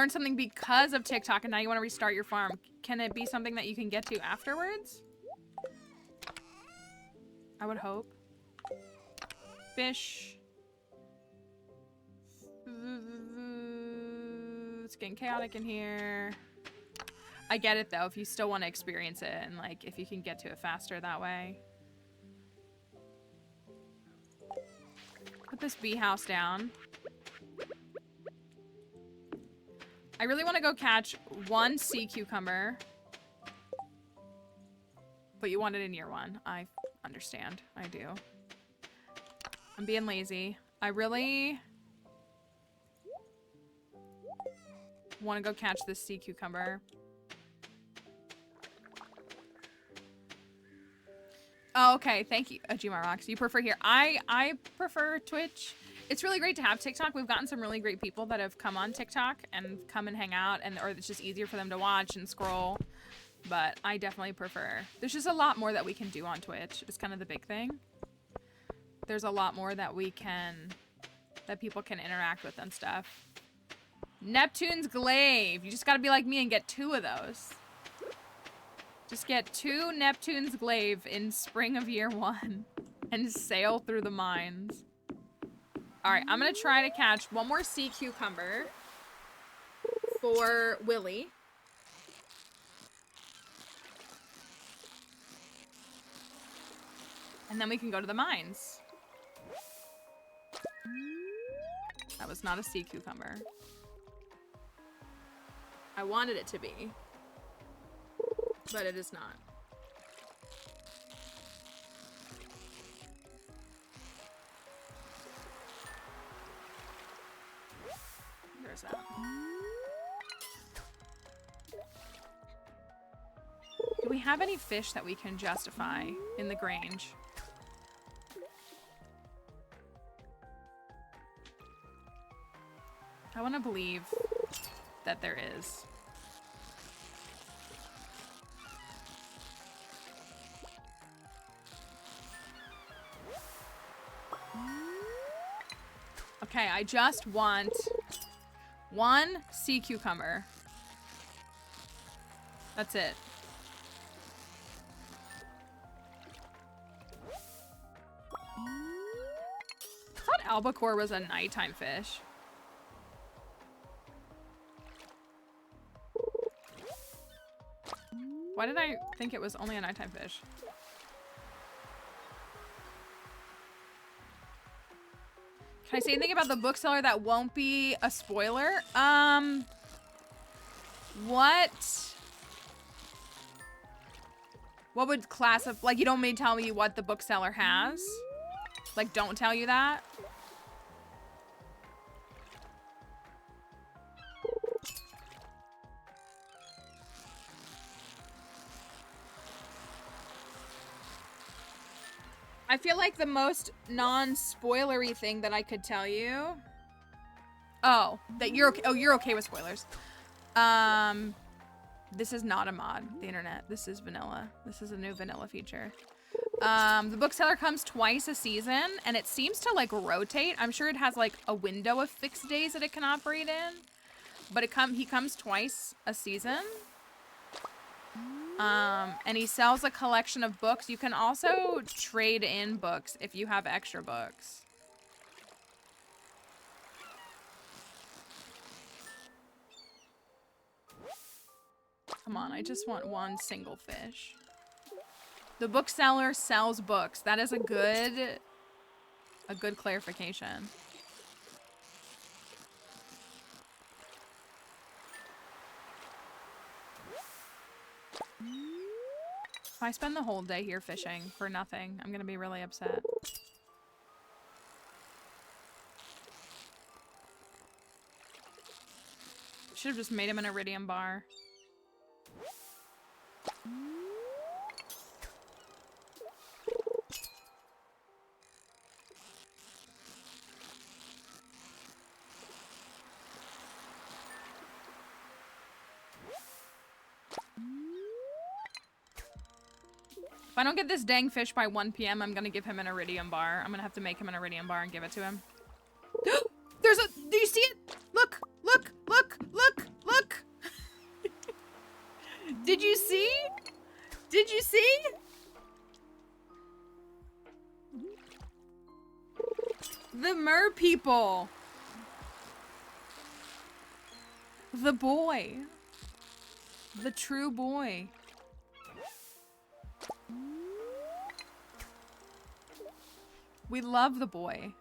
something because of TikTok and now you want to restart your farm. Can it be something that you can get to afterwards? I would hope. Fish. It's getting chaotic in here. I get it though, if you still want to experience it and like if you can get to it faster that way. Put this bee house down. I really want to go catch 1 sea cucumber. But you want it in year 1. I understand. I do. I'm being lazy. I really want to go catch this sea cucumber. Oh, okay. Thank you, Ajima Rocks. You prefer here. I prefer Twitch. It's really great to have TikTok. We've gotten some really great people that have come on TikTok and come and hang out, or it's just easier for them to watch and scroll. But I definitely prefer. There's just a lot more that we can do on Twitch. It's kind of the big thing. There's a lot more that people can interact with and stuff. Neptune's Glaive. You just gotta be like me and get 2 of those. Just get 2 Neptune's Glaive in spring of year 1 and sail through the mines. Alright, I'm gonna try to catch 1 more sea cucumber for Willy. And then we can go to the mines. That was not a sea cucumber. I wanted it to be, but it is not. There's that. Do we have any fish that we can justify in the Grange? I want to believe that there is. Okay, I just want 1 sea cucumber. That's it. I thought albacore was a nighttime fish. Why did I think it was only a nighttime fish? Can I say anything about the bookseller that won't be a spoiler? What would classify, like, you don't mean tell me what the bookseller has? Like, don't tell you that? I feel like the most non-spoilery thing that I could tell you. Oh, that you're okay. Oh, you're okay with spoilers. This is not a mod, the internet. This is vanilla. This is a new vanilla feature. The bookseller comes twice a season, and it seems to like rotate. I'm sure it has like a window of fixed days that it can operate in, but he comes twice a season. And he sells a collection of books. You can also trade in books if you have extra books. Come on, I just want 1 single fish. The bookseller sells books. That is a good clarification. If I spend the whole day here fishing for nothing, I'm gonna be really upset. Should have just made him an iridium bar. If I don't get this dang fish by 1 PM, I'm gonna give him an iridium bar. I'm gonna have to make him an iridium bar and give it to him. Do you see it? Look, look, look, look, look. Did you see? Did you see? The mer people. The boy. The true boy. We love the boy.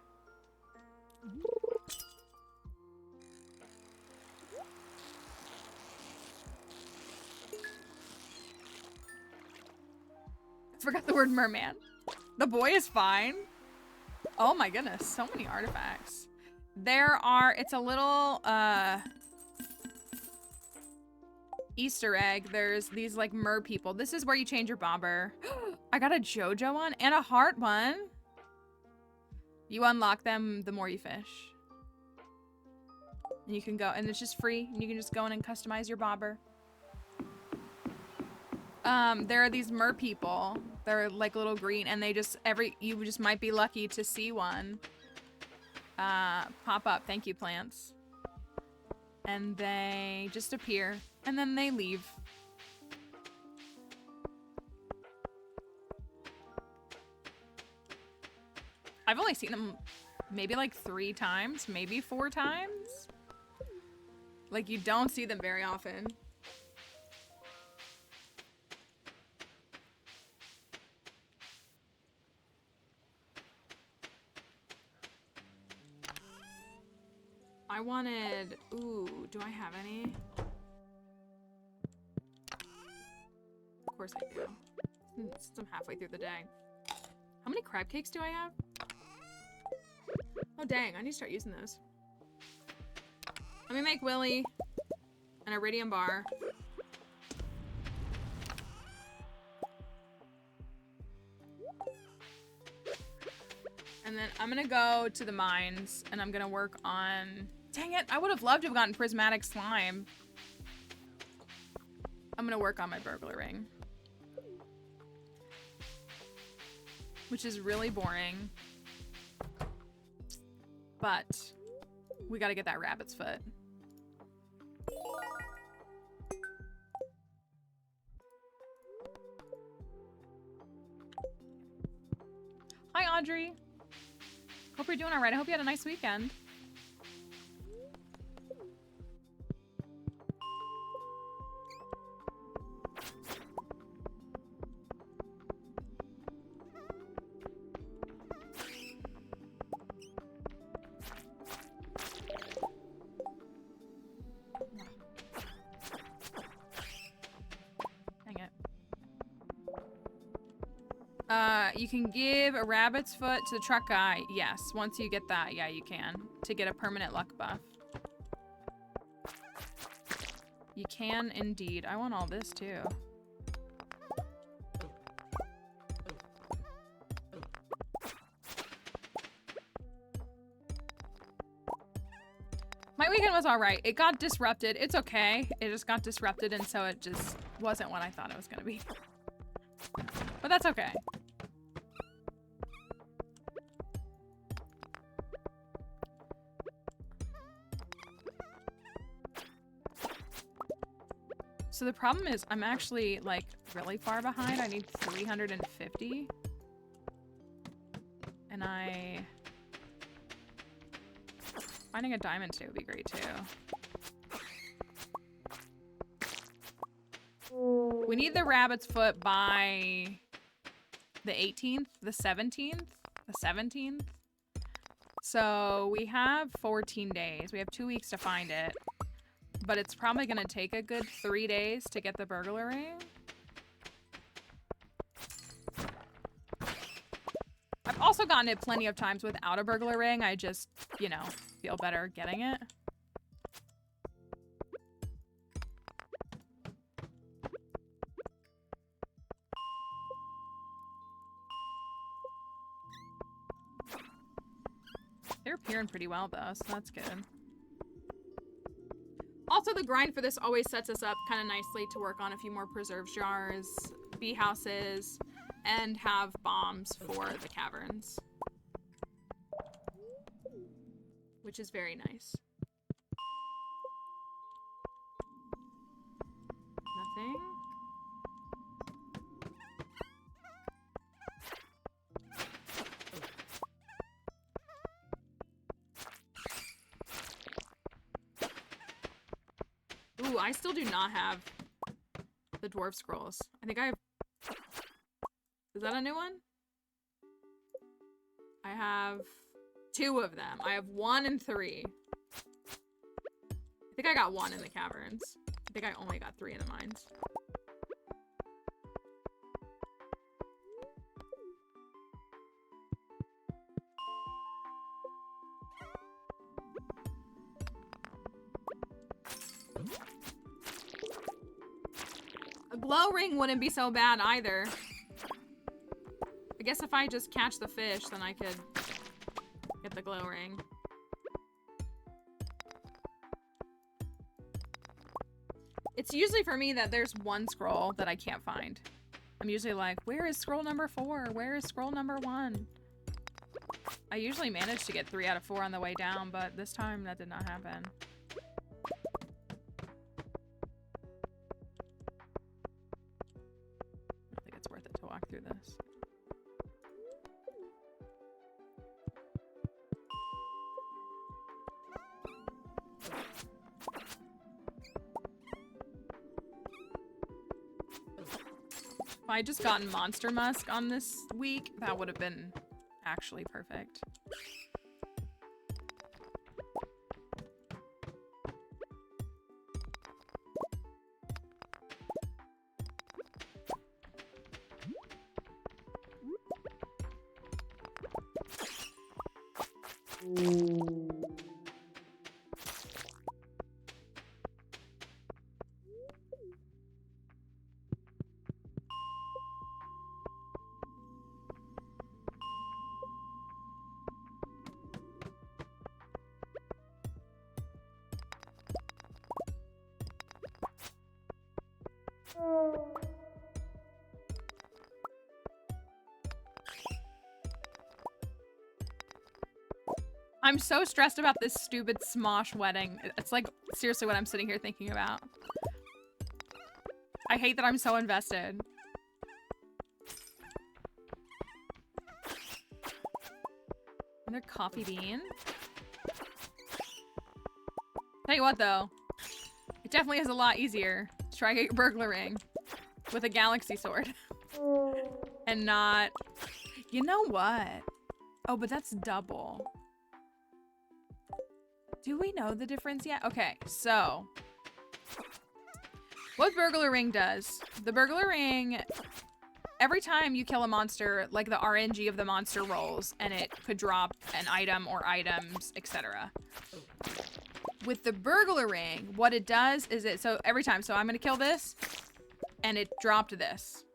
I forgot the word merman. The boy is fine. Oh my goodness, so many artifacts. It's a little, Easter egg. There's these like mer people. This is where you change your bobber. I got a JoJo one and a heart one. You unlock them the more you fish. And you can go, and it's just free. And you can just go in and customize your bobber. There are these mer people. They're like little green, and they just, you just might be lucky to see one pop up. Thank you, plants. And they just appear, and then they leave. I've only seen them maybe like 3 times, maybe 4 times. Like, you don't see them very often. I wanted, ooh, do I have any? Of course I do. Since I'm halfway through the day. How many crab cakes do I have? Oh dang, I need to start using those. Let me make Willy an iridium bar. And then I'm gonna go to the mines and I'm gonna work on... Dang it, I would have loved to have gotten prismatic slime. I'm gonna work on my burglar ring. Which is really boring. But we gotta get that rabbit's foot. Hi, Audrey. Hope you're doing all right. I hope you had a nice weekend. You can give a rabbit's foot to the truck guy. Yes, once you get that, yeah, you can. To get a permanent luck buff. You can indeed. I want all this too. My weekend was alright. It got disrupted. It's okay. It just got disrupted, and so it just wasn't what I thought it was gonna be. But that's okay. So the problem is I'm actually like really far behind. I need 350. And finding a diamond too would be great too. We need the rabbit's foot by the 18th, the 17th, the 17th. So we have 14 days. We have 2 weeks to find it. But it's probably gonna take a good 3 days to get the burglar ring. I've also gotten it plenty of times without a burglar ring. I just, you know, feel better getting it. They're appearing pretty well though, so that's good. Also, the grind for this always sets us up kind of nicely to work on a few more preserve jars, bee houses, and have bombs for the caverns. Which is very nice. Nothing. Ooh, I still do not have the dwarf scrolls. I think I have... Is that a new one? I have 2 of them. I have 1 and 3. I think I got 1 in the caverns. I think I only got 3 in the mines. A glow ring wouldn't be so bad either. I guess if I just catch the fish, then I could get the glow ring. It's usually for me that there's 1 scroll that I can't find. I'm usually like, where is scroll number 4? Where is scroll number 1? I usually manage to get 3 out of 4 on the way down, but this time that did not happen. I think it's worth it to walk through this. If I just gotten Monster Musk on this week, that would have been actually perfect. I'm so stressed about this stupid Smosh wedding. It's like seriously what I'm sitting here thinking about. I hate that I'm so invested. Another coffee bean. Tell you what though, it definitely is a lot easier to try to get your burglar ring with a galaxy sword. And not, you know what? Oh, but that's double. Do we know the difference yet? Okay, so what burglar ring does, the burglar ring, every time you kill a monster, like the RNG of the monster rolls and it could drop an item or items, etc. With the burglar ring, what it does is so every time, so I'm gonna kill this and it dropped this.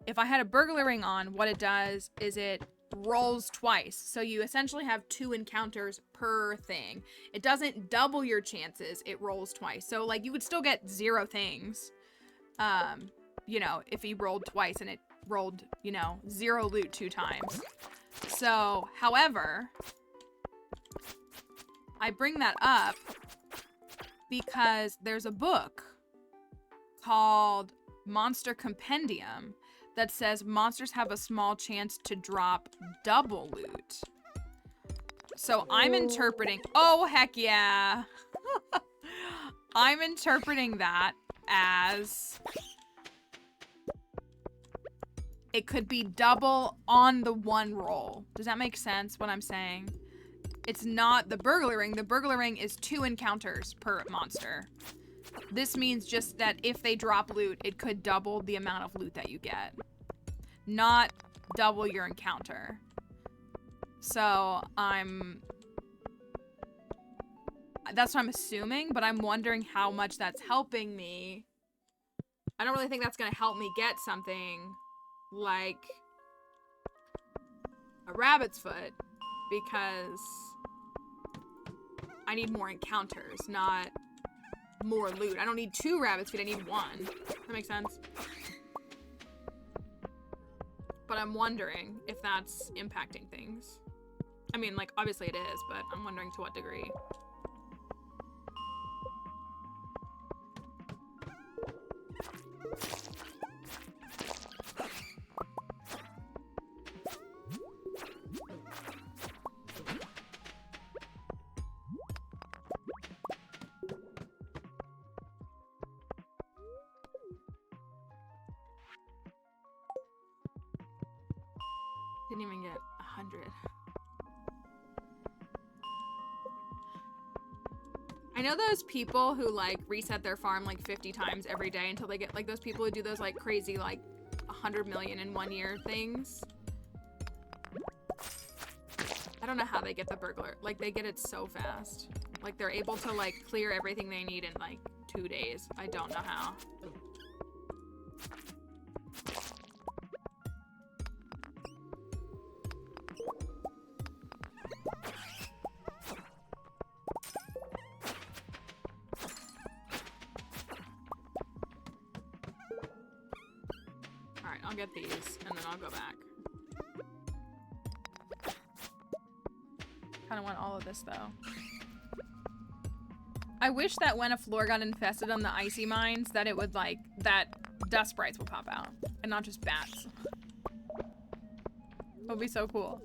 If I had a burglar ring on, what it does is it rolls twice. So you essentially have 2 encounters per thing. It doesn't double your chances, it rolls twice. So like you would still get 0 things, you know, if he rolled twice and it rolled, you know, 0 loot 2 times. So, however, I bring that up because there's a book called Monster Compendium that says monsters have a small chance to drop double loot. So I'm interpreting, oh heck yeah. I'm interpreting that as it could be double on the 1 roll. Does that make sense what I'm saying? It's not the burglar ring. The burglar ring is 2 encounters per monster. This means just that if they drop loot, it could double the amount of loot that you get. Not double your encounter. So that's what I'm assuming, but I'm wondering how much that's helping me. I don't really think that's gonna help me get something like a rabbit's foot because I need more encounters, not more loot. I don't need 2 rabbit's feet, I need 1. That makes sense? But I'm wondering if that's impacting things. I mean, like, obviously it is, but I'm wondering to what degree. Didn't even get 100. I know those people who like reset their farm like 50 times every day until they get like those people who do those like crazy like 100 million in 1 year things. I don't know how they get the burglar. Like they get it so fast. Like they're able to like clear everything they need in like 2 days. I don't know how. I'll get these, and then I'll go back. Kinda want all of this, though. I wish that when a floor got infested on the icy mines, that it would, like, that dust sprites would pop out, and not just bats. That would be so cool.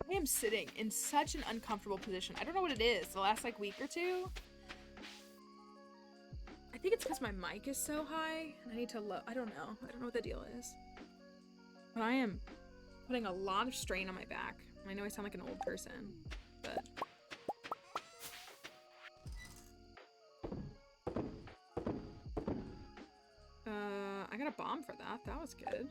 I am sitting in such an uncomfortable position. I don't know what it is. The last like week or 2. I think it's because my mic is so high. And I need to I don't know. I don't know what the deal is. But I am putting a lot of strain on my back. I know I sound like an old person, but I got a bomb for that. That was good.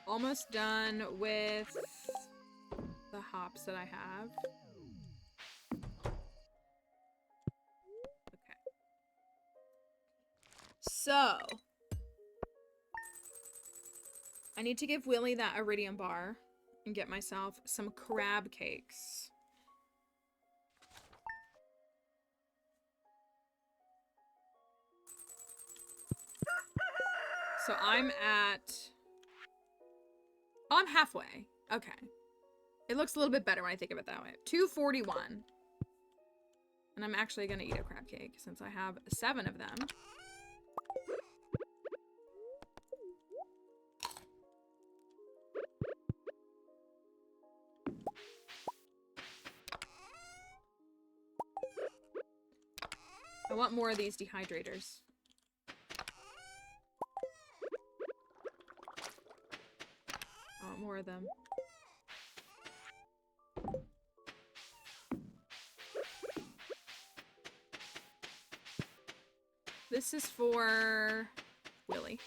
Almost done with the hops that I have. Okay. So, I need to give Willie that iridium bar and get myself some crab cakes. So I'm at... Oh, I'm halfway. Okay. It looks a little bit better when I think of it that way. 241. And I'm actually going to eat a crab cake since I have 7 of them. I want more of these dehydrators. I want more of them. This is for Willy.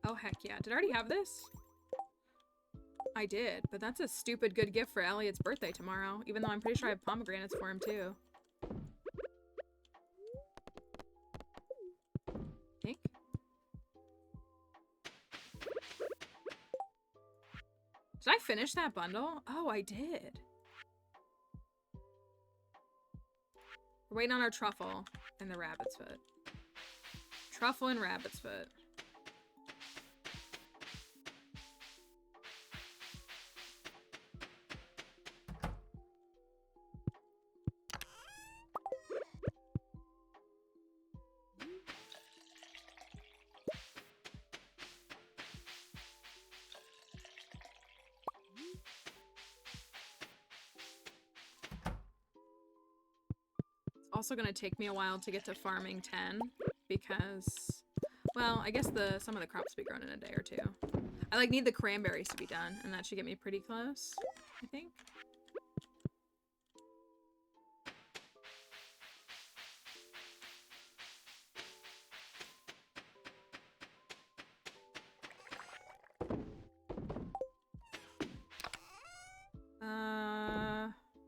Oh, heck yeah. Did I already have this? I did, but that's a stupid good gift for Elliot's birthday tomorrow, even though I'm pretty sure I have pomegranates for him too. Think? Did I finish that bundle? Oh, I did. We're waiting on our truffle and the rabbit's foot. Truffle and rabbit's foot. Also gonna take me a while to get to farming 10 because, well, I guess some of the crops will be grown in a day or two. I like need the cranberries to be done, and that should get me pretty close, I think.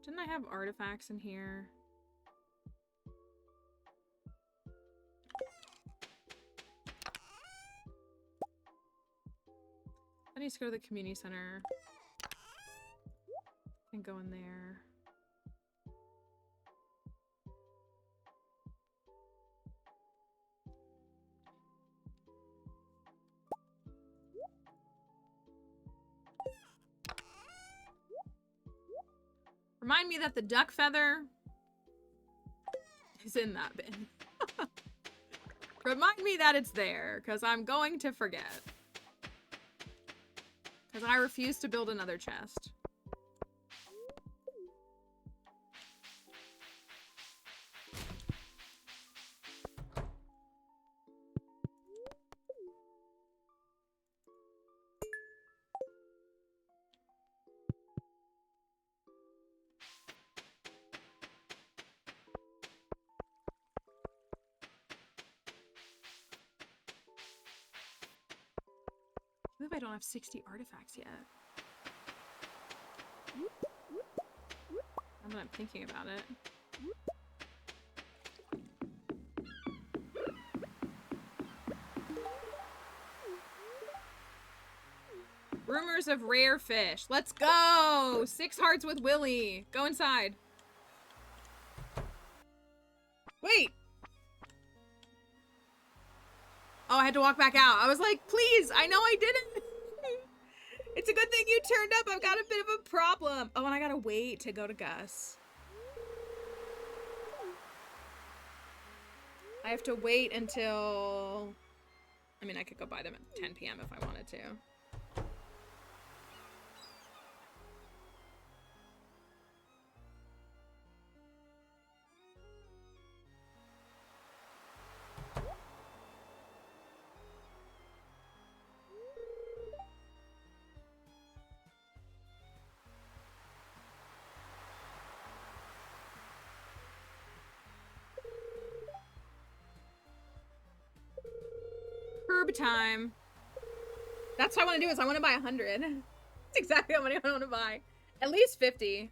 Didn't I have artifacts in here? I need to go to the community center and go in there. Remind me that the duck feather is in that bin. Remind me that it's there, because I'm going to forget. Because I refuse to build another chest. I believe I don't have 60 artifacts yet. Now that I'm thinking about it. Rumors of rare fish. Let's go! 6 hearts with Willy. Go inside. Wait! Oh, I had to walk back out. I was like, please, I know I didn't. It's a good thing you turned up. I've got a bit of a problem. Oh, and I gotta wait to go to Gus. I have to wait until... I mean, I could go buy them at 10 p.m. if I wanted to. Herb time. That's what I want to do, is I want to buy 100. That's exactly how many I want to buy. At least 50.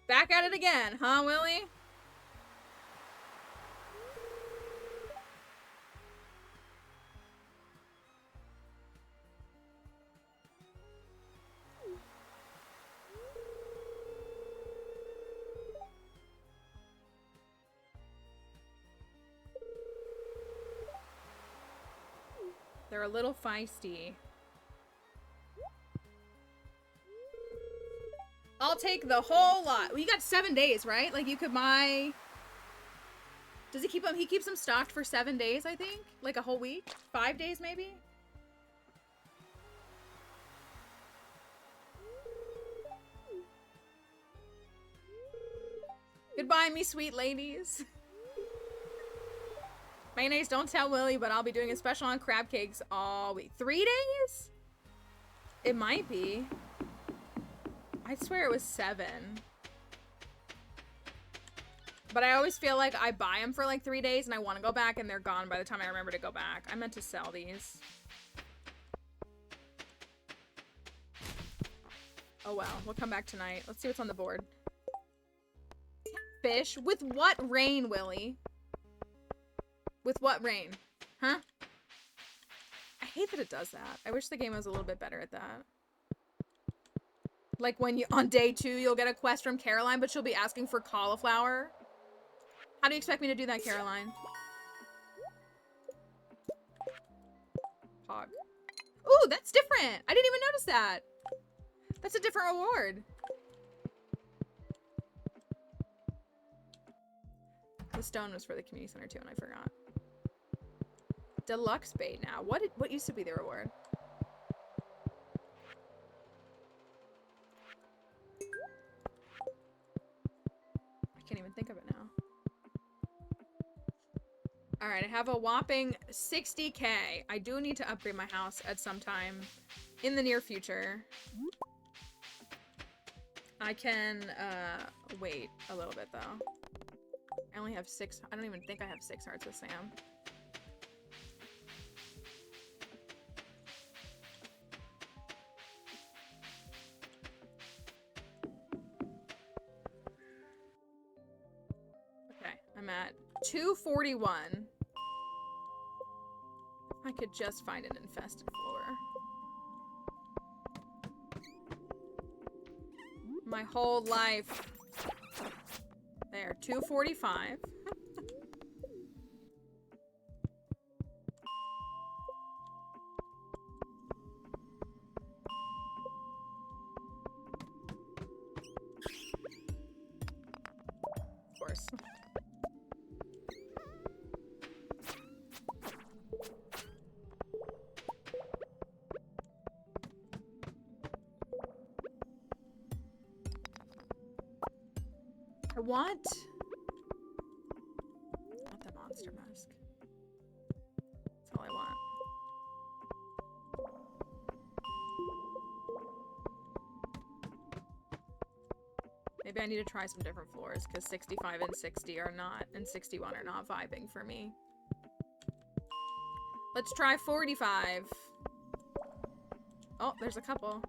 Back at it again, huh, Willy? They're a little feisty. I'll take the whole lot. Well, you got 7 days, right? Like, you could buy... Does he keep them? He keeps them stocked for 7 days, I think? Like a whole week? 5 days, maybe? Goodbye, me sweet ladies. Mayonnaise, don't tell Willie, but I'll be doing a special on crab cakes all week. 3 days? It might be. I swear it was 7. But I always feel like I buy them for like 3 days and I want to go back and they're gone by the time I remember to go back. I meant to sell these. Oh well, we'll come back tonight. Let's see what's on the board. Fish? With what rain, Willie? With what rain? Huh? I hate that it does that. I wish the game was a little bit better at that. Like when you, on day 2, you'll get a quest from Caroline, but she'll be asking for cauliflower. How do you expect me to do that, Caroline? Hog. Ooh, that's different. I didn't even notice that. That's a different reward. The stone was for the community center too, and I forgot. Deluxe bait now. What used to be the reward? I can't even think of it now. Alright, I have a whopping 60k. I do need to upgrade my house at some time in the near future. I can, wait a little bit, though. I only have 6. I don't even think I have 6 hearts with Sam. Okay, I'm at 241. I could just find an infested floor. My whole life. There, 245. Of course. I want the monster mask. That's all I want. Maybe I need to try some different floors because 65 and 60 are not, and 61 are not vibing for me. Let's try 45. Oh, there's a couple.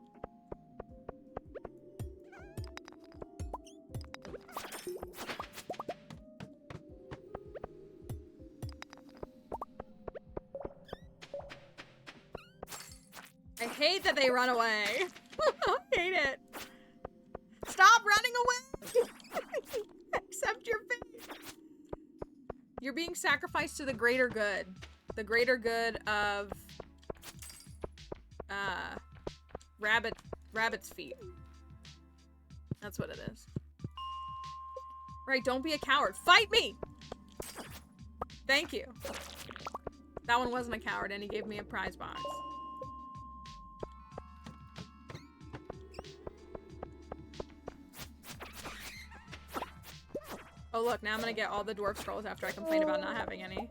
I hate that they run away. I hate it. Stop running away! Accept your fate. You're being sacrificed to the greater good. The greater good of rabbit's feet. That's what it is. Right, don't be a coward. Fight me! Thank you. That one wasn't a coward and he gave me a prize box. Oh look, now I'm gonna get all the dwarf scrolls after I complain about not having any.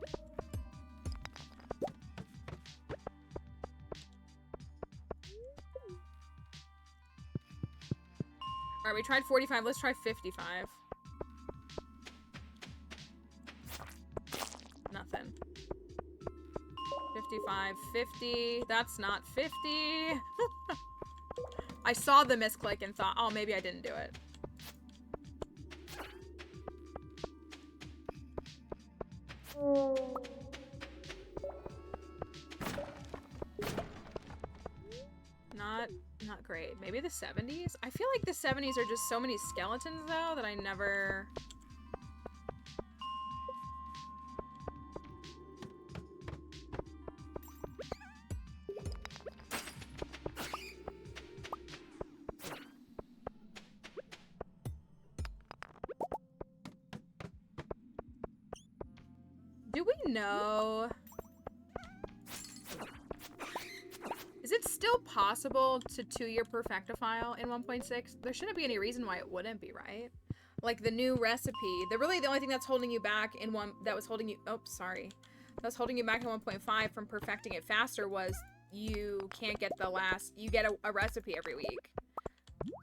Alright, we tried 45, let's try 55. Nothing. 55, 50, that's not 50. I saw the misclick and thought, oh, maybe I didn't do it. Not great. Maybe the 70s? I feel like the 70s are just so many skeletons though that I never... Do we know? Is it still possible to 2-year perfectifile in 1.6? There shouldn't be any reason why it wouldn't be, right? Like the new recipe. The only thing that's holding you back in that was holding you back in 1.5 from perfecting it faster was you can't get you get a recipe every week.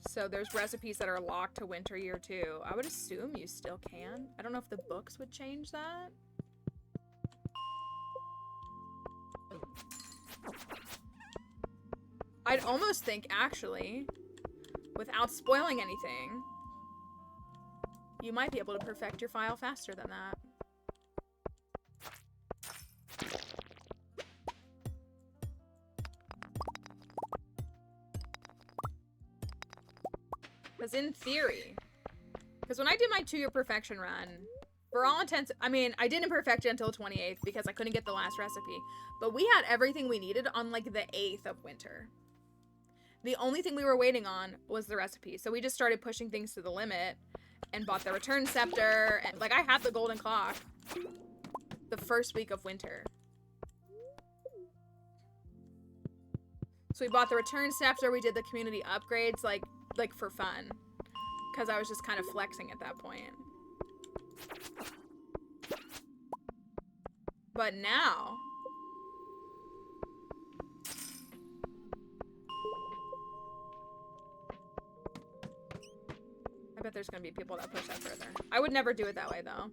So there's recipes that are locked to winter year 2. I would assume you still can. I don't know if the books would change that. I'd almost think, actually, without spoiling anything, you might be able to perfect your file faster than that. Because in theory, because when I did my 2-year perfection run, for all intents, I mean, I didn't perfect it until 28th because I couldn't get the last recipe, but we had everything we needed on like the 8th of winter. The only thing we were waiting on was the recipe. So we just started pushing things to the limit and bought the return scepter. And like I had the golden clock the first week of winter. So we bought the return scepter. We did the community upgrades like for fun. Because I was just kind of flexing at that point. But now... I bet there's gonna be people that push that further. I would never do it that way, though.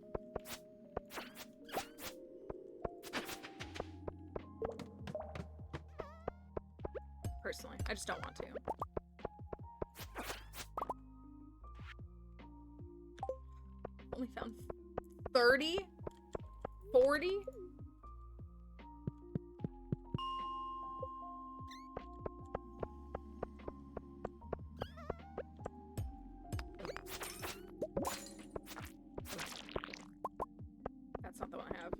Personally, I just don't want to. Only found 30? 40? That's not the one I have.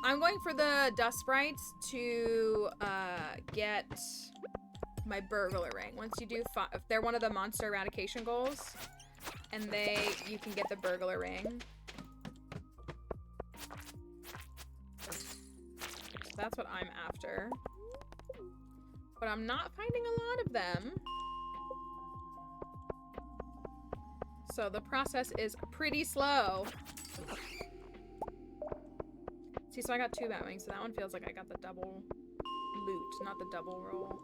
I'm going for the dust sprites to get my burglar ring. Once you do if they're one of the monster eradication goals, and you can get the burglar ring. So that's what I'm after. But I'm not finding a lot of them. So the process is pretty slow. See, so I got 2 Batwings, so that one feels like I got the double loot, not the double roll.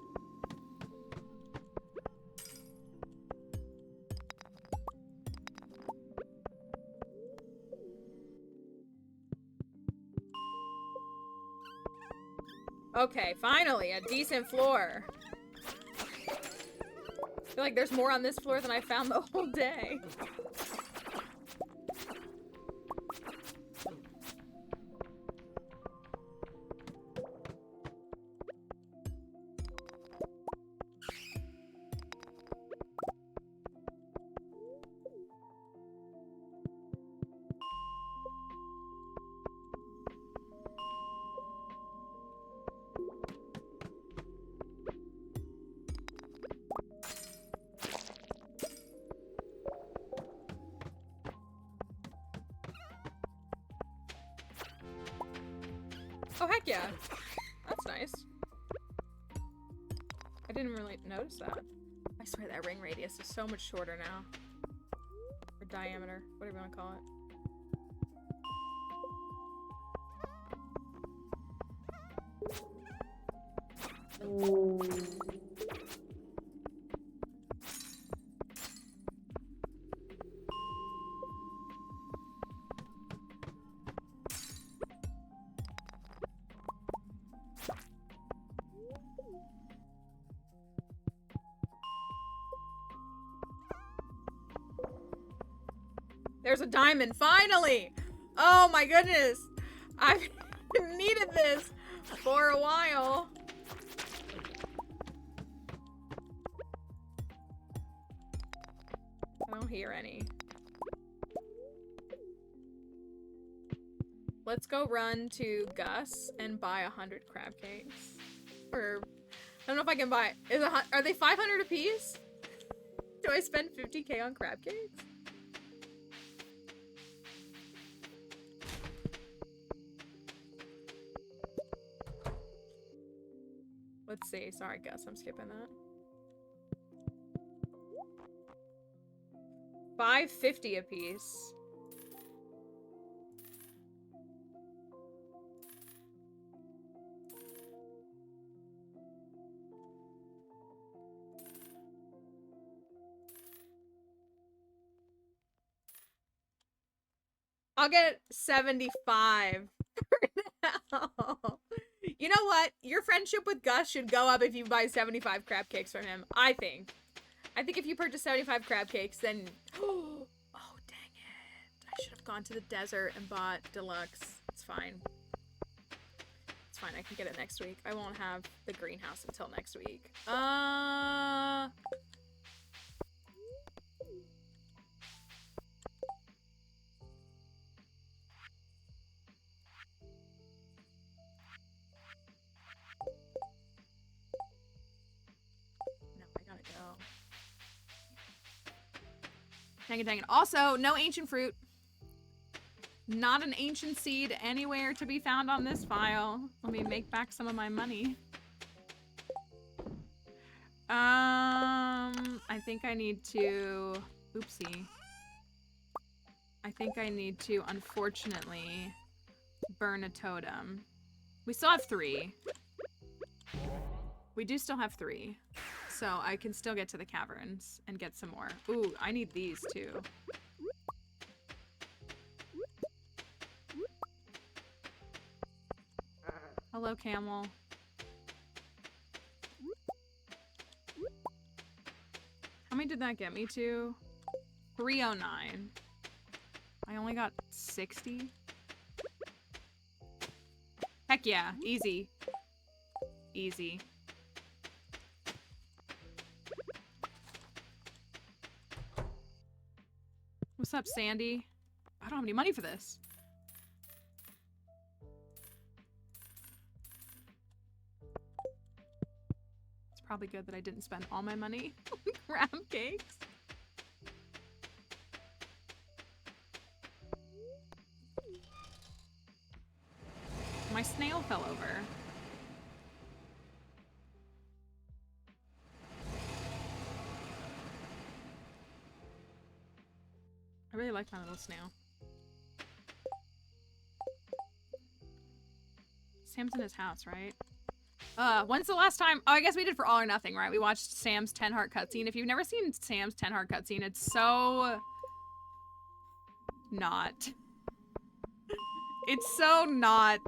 Okay, finally, a decent floor. I feel like there's more on this floor than I found the whole day. Oh, heck yeah. That's nice. I didn't really notice that. I swear that ring radius is so much shorter now. Or diameter, whatever you want to call it. There's a diamond, finally! Oh my goodness! I've needed this for a while. I don't hear any. Let's go run to Gus and buy 100 crab cakes. Or, I don't know if I can buy, are they 500 a piece? Do I spend 50k on crab cakes? Let's see. Sorry, Gus. I'm skipping that. $5.50 a piece. I'll get 75 for now. You know what? Your friendship with Gus should go up if you buy 75 crab cakes from him. I think if you purchase 75 crab cakes, then... Oh, dang it. I should have gone to the desert and bought deluxe. It's fine. It's fine. I can get it next week. I won't have the greenhouse until next week. Dang it. Also, no ancient fruit. Not an ancient seed anywhere to be found on this file. Let me make back some of my money. I think I need to... Oopsie. I think I need to, unfortunately, burn a totem. We still have 3. We do still have 3. So I can still get to the caverns and get some more. Ooh, I need these too. Hello, camel. How many did that get me to? 309. I only got 60. Heck yeah, easy. Easy. What's up, Sandy? I don't have any money for this. It's probably good that I didn't spend all my money on crab cakes. My snail fell over. I really like my little snail. Sam's in his house, right? When's the last time? Oh, I guess we did For All or Nothing, right? We watched Sam's 10-heart cutscene. If you've never seen Sam's 10-heart cutscene, it's so... not. It's so not.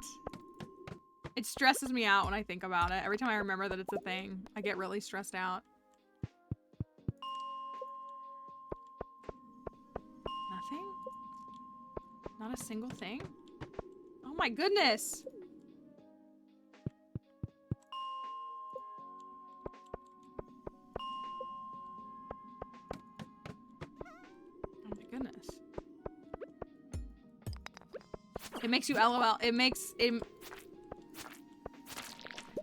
It stresses me out when I think about it. Every time I remember that it's a thing, I get really stressed out. Nothing? Not a single thing? Oh my goodness! Oh my goodness. It makes you LOL. It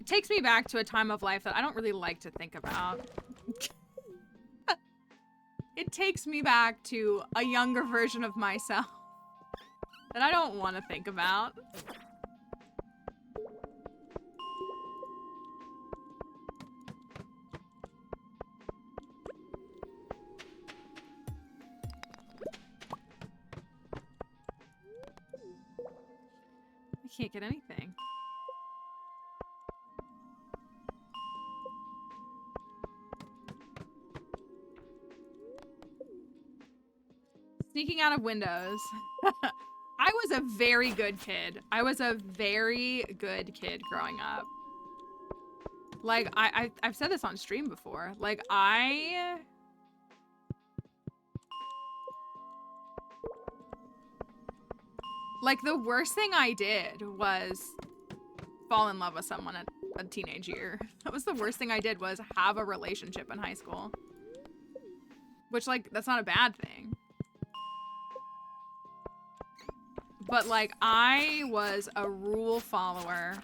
takes me back to a time of life that I don't really like to think about. It takes me back to a younger version of myself that I don't want to think about. I can't get anything. Sneaking out of windows. I was a very good kid. I was a very good kid growing up. Like, I've said this on stream before. Like, like, the worst thing I did was fall in love with someone at a teenage year. That was the worst thing I did, was have a relationship in high school. Which, like, that's not a bad thing. But, like, I was a rule follower.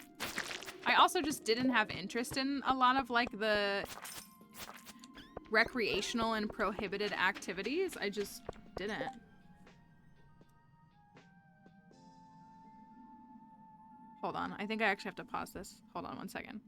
I also just didn't have interest in a lot of, like, the recreational and prohibited activities. I just didn't. Hold on. I think I actually have to pause this. Hold on one second.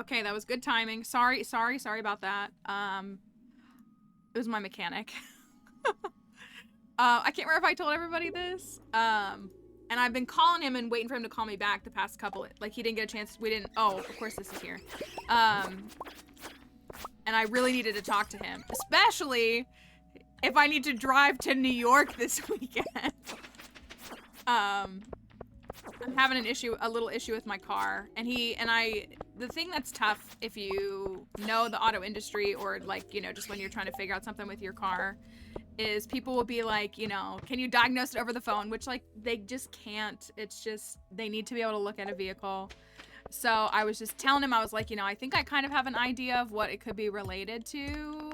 Okay, that was good timing. Sorry about that. It was my mechanic. I can't remember if I told everybody this. And I've been calling him and waiting for him to call me back the past couple, like he didn't get a chance. Oh, of course this is here. And I really needed to talk to him, especially if I need to drive to New York this weekend. I'm having a little issue with my car, and the thing that's tough if you know the auto industry, or like, you know, just when you're trying to figure out something with your car, is people will be like, you know, can you diagnose it over the phone? Which, like, they just can't. It's just, they need to be able to look at a vehicle. So I was just telling him, I was like, you know, I think I kind of have an idea of what it could be related to.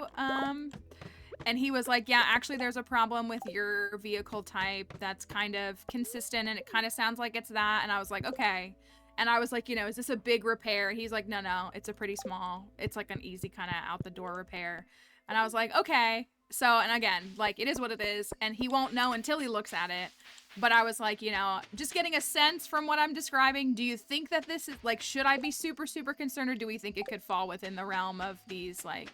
And he was like, yeah, actually there's a problem with your vehicle type that's kind of consistent, and it kind of sounds like it's that. And I was like, okay. And I was like, you know, is this a big repair? He's like, no, it's a pretty small, it's like an easy kind of out the door repair. And I was like, okay. So, and again, like, it is what it is, and he won't know until he looks at it. But I was like, you know, just getting a sense from what I'm describing, do you think that this is, like, should I be super, super concerned, or do we think it could fall within the realm of these, like,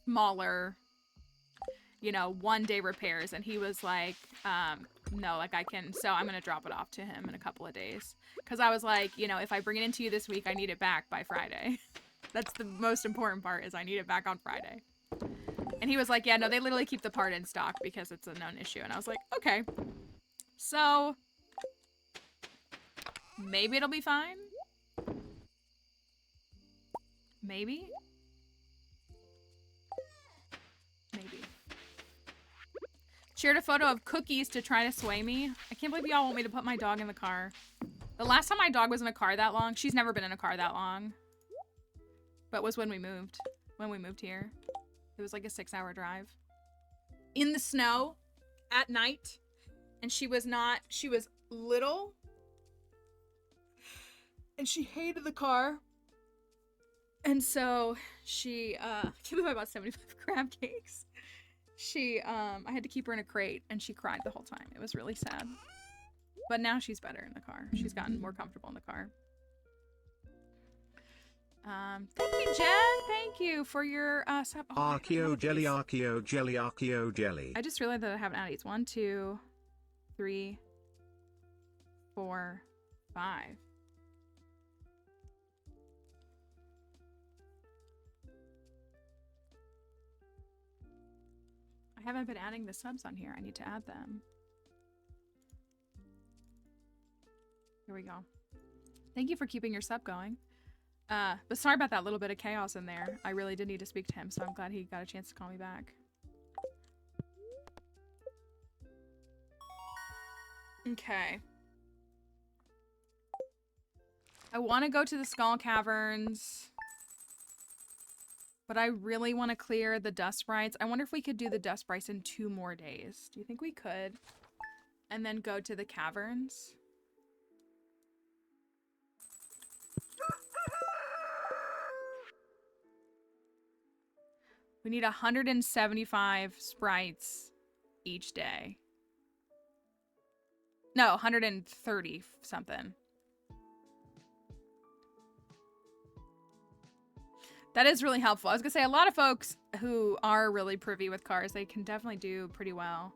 smaller, you know, one-day repairs? And he was like, no, like, so I'm gonna drop it off to him in a couple of days. Because I was like, you know, if I bring it into you this week, I need it back by Friday. That's the most important part, is I need it back on Friday. And he was like, yeah, no, they literally keep the part in stock because it's a known issue. And I was like, okay. So, maybe it'll be fine. Maybe. Shared a photo of cookies to try to sway me. I can't believe y'all want me to put my dog in the car. The last time my dog was in a car that long, she's never been in a car that long, but was when we moved here. It was like a 6-hour drive in the snow at night. And she was little and she hated the car. And so she, I can't believe I bought 75 crab cakes. I had to keep her in a crate, and she cried the whole time. It was really sad. But now she's better in the car. She's gotten more comfortable in the car. Thank you, Jen. Thank you for your sub. Oh, Archeo jelly, Archeo jelly, Archeo jelly. I just realized that I haven't added these. 1, 2, 3, 4, 5. I haven't been adding the subs on here. I need to add them. Here we go. Thank you for keeping your sub going. But sorry about that little bit of chaos in there. I really did need to speak to him, so I'm glad he got a chance to call me back. Okay. I want to go to the Skull Caverns, but I really want to clear the dust sprites. I wonder if we could do the dust sprites in 2 more days. Do you think we could? And then go to the caverns? We need 175 sprites each day. No, 130 something. That is really helpful. I was gonna say, a lot of folks who are really privy with cars, they can definitely do pretty well.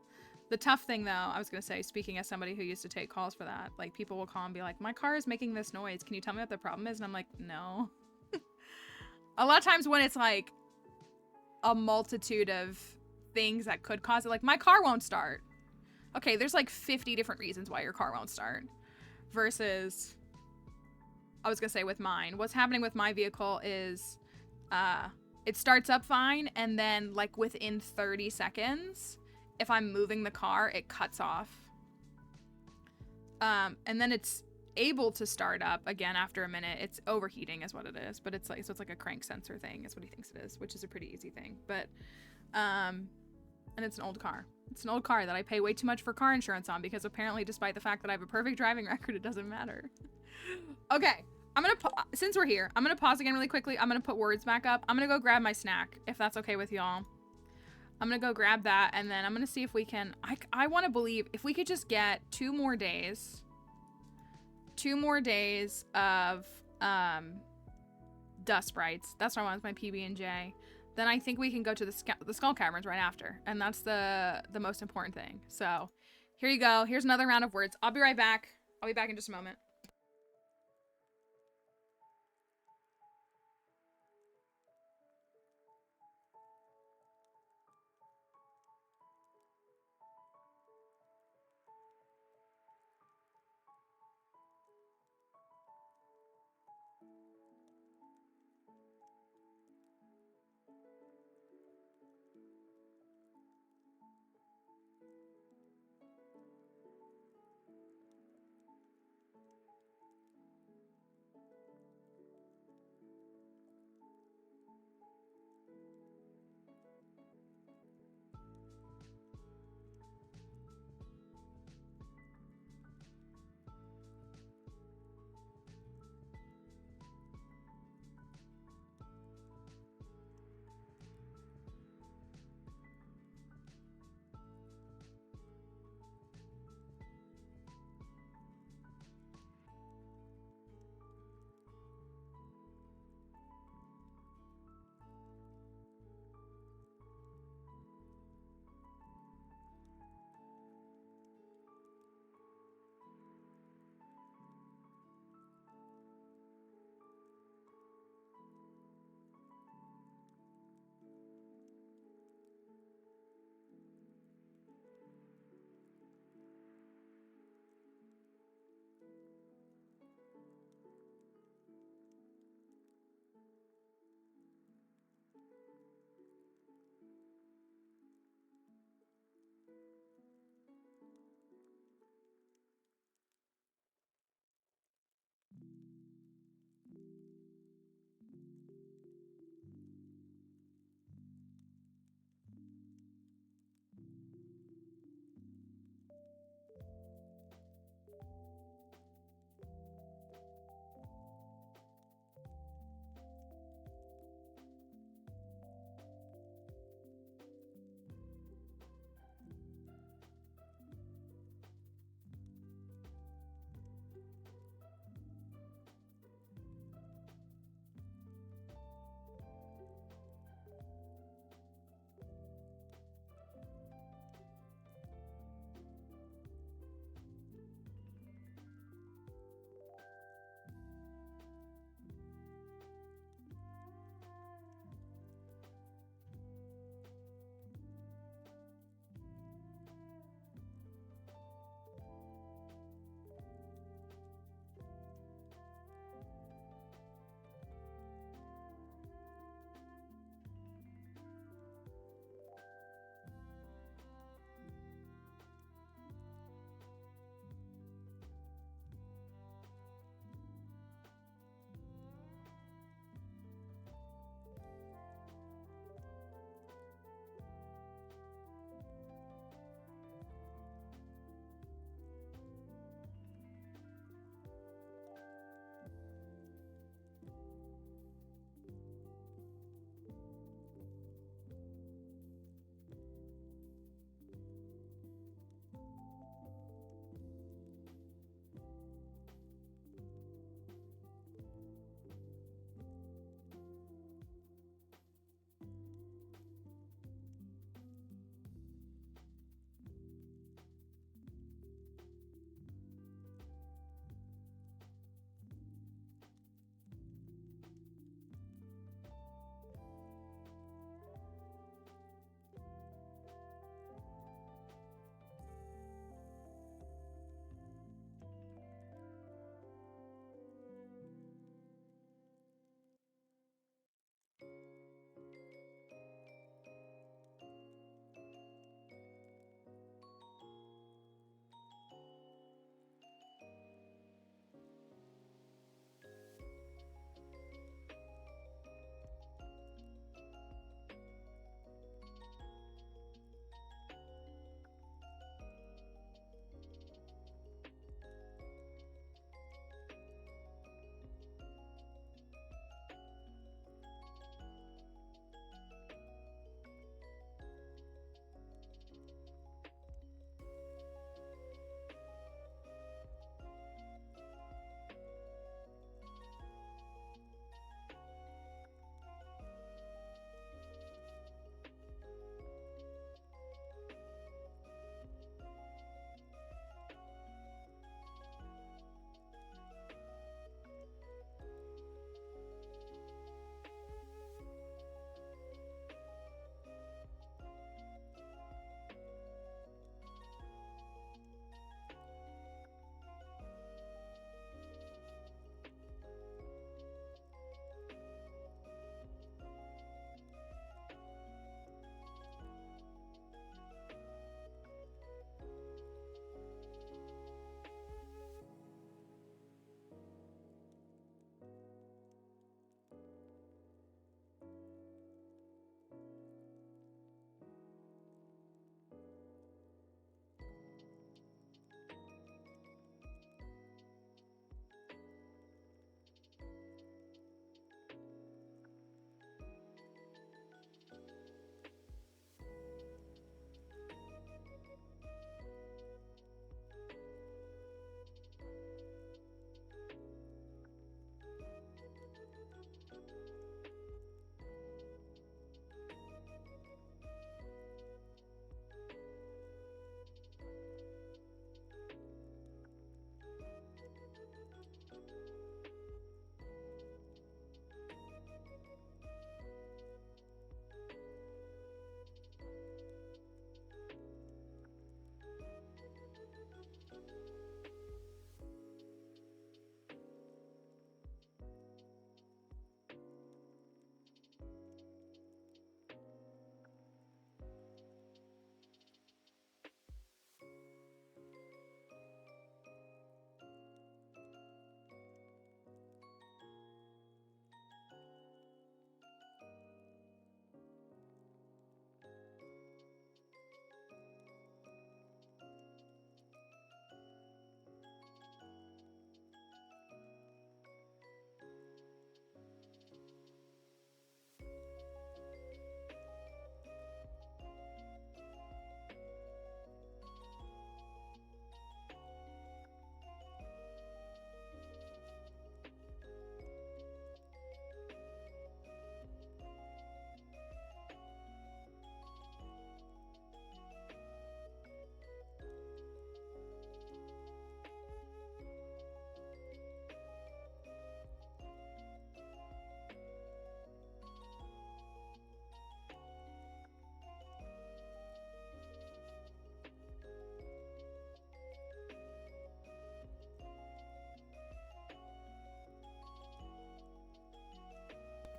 The tough thing, though, I was gonna say, speaking as somebody who used to take calls for that, like, people will call and be like, my car is making this noise. Can you tell me what the problem is? And I'm like, no. A lot of times when it's like a multitude of things that could cause it, like, my car won't start. Okay, there's like 50 different reasons why your car won't start. Versus, I was gonna say, with mine, what's happening with my vehicle is it starts up fine, and then like within 30 seconds, if I'm moving the car, it cuts off. And then it's able to start up again after a minute. It's overheating is what it is, but it's like, so it's like a crank sensor thing is what he thinks it is, which is a pretty easy thing. But and it's an old car. It's an old car that I pay way too much for car insurance on, because apparently, despite the fact that I have a perfect driving record, it doesn't matter. Okay, I'm gonna, since we're here, I'm gonna pause again really quickly. I'm gonna put words back up. I'm gonna go grab my snack, if that's okay with y'all. I'm gonna go grab that, and then I'm gonna see if we can, I want to believe if we could just get 2 more days. 2 more days of dust sprites. That's what I want with my PB&J. Then I think we can go to the skull caverns right after, and that's the most important thing. So here you go. Here's another round of words. I'll be right back. I'll be back in just a moment.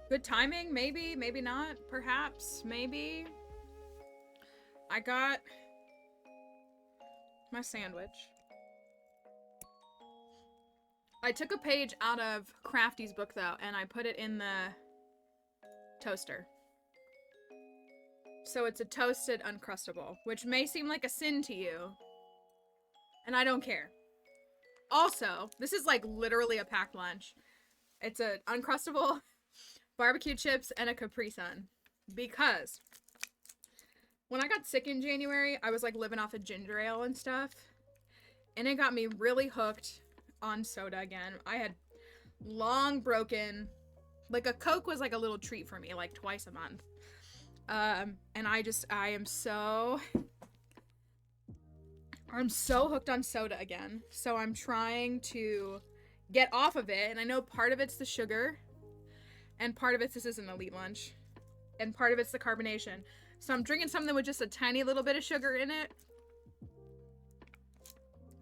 Good timing, maybe, maybe not, perhaps, maybe. I got my sandwich. I took a page out of Crafty's book, though, and I put it in the toaster. So it's a toasted Uncrustable, which may seem like a sin to you, and I don't care. Also, this is like literally a packed lunch. It's an Uncrustable, barbecue chips, and a Capri Sun. Because when I got sick in January, I was like living off of ginger ale and stuff. And it got me really hooked on soda again. I had long broken, like a Coke was like a little treat for me, like twice a month. And I am so hooked on soda again. So I'm trying to get off of it. And I know part of it's the sugar. And part of it's, this is an elite lunch. And part of it's the carbonation. So I'm drinking something with just a tiny little bit of sugar in it.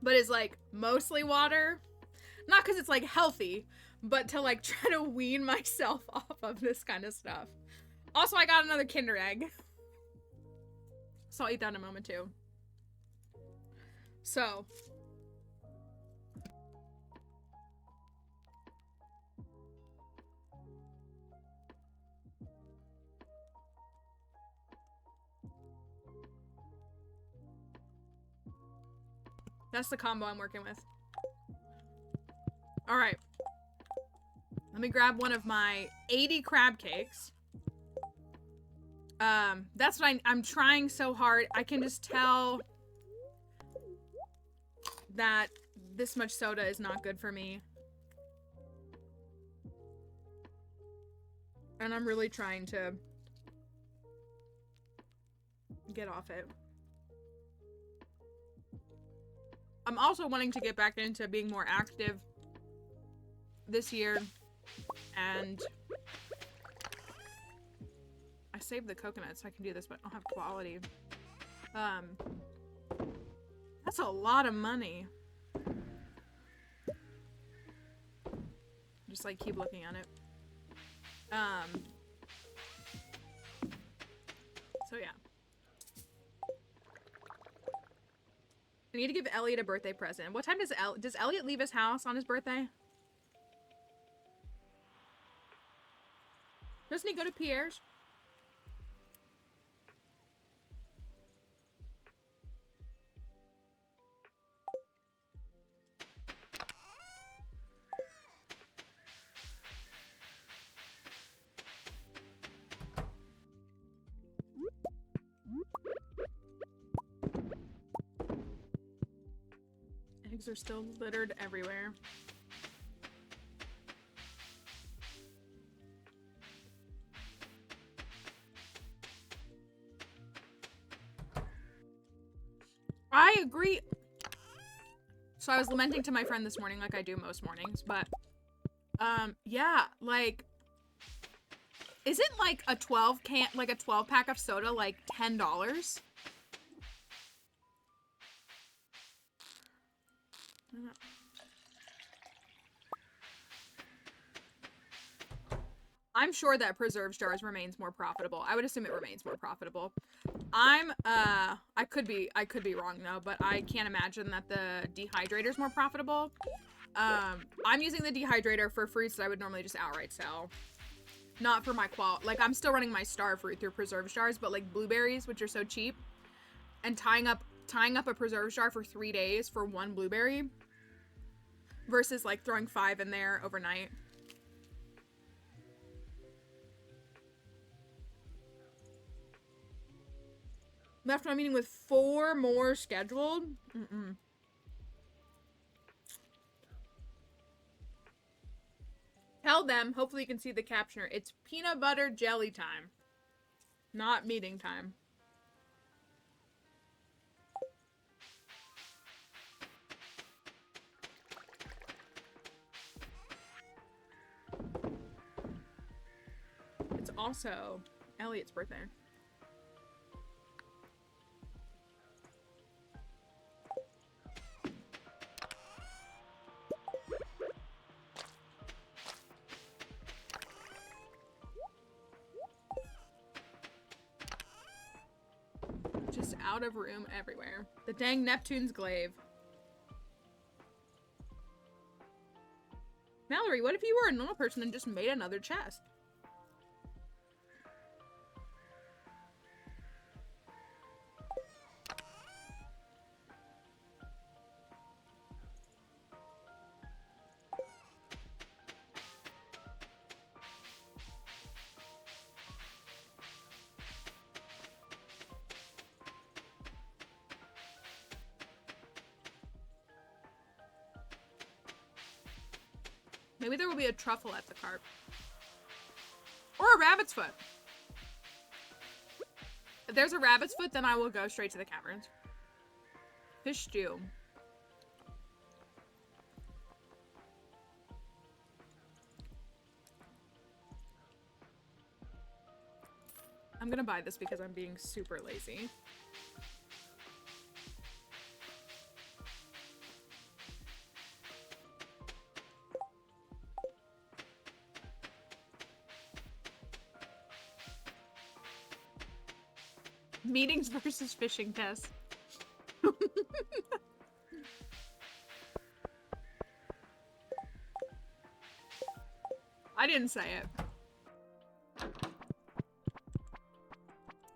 But it's like mostly water. Not because it's like healthy, but to like try to wean myself off of this kind of stuff. Also, I got another Kinder Egg. So I'll eat that in a moment too. So. That's the combo I'm working with. All right. Let me grab one of my 80 crab cakes. That's what I'm trying so hard. I can just tell that this much soda is not good for me. And I'm really trying to get off it. I'm also wanting to get back into being more active this year, and I saved the coconut so I can do this, but I don't have quality. That's a lot of money. Just like keep looking at it. So yeah. I need to give Elliot a birthday present. What time does Elliot leave his house on his birthday? Doesn't he go to Pierre's? Eggs are still littered everywhere. I agree. So I was lamenting to my friend this morning like I do most mornings, but yeah, like isn't like a 12 pack of soda like $10? I'm sure that preserved jars remains more profitable. I would assume it remains more profitable. I could be wrong though, but I can't imagine that the dehydrator's more profitable. I'm using the dehydrator for fruits that I would normally just outright sell. Not for my like I'm still running my star fruit through preserved jars, but like blueberries, which are so cheap, and tying up a preserved jar for 3 days for one blueberry versus like throwing 5 in there overnight. Left my meeting with 4 more scheduled. Tell them, hopefully you can see the captioner, it's peanut butter jelly time, not meeting time. It's also Elliot's birthday. out of room everywhere. The dang Neptune's glaive. Mallory, what if you were a normal person and just made another chest? Maybe there will be a truffle at the cart. Or a rabbit's foot. If there's a rabbit's foot, then I will go straight to the caverns. Fish stew. I'm gonna buy this because I'm being super lazy. Meetings versus fishing tests. I didn't say it.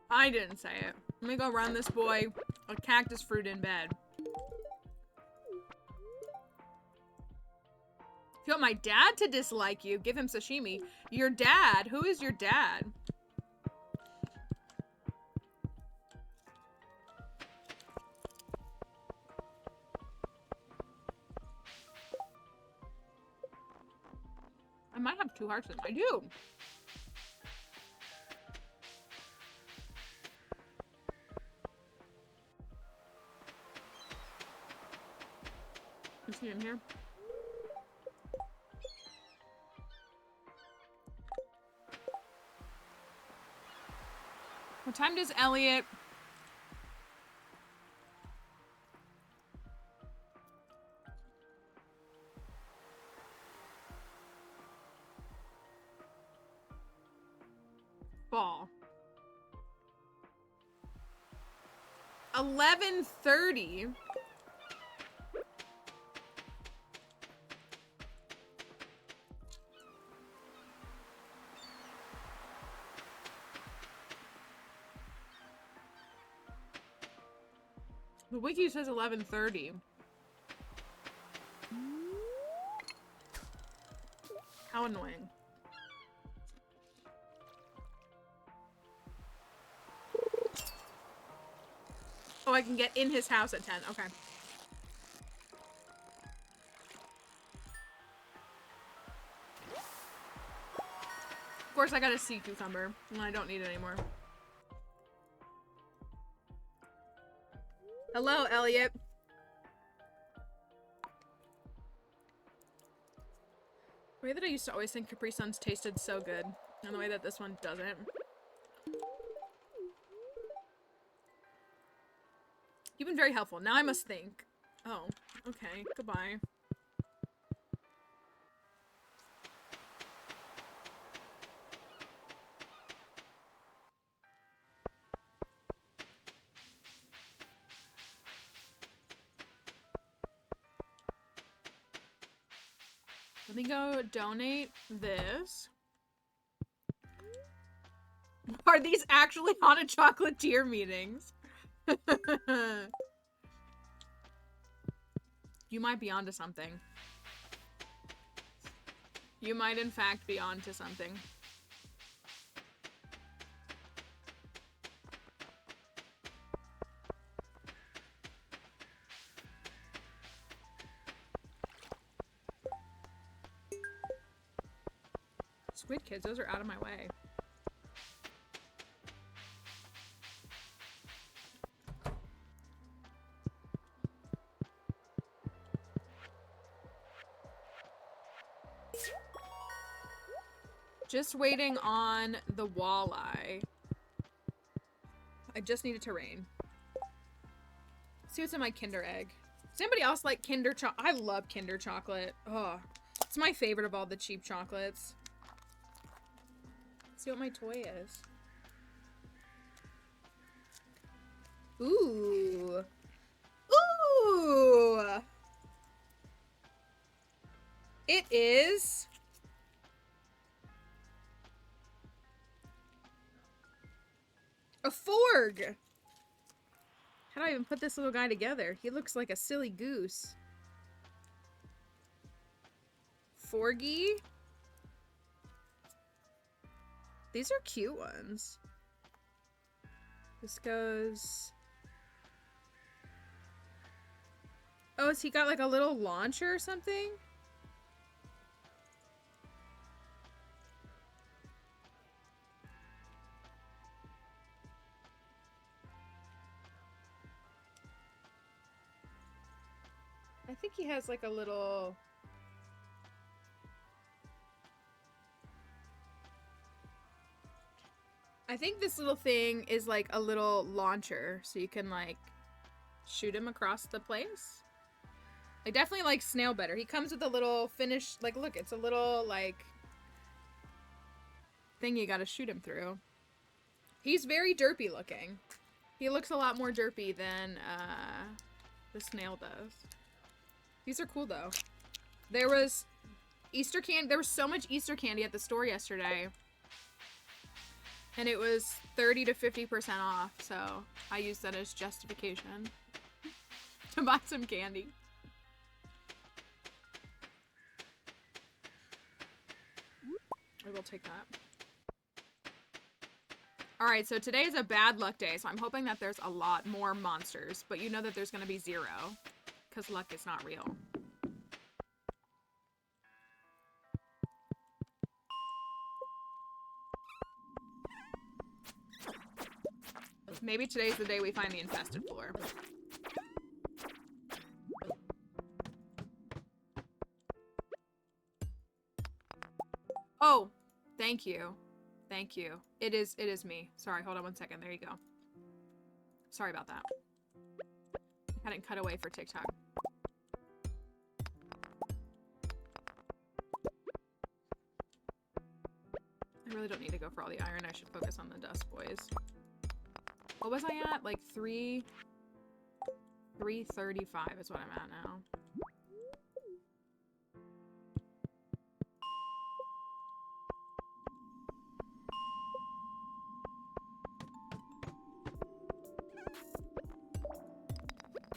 I didn't say it. Let me go run this boy a cactus fruit in bed. If you want my dad to dislike you, give him sashimi. Your dad? Who is your dad? I might have 2 hearts in. I do. Is he in here? What time does Elliot... ball? 11:30. The wiki says 11:30. How annoying. Oh, I can get in his house at 10. Okay. Of course, I got a sea cucumber, and I don't need it anymore. Hello, Elliot. The way that I used to always think Capri Suns tasted so good, and the way that this one doesn't. You've been very helpful. Now I must think. Oh, okay. Goodbye. Let me go donate this. Are these actually hot chocolatier meetings? You might be onto something. You might in fact be onto something. Squid kids, those are out of my way. Just waiting on the walleye. I just need it to rain. See what's in my Kinder egg. Does anybody else like Kinder chocolate? I love Kinder chocolate. Oh, it's my favorite of all the cheap chocolates. Let's see what my toy is. Ooh. Ooh! It is... a forg! How do I even put this little guy together? He looks like a silly goose. Forgy? These are cute ones. This goes... Oh, has he got like a little launcher or something? I think he has like a little... I think this little thing is like a little launcher, so you can like shoot him across the place. I definitely like Snail better. He comes with a little finish, like look, it's a little like thing you gotta shoot him through. He's very derpy looking. He looks a lot more derpy than the snail does. These are cool though. There was Easter candy. There was so much Easter candy at the store yesterday. And it was 30 to 50% off, so I used that as justification to buy some candy. I will take that. Alright, so today is a bad luck day, so I'm hoping that there's a lot more monsters, but you know that there's gonna be 0, because luck is not real. Maybe today's the day we find the infested floor. Oh, thank you. Thank you. It is me. Sorry, hold on one second. There you go. Sorry about that. I hadn't cut away for TikTok. I really don't need to go for all the iron. I should focus on the dust boys. What was I at? Like 335 is what I'm at now.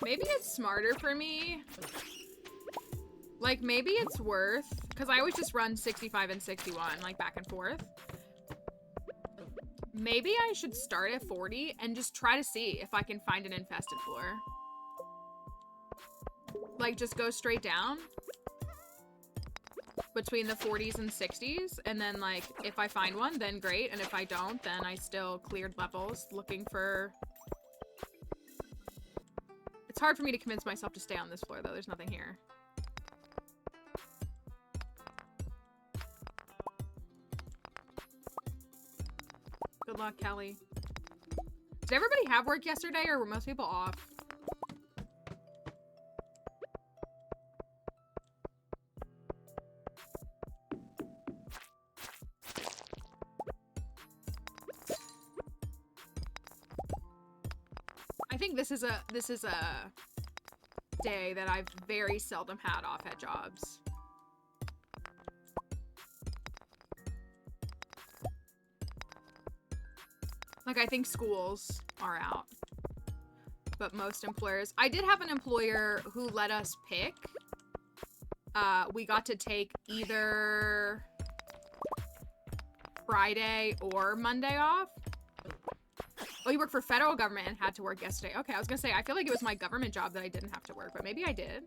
Maybe it's smarter for me. Like maybe it's worth, because I always just run 65 and 61 like back and forth. Maybe I should start at 40 and just try to see if I can find an infested floor. Like, just go straight down between the 40s and 60s, and then, like, if I find one, then great, and if I don't, then I still cleared levels looking for... It's hard for me to convince myself to stay on this floor, though. There's nothing here. Good luck, Kelly. Did everybody have work yesterday, or were most people off? I think this is a day that I've very seldom had off at jobs. Like, I think schools are out, but most employers... I did have an employer who let us pick. We got to take either Friday or Monday off. Oh, you work for federal government and had to work yesterday. Okay, I was gonna say, I feel like it was my government job that I didn't have to work, but maybe I did.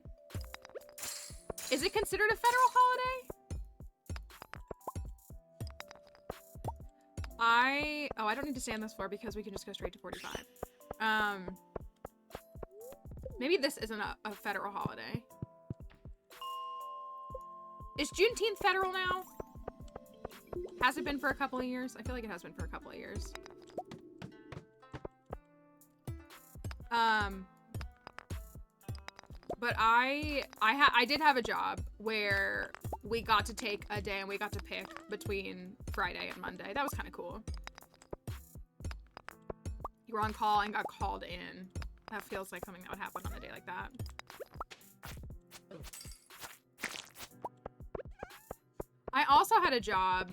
Is it considered a federal holiday? Oh, I don't need to stay on this floor because we can just go straight to 45. Maybe this isn't a federal holiday. Is Juneteenth federal now? Has it been for a couple of years? I feel like it has been for a couple of years. But I did have a job where we got to take a day and we got to pick between Friday and Monday. That was kind of cool. You were on call and got called in. That feels like something that would happen on a day like that. I also had a job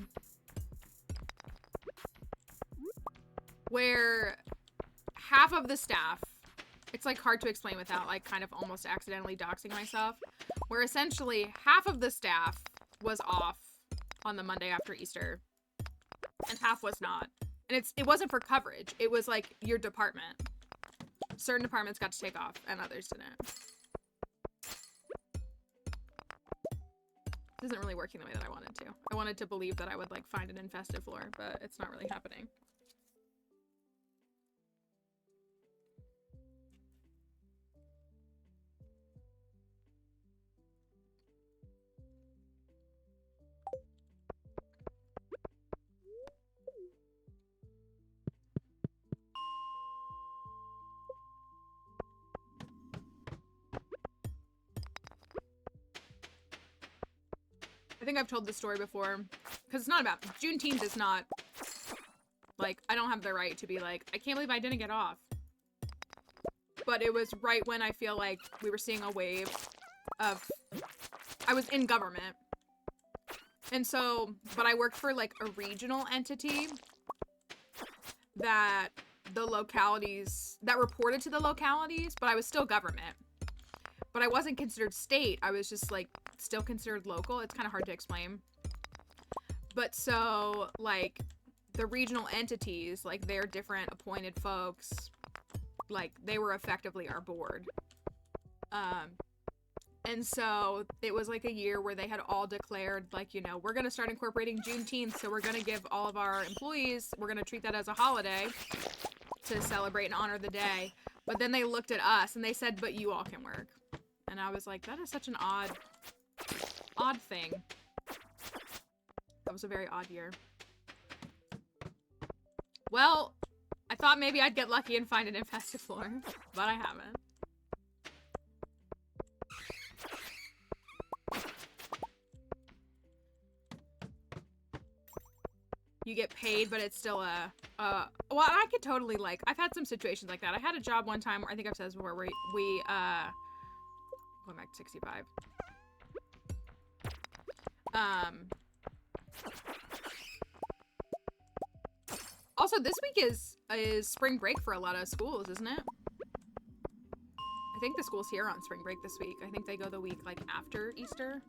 where half of the staff, it's like hard to explain without like kind of almost accidentally doxing myself, where essentially half of the staff was off on the Monday after Easter and half was not. And it wasn't for coverage. It was like your department. Certain departments got to take off and others didn't. This isn't really working the way that I wanted to. I wanted to believe that I would like find an infested floor, but it's not really happening. I think I've told this story before, because it's not about, Juneteenth is not, like, I don't have the right to be like, I can't believe I didn't get off. But it was right when I feel like we were seeing a wave of, I was in government. And so, but I worked for like a regional entity that the localities, that reported to the localities, but I was still government. But I wasn't considered state. I was just like still considered local. It's kind of hard to explain. But so like the regional entities, like their different appointed folks, like they were effectively our board. And so it was like a year where they had all declared like, you know, we're going to start incorporating Juneteenth. So we're going to give all of our employees, we're going to treat that as a holiday to celebrate and honor the day. But then they looked at us and they said, but you all can work. And I was like, that is such an odd thing. That was a very odd year. Well, I thought maybe I'd get lucky and find an infested floor, but I haven't. You get paid, but it's still well, I could totally like, I've had some situations like that. I had a job one time where I think I've said this before, where we going back to 65. Also, this week is spring break for a lot of schools, isn't it? I think the school's here on spring break this week. I think they go the week like after Easter.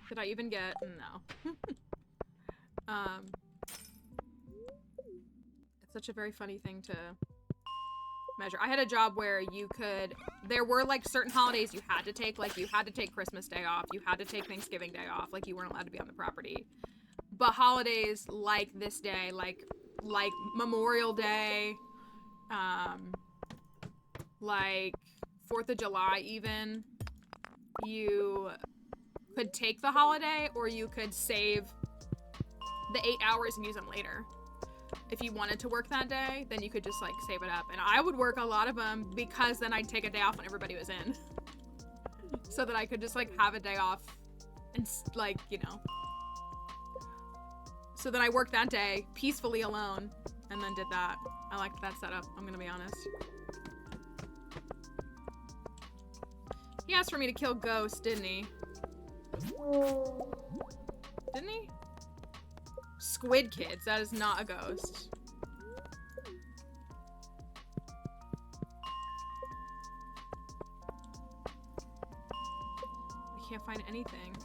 Did I even get? No. It's such a very funny thing to measure. I had a job where you could, there were like certain holidays you had to take, like you had to take Christmas Day off, you had to take Thanksgiving Day off, like you weren't allowed to be on the property. But holidays like this day, like Memorial Day, like 4th of July even, you could take the holiday or you could save the 8 hours and use them later. If you wanted to work that day, then you could just like save it up. And I would work a lot of them because then I'd take a day off when everybody was in. So that I could just like have a day off and like, you know. So that I worked that day peacefully alone and then did that. I liked that setup, I'm gonna be honest. He asked for me to kill Ghost, didn't he? Didn't he? Squid Kids, that is not a ghost. I can't find anything.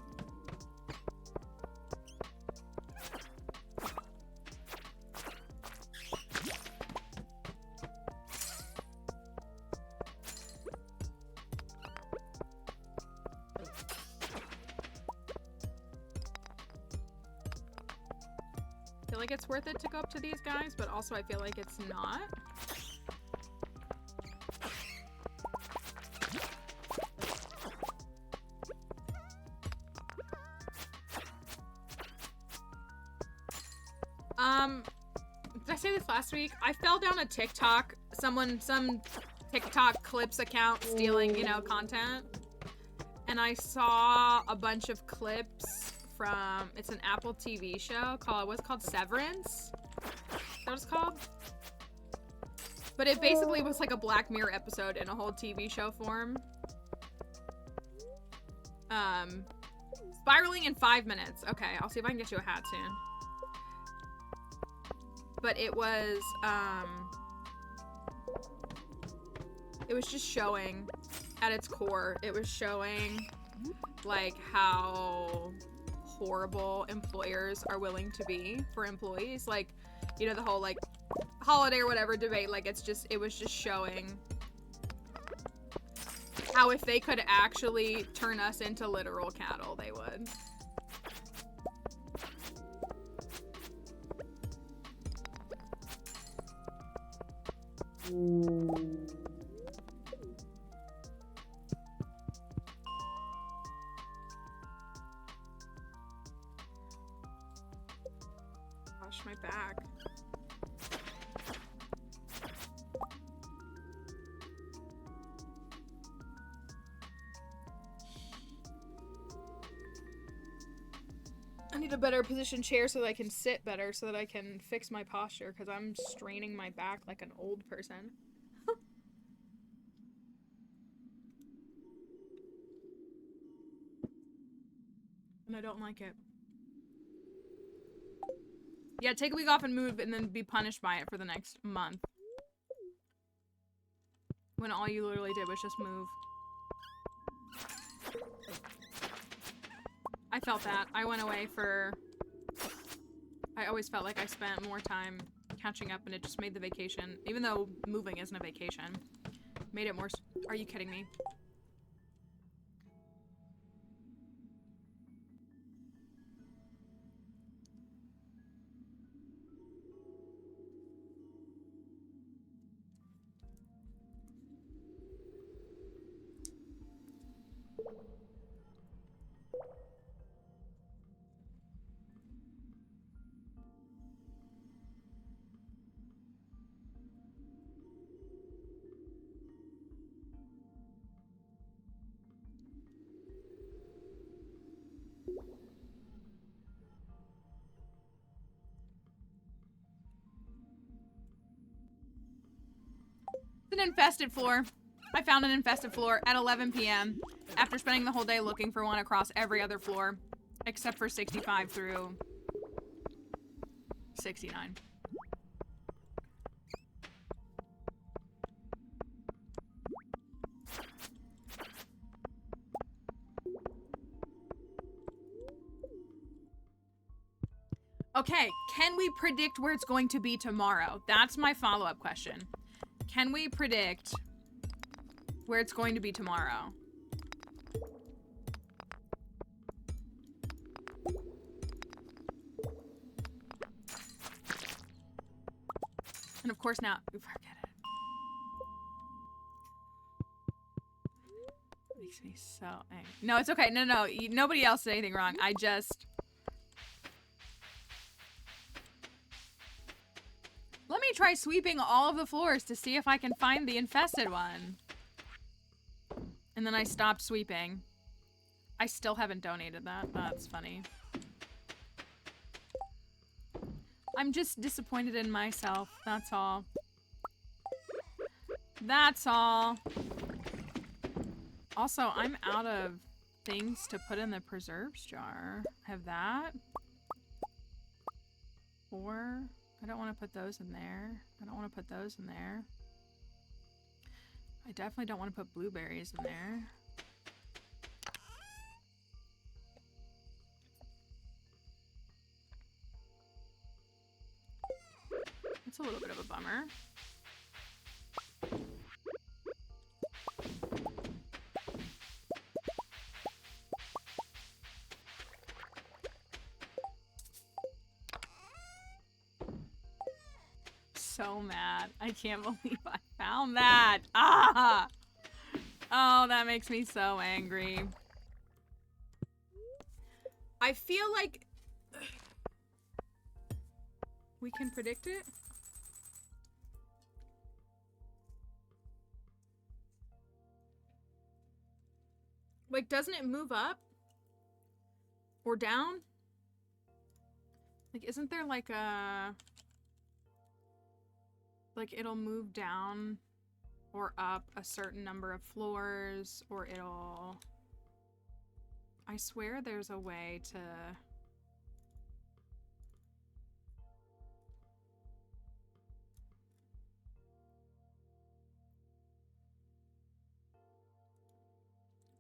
I feel like it's worth it to go up to these guys, but also I feel like it's not. Did I say this last week? I fell down a TikTok, some TikTok clips account stealing, you know, content. And I saw a bunch of clips from, it's an Apple TV show called, what's it called? Severance? Is that what it's called? But it basically was like a Black Mirror episode in a whole TV show form. Spiraling in 5 minutes. Okay, I'll see if I can get you a hat soon. But it was just showing, at its core, it was showing like how horrible employers are willing to be for employees. Like, you know, the whole like holiday or whatever debate, like it was just showing how if they could actually turn us into literal cattle, they would. Gosh, my back. I need a better position chair so that I can sit better, so that I can fix my posture, because I'm straining my back like an old person. And I don't like it. Yeah, take a week off and move and then be punished by it for the next month. When all you literally did was just move. I felt that. I went away for... I always felt like I spent more time catching up, and it just made the vacation, even though moving isn't a vacation, made it more... Are you kidding me? An infested floor. I found an infested floor at 11 p.m. after spending the whole day looking for one across every other floor, except for 65 through 69. Okay, can we predict where it's going to be tomorrow? That's my follow-up question. Can we predict where it's going to be tomorrow? And of course now, forget it. Makes me so angry. No, it's okay. No, nobody else did anything wrong. I just... Let me try sweeping all of the floors to see if I can find the infested one. And then I stopped sweeping. I still haven't donated that. That's funny. I'm just disappointed in myself. That's all. That's all. Also, I'm out of things to put in the preserves jar. Have that. Or... I don't want to put those in there. I don't want to put those in there. I definitely don't want to put blueberries in there. That's a little bit of a bummer. So mad. I can't believe I found that. Ah! Oh, that makes me so angry. I feel like we can predict it. Like, doesn't it move up? Or down? Like, isn't there like a... Like, it'll move down or up a certain number of floors, or it'll... I swear there's a way to...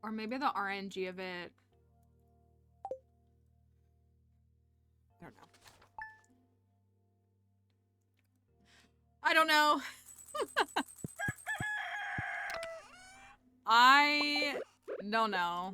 Or maybe the RNG of it... I don't know. I don't know. I don't know.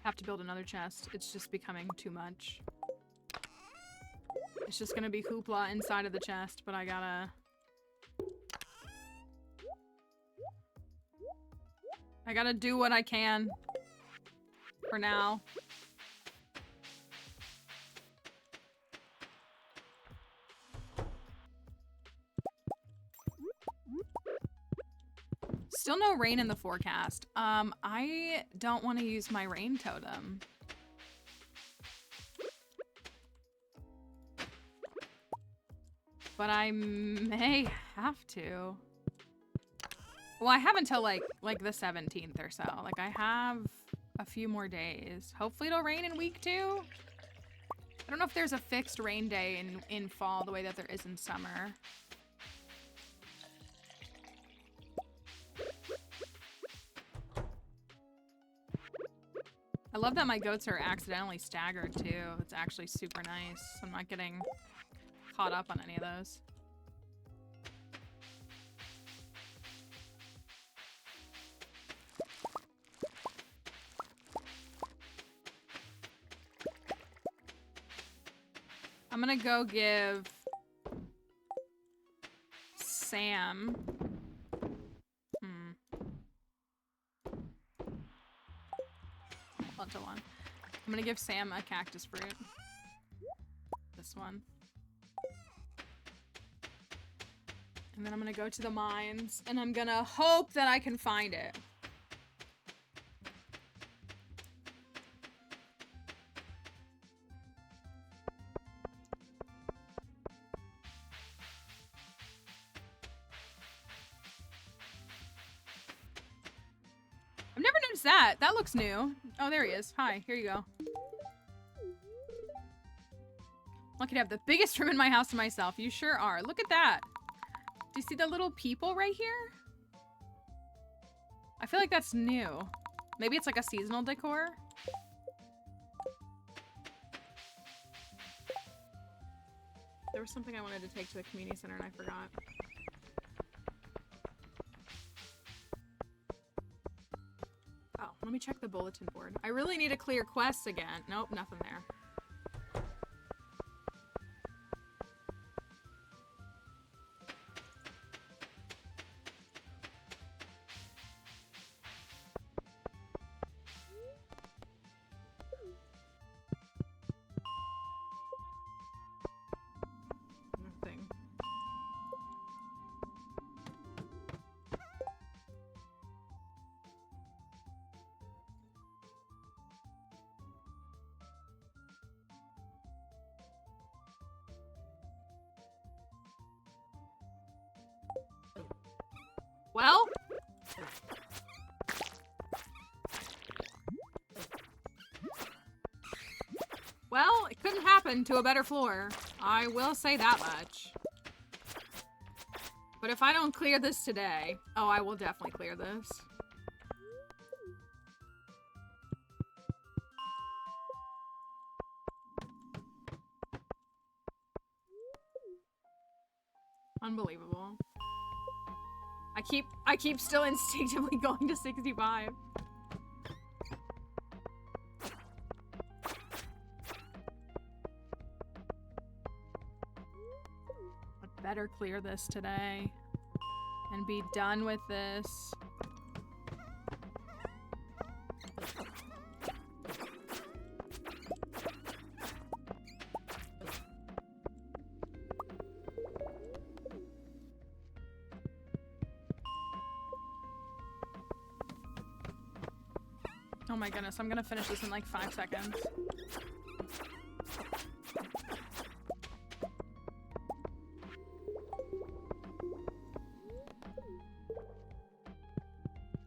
Have to build another chest. It's just becoming too much. It's just gonna be hoopla inside of the chest, but I gotta do what I can for now. Still no rain in the forecast. I don't want to use my rain totem. But I may have to. Well, I have until like the 17th or so. Like, I have a few more days. Hopefully it'll rain in week 2. I don't know if there's a fixed rain day in fall the way that there is in summer. I love that my goats are accidentally staggered too. It's actually super nice. I'm not getting caught up on any of those. I'm gonna go give Sam... Onto one. I'm gonna give Sam a cactus fruit. This one. And then I'm gonna go to the mines, and I'm gonna hope that I can find it. I've never noticed that. That looks new. Oh, there he is. Hi, here you go. Lucky to have the biggest room in my house to myself. You sure are. Look at that. Do you see the little people right here? I feel like that's new. Maybe it's like a seasonal decor. There was something I wanted to take to the community center and I forgot. Oh, let me check the bulletin board. I really need to clear quests again. Nope, nothing there. Nothing. Well? Well, it couldn't happen to a better floor. I will say that much. But if I don't clear this today... Oh, I will definitely clear this. Unbelievable. I keep still instinctively going to 65. I'd better clear this today. And be done with this. Oh my goodness, I'm gonna finish this in like 5 seconds.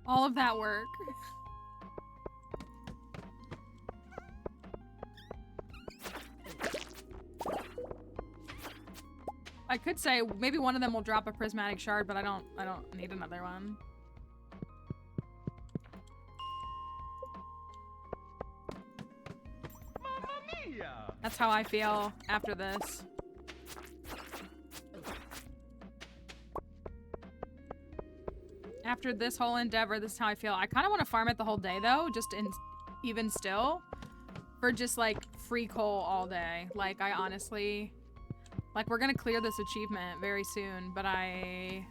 All of that work. I could say maybe one of them will drop a prismatic shard, but I don't need another one. That's how I feel after this. After this whole endeavor, this is how I feel. I kind of want to farm it the whole day, though, just in even still, for just like free coal all day. Like, I honestly, like, we're gonna clear this achievement very soon, but I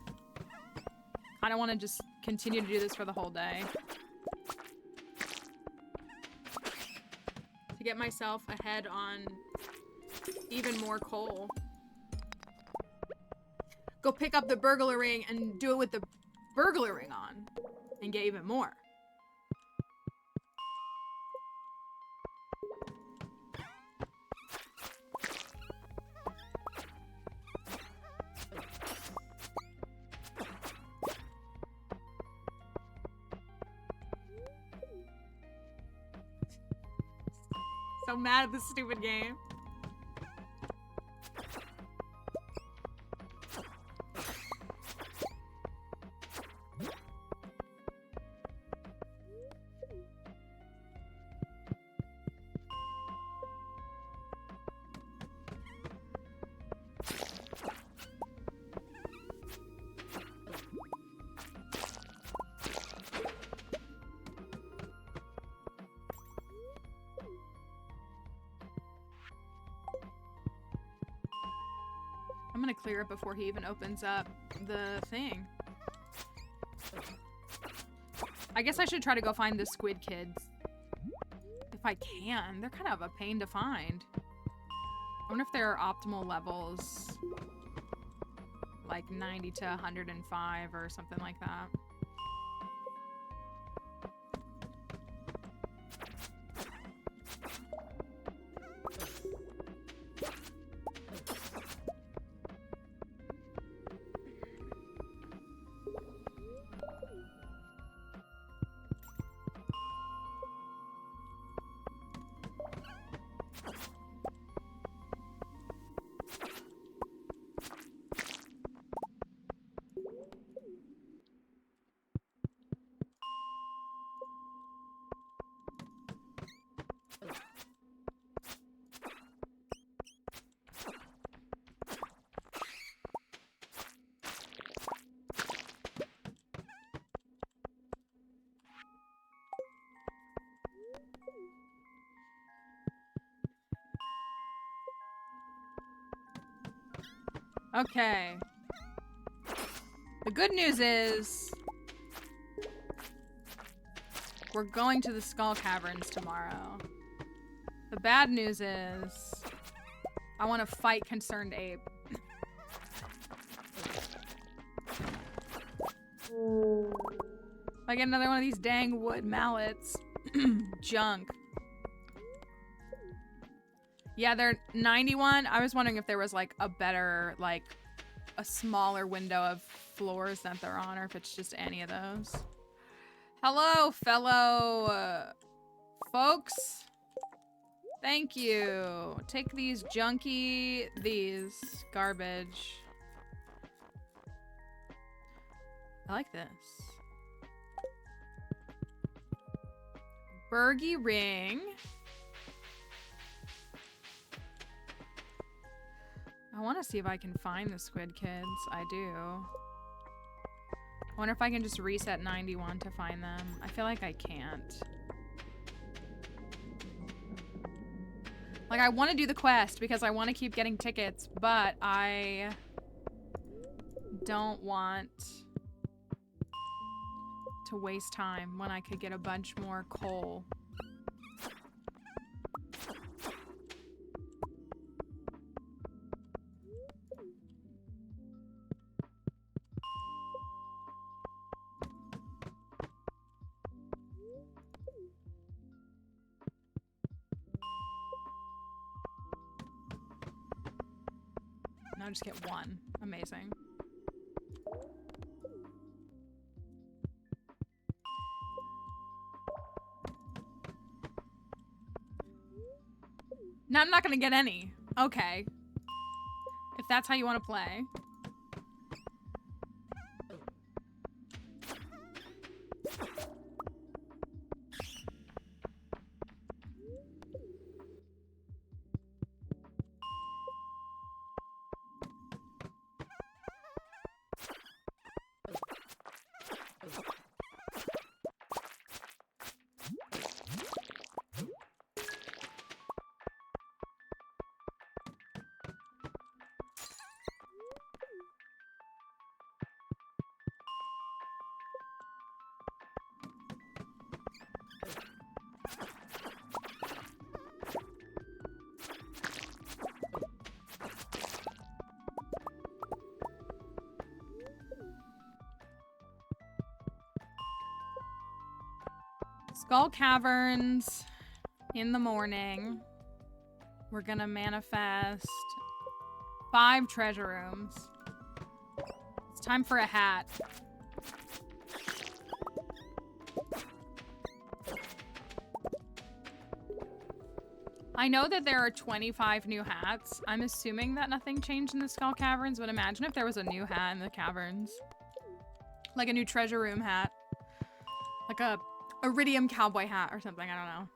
kind of want to just continue to do this for the whole day. To get myself ahead on even more coal. Go pick up the burglar ring and do it with the burglar ring on and get even more. So mad at this stupid game. I'm gonna clear it before he even opens up the thing. I guess I should try to go find the squid kids. If I can. They're kind of a pain to find. I wonder if there are optimal levels. Like 90 to 105 or something like that. Okay. The good news is we're going to the Skull Caverns tomorrow. The bad news is I want to fight Concerned Ape. If I get another one of these dang wood mallets. Junk. Yeah, they're 91. I was wondering if there was like a better, like a smaller window of floors that they're on, or if it's just any of those. Hello, fellow folks. Thank you. Take these these garbage. I like this. Bergy ring. I want to see if I can find the squid kids. I do. I wonder if I can just reset 91 to find them. I feel like I can't. Like, I want to do the quest because I want to keep getting tickets, but I don't want to waste time when I could get a bunch more coal. Now I just get one. Amazing. Now I'm not gonna get any. Okay. If that's how you want to play. Skull Caverns in the morning. We're gonna manifest 5 treasure rooms. It's time for a hat. I know that there are 25 new hats. I'm assuming that nothing changed in the Skull Caverns, but imagine if there was a new hat in the caverns. Like a new treasure room hat. Like a iridium cowboy hat or something, I don't know.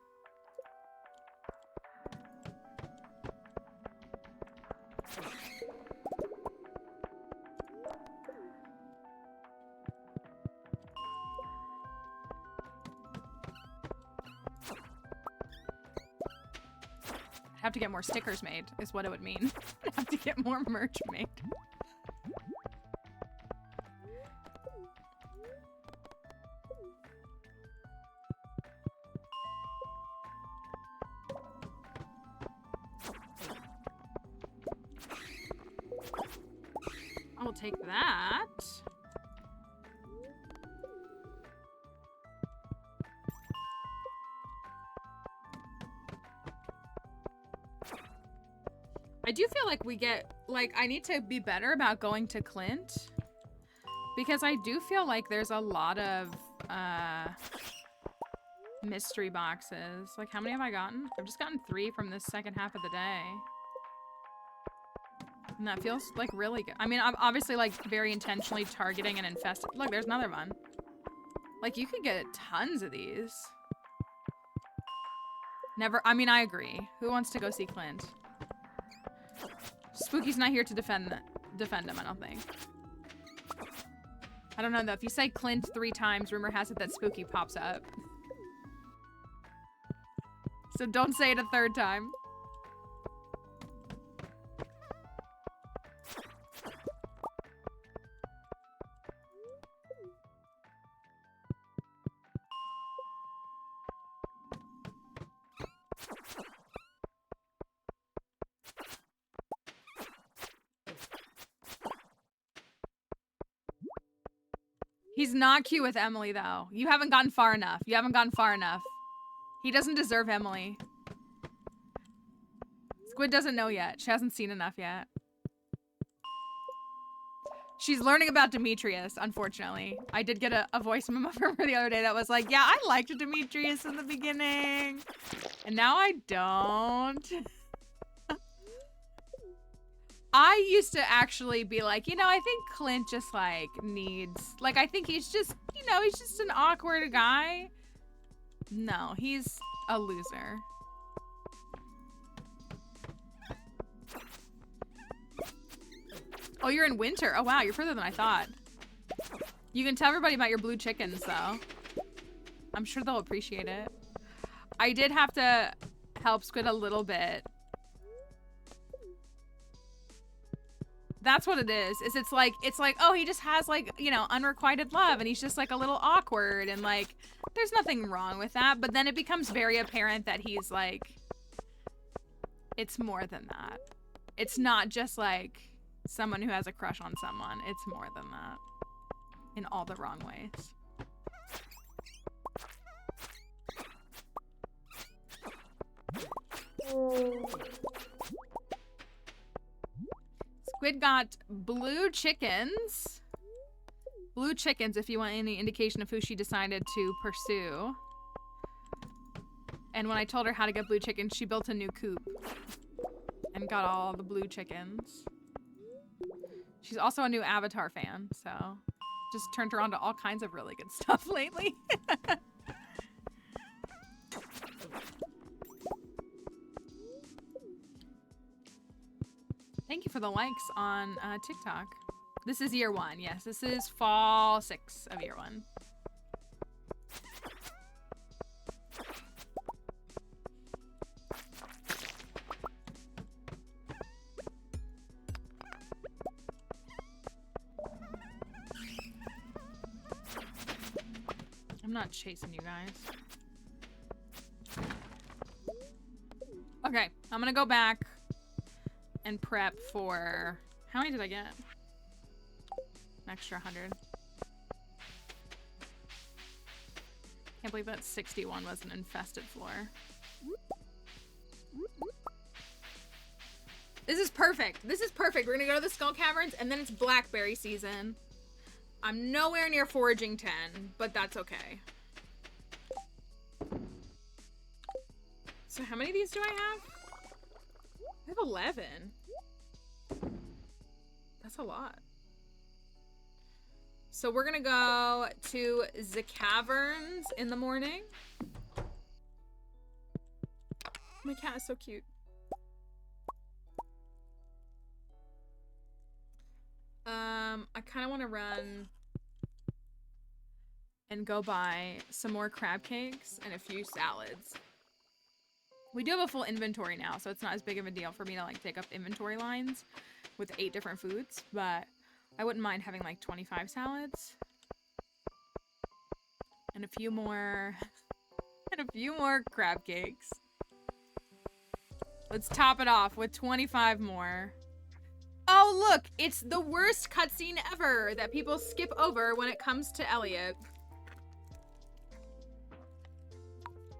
I'd have to get more stickers made, is what it would mean. I'd have to get more merch made. I'll take that. I do feel like we get, like, I need to be better about going to Clint. Because I do feel like there's a lot of, mystery boxes. Like, how many have I gotten? I've just gotten 3 from this second half of the day. And that feels, like, really good. I mean, I'm obviously, like, very intentionally targeting and infested. Look, there's another one. Like, you could get tons of these. Never, I mean, I agree. Who wants to go see Clint? Spooky's not here to defend him, I don't think. I don't know, though. If you say Clint 3 times, rumor has it that Spooky pops up. So don't say it a 3rd time. He's not cute with Emily, though. You haven't gotten far enough. You haven't gotten far enough. He doesn't deserve Emily. Squid doesn't know yet. She hasn't seen enough yet. She's learning about Demetrius, unfortunately. I did get a voice memo from her the other day that was like, yeah, I liked Demetrius in the beginning. And now I don't. I used to actually be like, you know, I think Clint just, like, needs... Like, I think he's just, you know, he's just an awkward guy. No, he's a loser. Oh, you're in winter. Oh, wow, you're further than I thought. You can tell everybody about your blue chickens, though. I'm sure they'll appreciate it. I did have to help Squid a little bit That's what it is. It's like, oh, he just has like, you know, unrequited love and he's just like a little awkward and like, there's nothing wrong with that. But then it becomes very apparent that he's like, it's more than that. It's not just like someone who has a crush on someone. It's more than that in all the wrong ways. Squid got blue chickens. Blue chickens, if you want any indication of who she decided to pursue. And when I told her how to get blue chickens, she built a new coop. And got all the blue chickens. She's also a new Avatar fan, so just turned her on to all kinds of really good stuff lately. Thank you for the likes on TikTok. This is year 1. Yes, this is fall 6 of year 1. I'm not chasing you guys. Okay, I'm gonna go back and prep for... How many did I get? An extra 100. Can't believe that 61 was an infested floor. This is perfect. This is perfect. We're gonna go to the Skull Caverns and then it's blackberry season. I'm nowhere near foraging 10, but that's okay. So how many of these do I have? I have 11. That's a lot. So we're gonna go to the caverns in the morning. My cat is so cute. I kind of want to run and go buy some more crab cakes and a few salads. We do have a full inventory now, so it's not as big of a deal for me to like take up inventory lines with 8 different foods, but I wouldn't mind having like 25 salads and a few more and a few more crab cakes. Let's top it off with 25 more. Oh, look, it's the worst cutscene ever that people skip over when it comes to Elliot.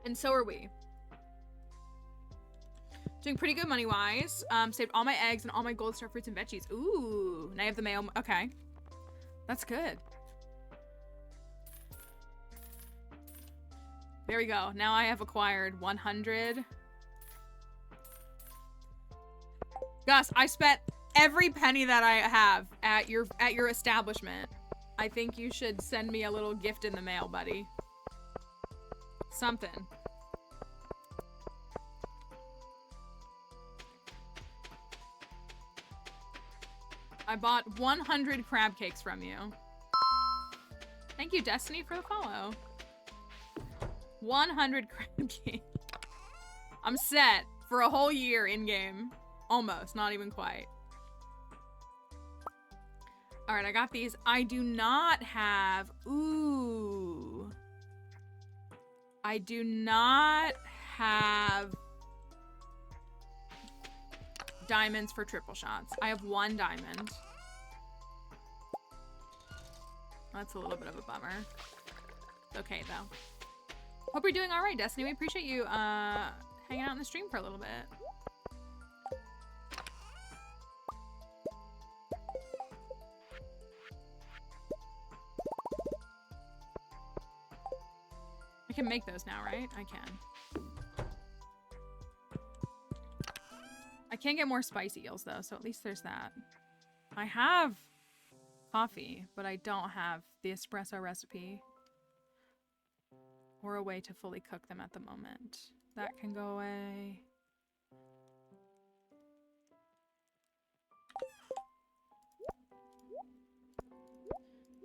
And so are we. Doing pretty good money-wise. Saved all my eggs and all my gold star fruits and veggies. Ooh, now I have the mayo. Okay. That's good. There we go. Now I have acquired 100. Gus, I spent every penny that I have at your establishment. I think you should send me a little gift in the mail, buddy. Something. I bought 100 crab cakes from you. Thank you, Destiny, for the follow. 100 crab cakes. I'm set for a whole year in-game. Almost, not even quite. All right, I got these. I do not have... Ooh. I do not have diamonds for triple shots. I have 1 diamond. That's a little bit of a bummer. It's okay, though. Hope you're doing all right, Destiny. We appreciate you hanging out in the stream for a little bit. I can make those now, right? I can. I can't get more spicy eels, though, so at least there's that. I have coffee, but I don't have the espresso recipe or a way to fully cook them at the moment. That can go away.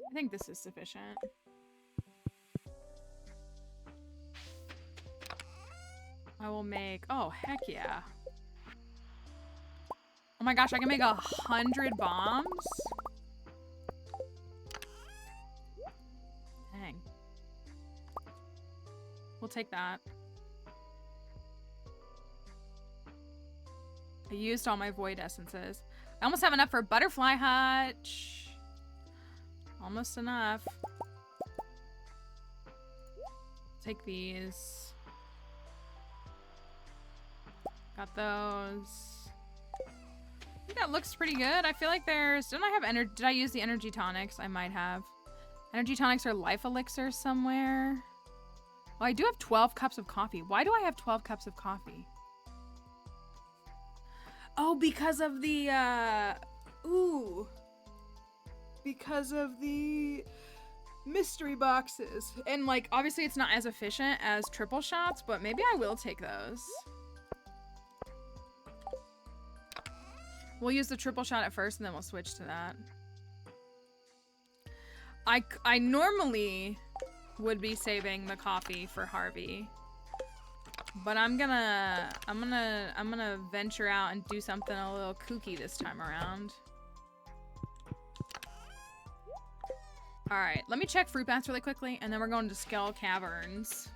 I think this is sufficient. I will make... Oh, heck yeah. Oh my gosh, I can make 100 bombs? Dang. We'll take that. I used all my void essences. I almost have enough for butterfly hutch. Almost enough. Take these. Got those. I think that looks pretty good. I feel like there's... Didn't I have energy? Did I use the energy tonics? I might have. Energy tonics are life elixirs somewhere. Oh, I do have 12 cups of coffee. Why do I have 12 cups of coffee? Oh, because of the, ooh. Because of the mystery boxes. And, like, obviously it's not as efficient as triple shots, but maybe I will take those. We'll use the triple shot at first, and then we'll switch to that. I normally would be saving the coffee for Harvey. But I'm gonna venture out and do something a little kooky this time around. Alright, let me check fruit bats really quickly, and then we're going to Skull Caverns.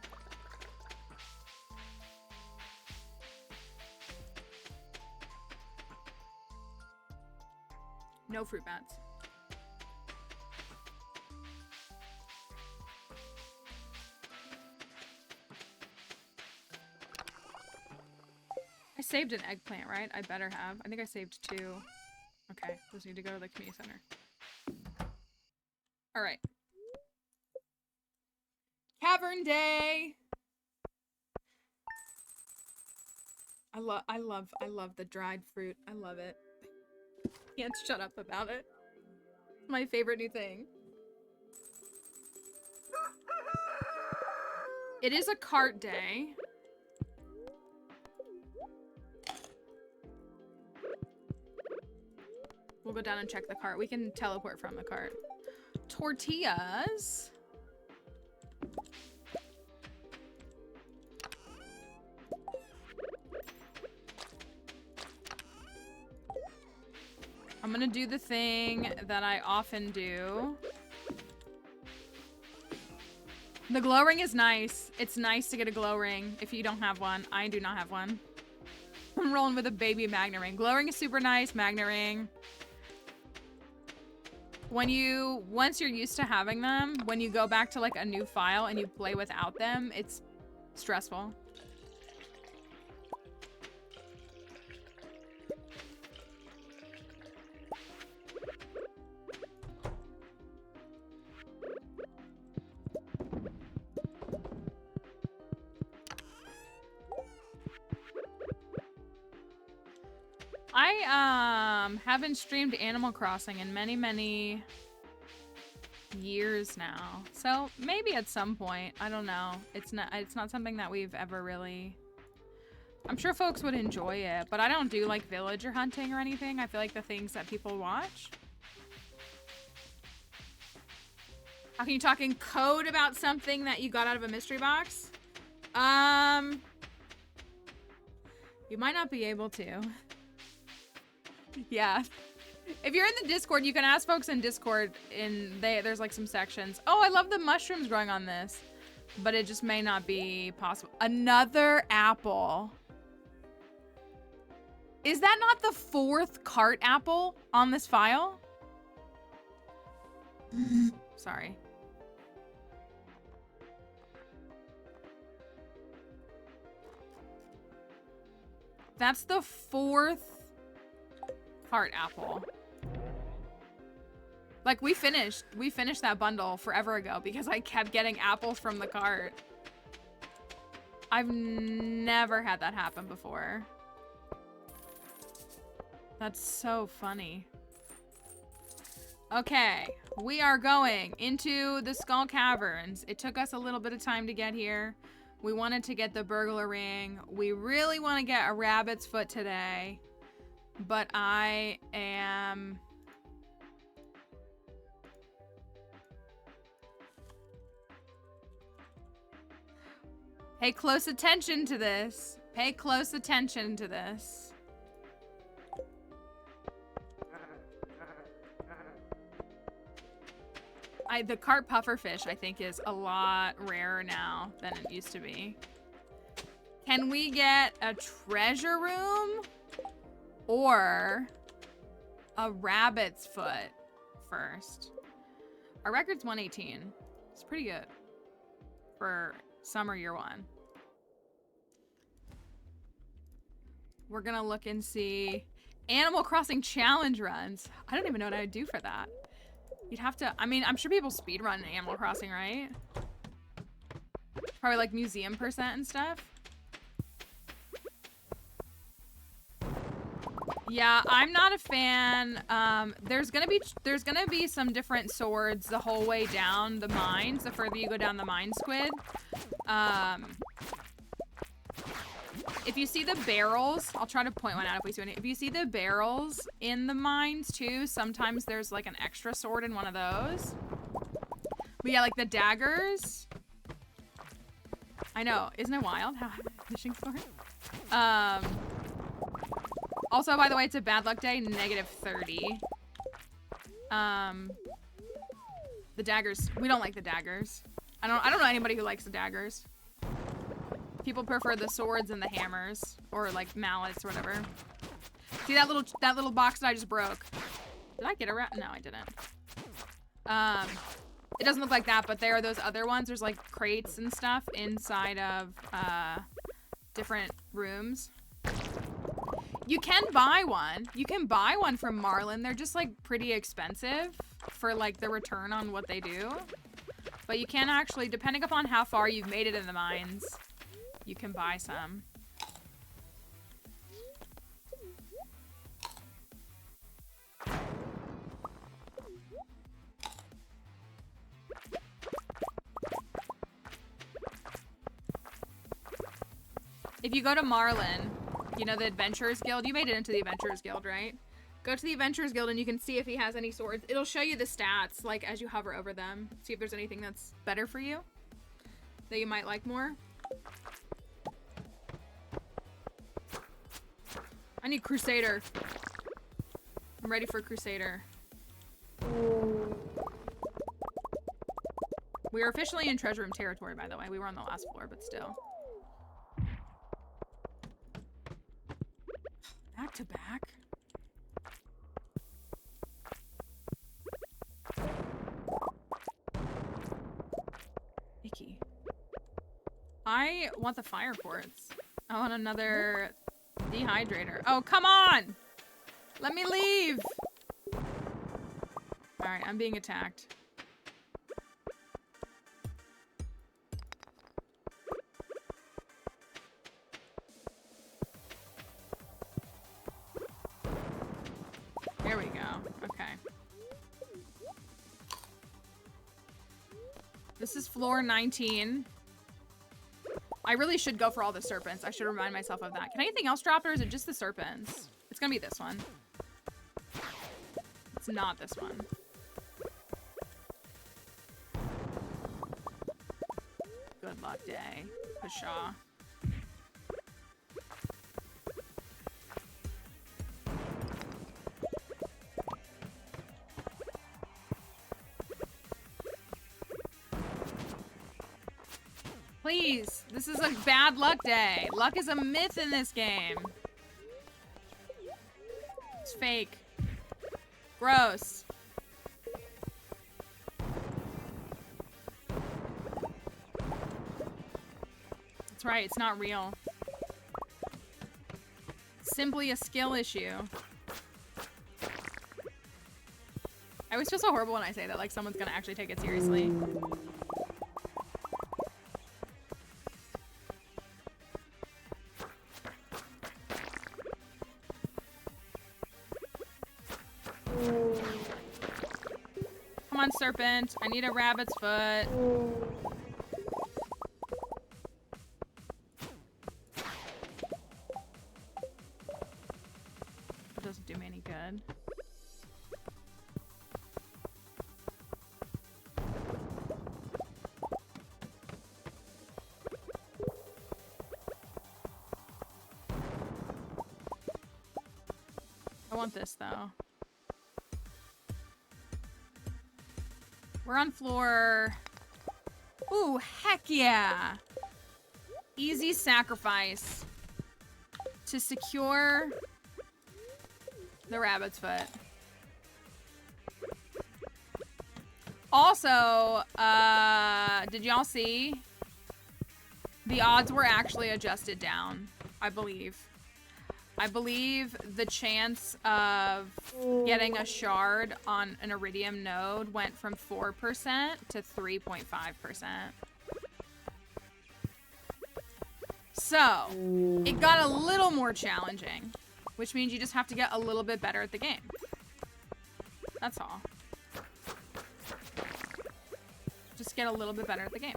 No fruit bats. I saved an eggplant, right? I better have. I think I saved 2. Okay, those need to go to the community center. Alright. Cavern day! I love the dried fruit. I love it. Can't shut up about it. My favorite new thing. It is a cart day. We'll go down and check the cart. We can teleport from the cart. Tortillas. I'm gonna do the thing that I often do. The glow ring is nice. It's nice to get a glow ring if you don't have one. I do not have one. I'm rolling with a baby magnet ring. Glow ring is super nice. Magnet ring. Once you're used to having them, when you go back to like a new file and you play without them, it's stressful. I haven't streamed Animal Crossing in many years now. So maybe at some point, I don't know. It's not something that we've ever really... I'm sure folks would enjoy it, but I don't do like villager hunting or anything. I feel like the things that people watch. How can you talk in code about something that you got out of a mystery box? You might not be able to. Yeah. If you're in the Discord, you can ask folks in Discord, there's like some sections. Oh, I love the mushrooms growing on this. But it just may not be possible. Another apple. Is that not the 4th cart apple on this file? Sorry. That's the 4th cart apple. Like we finished that bundle forever ago because I kept getting apples from the cart. I've never had that happen before. That's so funny. Okay, we are going into the Skull Caverns. It took us a little bit of time to get here. We wanted to get the burglar ring. We really want to get a rabbit's foot today. But I am... Pay close attention to this. Pay close attention to this. The carp pufferfish, I think, is a lot rarer now than it used to be. Can we get a treasure room or a rabbit's foot first? Our record's 118. It's pretty good for summer year one. We're gonna look and see Animal Crossing challenge runs. I don't even know what I'd do for that. You'd have to, I mean, I'm sure people speedrun Animal Crossing, right? Probably like museum percent and stuff. Yeah, I'm not a fan. There's gonna be some different swords the whole way down the mines, the further you go down the mine squid. If you see the barrels, I'll try to point one out if we see any. If you see the barrels in the mines too, sometimes there's like an extra sword in one of those. But yeah, like the daggers. I know, isn't it wild how fishing sword? Also, by the way, it's a bad luck day, -30. The daggers, we don't like the daggers. I don't know anybody who likes the daggers. People prefer the swords and the hammers, or like mallets or whatever. See that little box that I just broke? Did I get a rat? No, I didn't. It doesn't look like that, but there are those other ones. There's like crates and stuff inside of different rooms. You can buy one. You can buy one from Marlin. They're just like pretty expensive for like the return on what they do. But you can actually, depending upon how far you've made it in the mines, you can buy some. If you go to Marlin, you know, the Adventurers Guild, you made it into the Adventurers Guild, right? Go to the Adventurers Guild and you can see if he has any swords. It'll show you the stats, like, as you hover over them. See if there's anything that's better for you, that you might like more. I need Crusader. I'm ready for Crusader. We are officially in treasure room territory, by the way. We were on the last floor, but still. Back to back. Icky. I want the fire quartz. I want another dehydrator. Oh, come on! Let me leave! Alright, I'm being attacked. There we go. Okay. This is floor 19. I really should go for all the serpents. I should remind myself of that. Can anything else drop, or is it just the serpents? It's gonna be this one. It's not this one. Good luck day. Pshaw. Please, this is a bad luck day. Luck is a myth in this game. It's fake. Gross. That's right, it's not real. Simply a skill issue. I always feel so horrible when I say that, like someone's gonna actually take it seriously. Come on, serpent. I need a rabbit's foot. It doesn't do me any good. I want this, though. We're on floor... Ooh, heck yeah! Easy sacrifice to secure the rabbit's foot. Also, did y'all see? The odds were actually adjusted down, I believe. I believe the chance of getting a shard on an iridium node went from 4% to 3.5%. So, it got a little more challenging, which means you just have to get a little bit better at the game. That's all. Just get a little bit better at the game.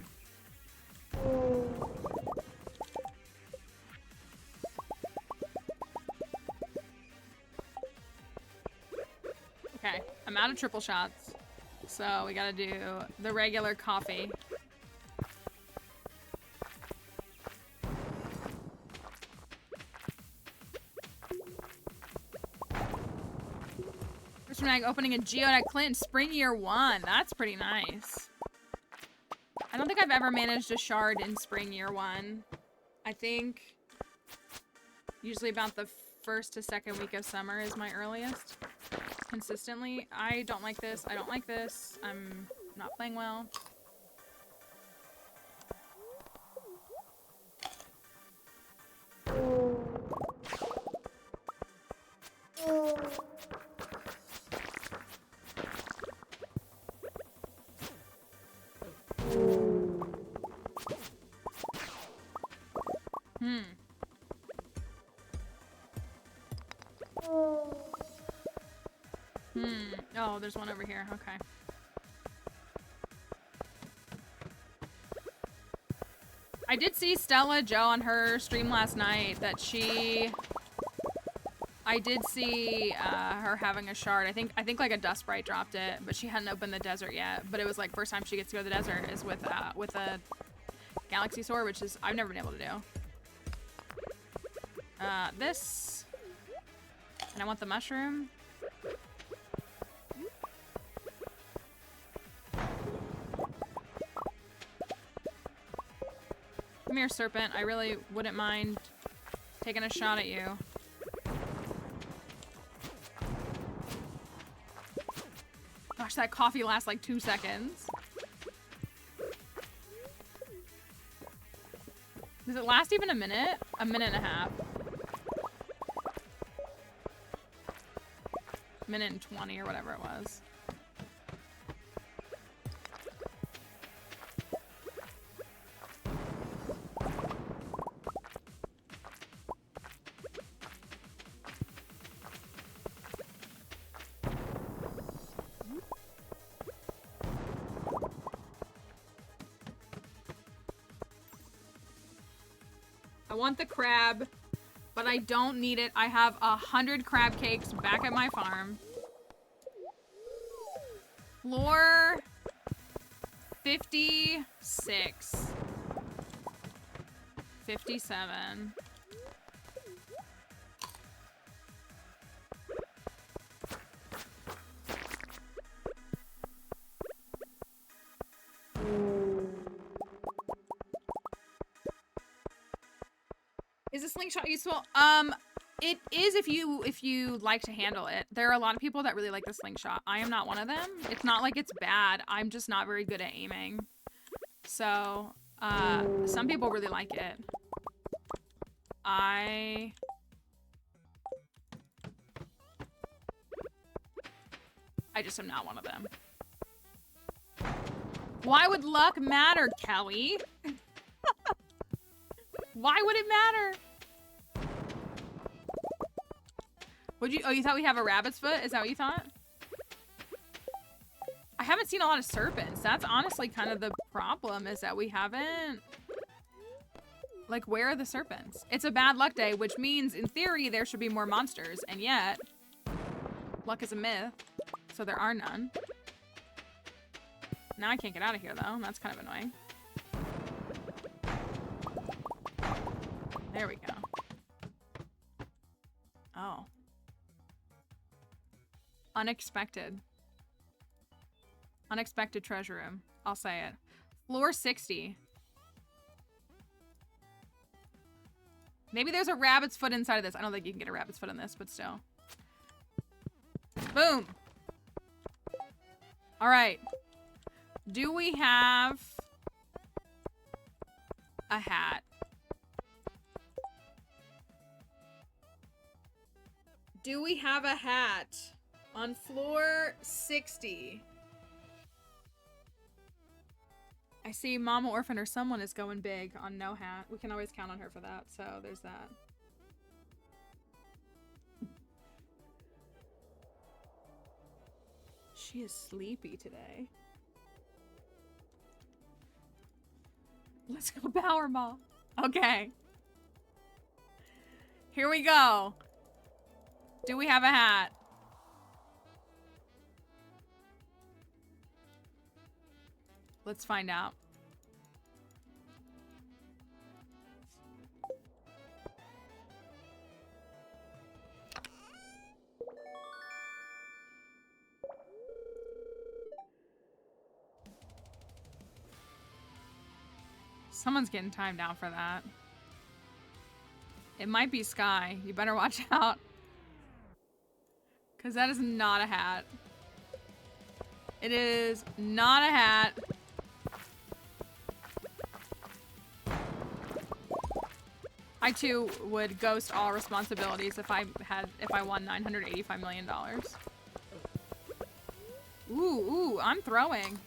Okay, I'm out of triple shots, so we gotta do the regular coffee. First Mag opening a Geodet Clint Spring Year 1. That's pretty nice. I don't think I've ever managed a shard in Spring Year 1. I think usually about the first to second week of summer is my earliest. Consistently. I don't like this. I don't like this. I'm not playing well. Oh, there's one over here. Okay. I did see Stella Joe on her stream last night that I did see her having a shard. I think like a dust sprite dropped it, but she hadn't opened the desert yet. But it was like first time she gets to go to the desert is with a galaxy sword, which is I've never been able to do. This, and I want the mushroom. Come here, serpent. I really wouldn't mind taking a shot at you. Gosh, that coffee lasts like 2 seconds. Does it last even a minute? A minute and a half. Minute and 20 or whatever it was. I want the crab, but I don't need it. I have 100 crab cakes back at my farm. Floor 56. 57. Is a slingshot useful? It is if you like to handle it. There are a lot of people that really like the slingshot. I am not one of them. It's not like it's bad. I'm just not very good at aiming. So, some people really like it. I just am not one of them. Why would luck matter, Kelly? Why would it matter? You thought we have a rabbit's foot? Is that what you thought? I haven't seen a lot of serpents. That's honestly kind of the problem, is that we haven't... Like, where are the serpents? It's a bad luck day, which means, in theory, there should be more monsters. And yet, luck is a myth, so there are none. Now I can't get out of here, though. That's kind of annoying. There we go. Oh. Unexpected. Unexpected treasure room. I'll say it. Floor 60. Maybe there's a rabbit's foot inside of this. I don't think you can get a rabbit's foot in this, but still. Boom. All right. Do we have a hat? Do we have a hat on floor 60? I see Mama Orphan or someone is going big on no hat. We can always count on her for that, so there's that. She is sleepy today. Let's go Powerball. Okay. Here we go. Do we have a hat? Let's find out. Someone's getting timed out for that. It might be Sky. You better watch out. Because that is not a hat. It is not a hat. I too would ghost all responsibilities if I won $985 million. Ooh, I'm throwing.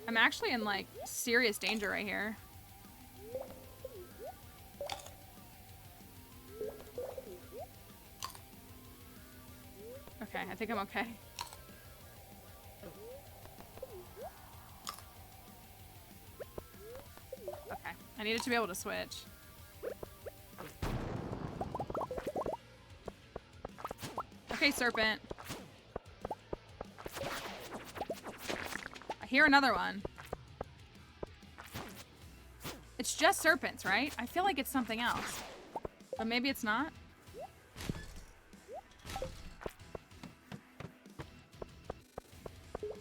I'm actually in like serious danger right here. Okay, I think I'm okay. Okay, I needed to be able to switch. Okay, serpent. I hear another one. It's just serpents, right? I feel like it's something else. But maybe it's not.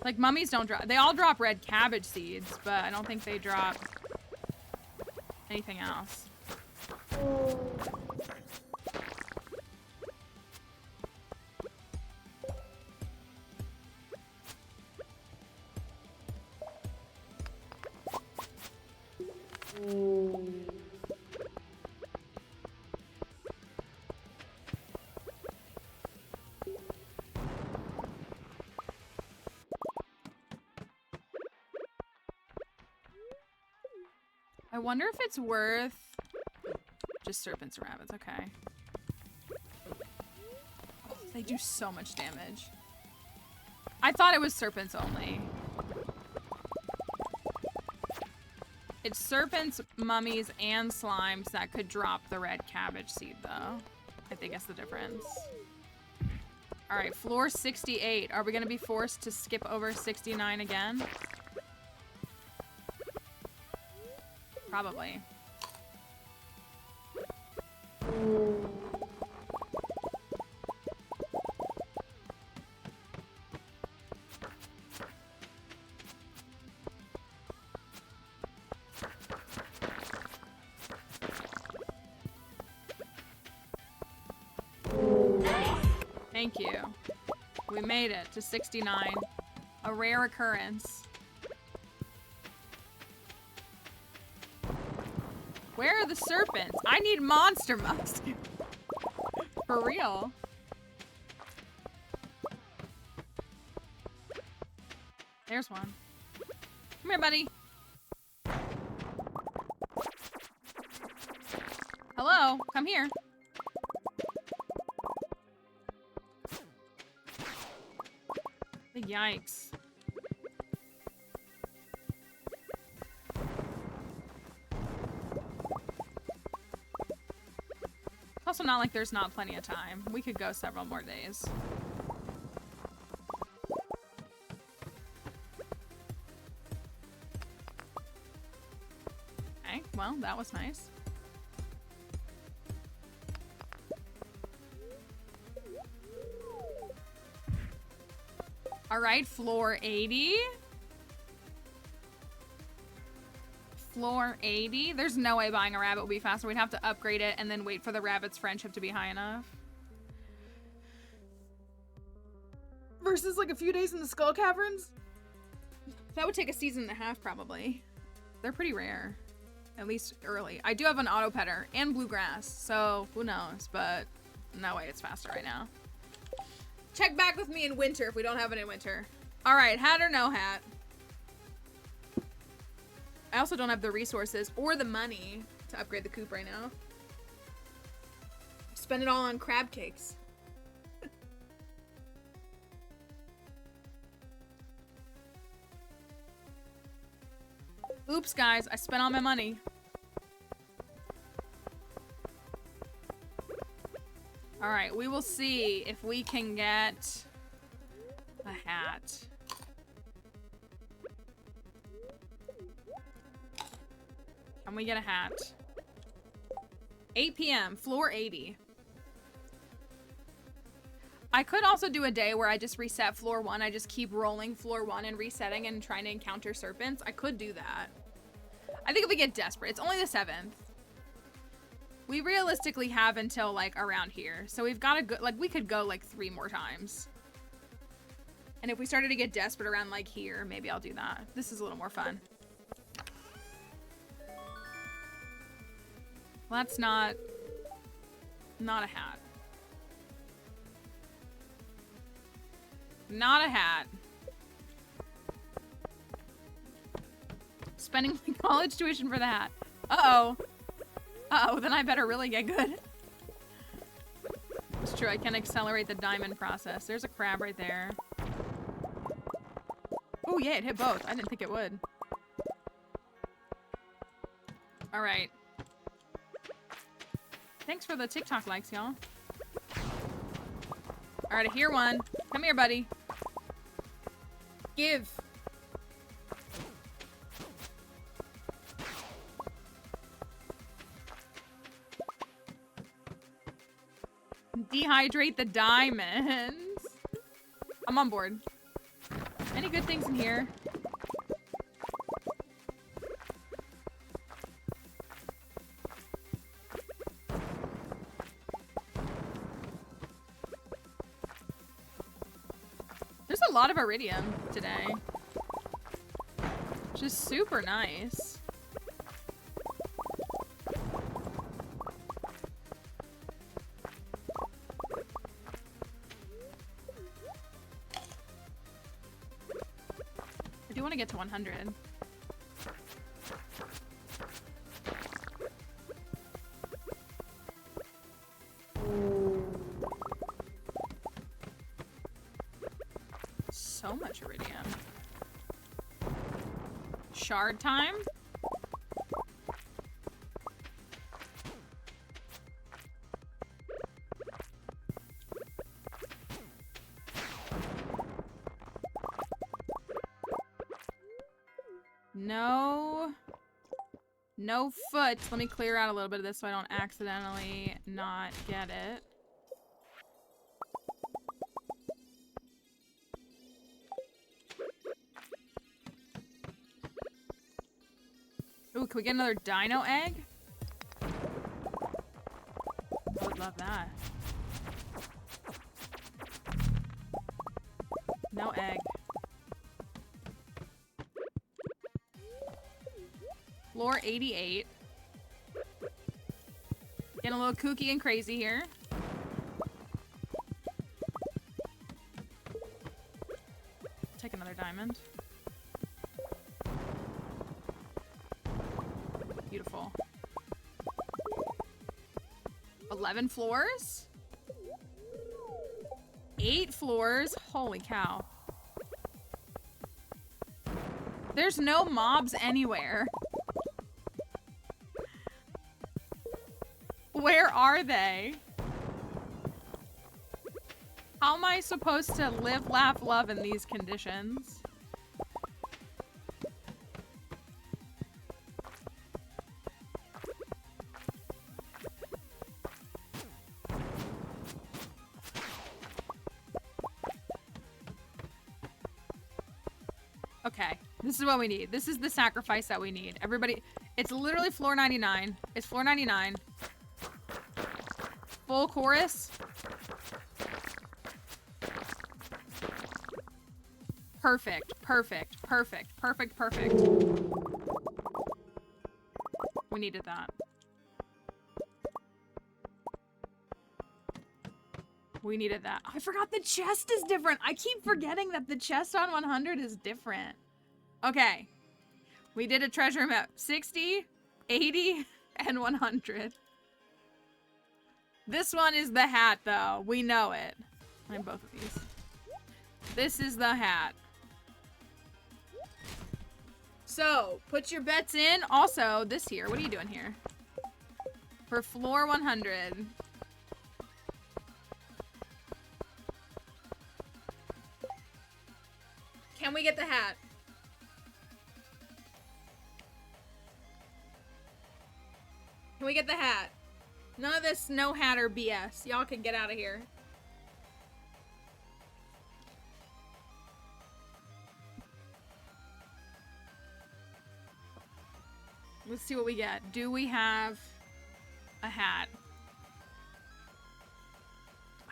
Like, mummies don't drop. They all drop red cabbage seeds, but I don't think they drop anything else. I wonder if it's worth just serpents and rabbits. Okay. Oh, they do so much damage. I thought it was serpents only. It's serpents, mummies, and slimes that could drop the red cabbage seed, though. I think that's the difference. All right, floor 68. Are we going to be forced to skip over 69 again? Probably. Thank you. We made it to 69. A rare occurrence. Where are the serpents? I need monster musk. For real. There's one. Come here, buddy. Hello, come here. Yikes. It's also not like there's not plenty of time. We could go several more days. Okay, well, that was nice. All right, floor 80. Floor 80. There's no way buying a rabbit will be faster. We'd have to upgrade it and then wait for the rabbit's friendship to be high enough. Versus like a few days in the Skull Caverns? That would take a season and a half probably. They're pretty rare. At least early. I do have an auto petter and bluegrass, so who knows, but no way it's faster right now. Check back with me in winter if we don't have it in winter. All right, hat or no hat? I also don't have the resources or the money to upgrade the coop right now. Spend it all on crab cakes. Oops, guys, I spent all my money. All right, we will see if we can get a hat. Can we get a hat? 8 p.m., floor 80. I could also do a day where I just reset floor 1. I just keep rolling floor 1 and resetting and trying to encounter serpents. I could do that. I think if we get desperate, it's only the 7th. We realistically have until like around here. So we've got to go, like we could go like 3 more times. And if we started to get desperate around like here, maybe I'll do that. This is a little more fun. Well, that's not a hat. Not a hat. Spending my college tuition for the hat. Uh-oh. Uh-oh, then I better really get good. It's true, I can accelerate the diamond process. There's a crab right there. Oh yeah, it hit both. I didn't think it would. All right. Thanks for the TikTok likes, y'all. All right, I hear one. Come here, buddy. Give. Dehydrate the diamonds. I'm on board. Any good things in here? There's a lot of iridium today, which is super nice. I do want to get to 100. So much iridium. Shard time? No foot. Let me clear out a little bit of this so I don't accidentally not get it. Ooh, can we get another dino egg? I would love that. No egg. Floor 88. Getting a little kooky and crazy here. Take another diamond. Beautiful. 11 floors? 8 floors? Holy cow. There's no mobs anywhere. Where are they? How am I supposed to live, laugh, love in these conditions? Okay, this is what we need. This is the sacrifice that we need. Everybody, it's literally floor 99. It's floor 99. Full chorus. Perfect, perfect, perfect, perfect, perfect. We needed that. We needed that. I forgot the chest is different. I keep forgetting that the chest on 100 is different. Okay. We did a treasure map. 60, 80, and 100. This one is the hat, though. We know it. I have both of these. This is the hat. So, put your bets in. Also, this here. What are you doing here? For floor 100. Can we get the hat? Can we get the hat? None of this no hat or BS. Y'all can get out of here. Let's see what we get. Do we have a hat?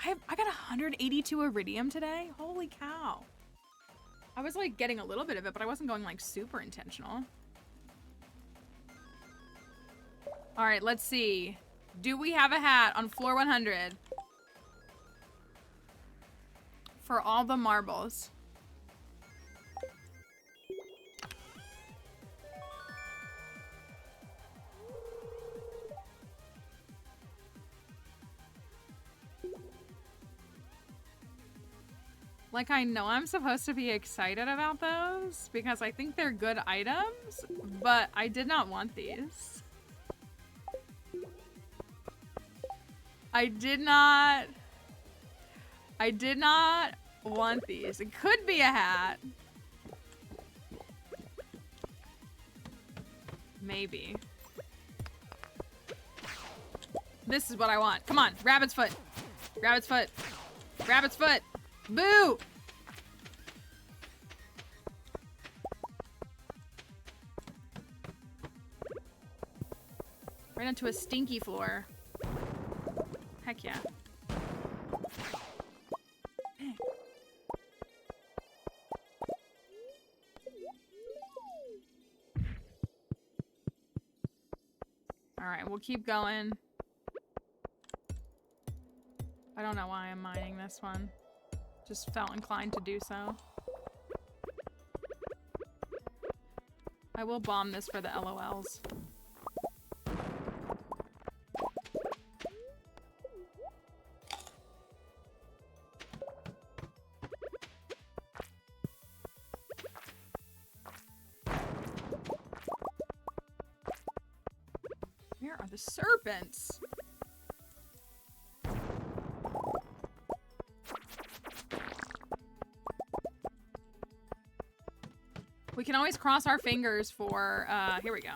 I got 182 iridium today? Holy cow. I was like getting a little bit of it, but I wasn't going like super intentional. All right, let's see. Do we have a hat on floor 100? For all the marbles. Like, I know I'm supposed to be excited about those because I think they're good items, but I did not want these. I did not want these. It could be a hat. Maybe. This is what I want. Come on, rabbit's foot. Rabbit's foot. Rabbit's foot. Boo! Right onto a stinky floor. Heck yeah. Alright, we'll keep going. I don't know why I'm mining this one. Just felt inclined to do so. I will bomb this for the LOLs. Where are the serpents? We can always cross our fingers for, here we go.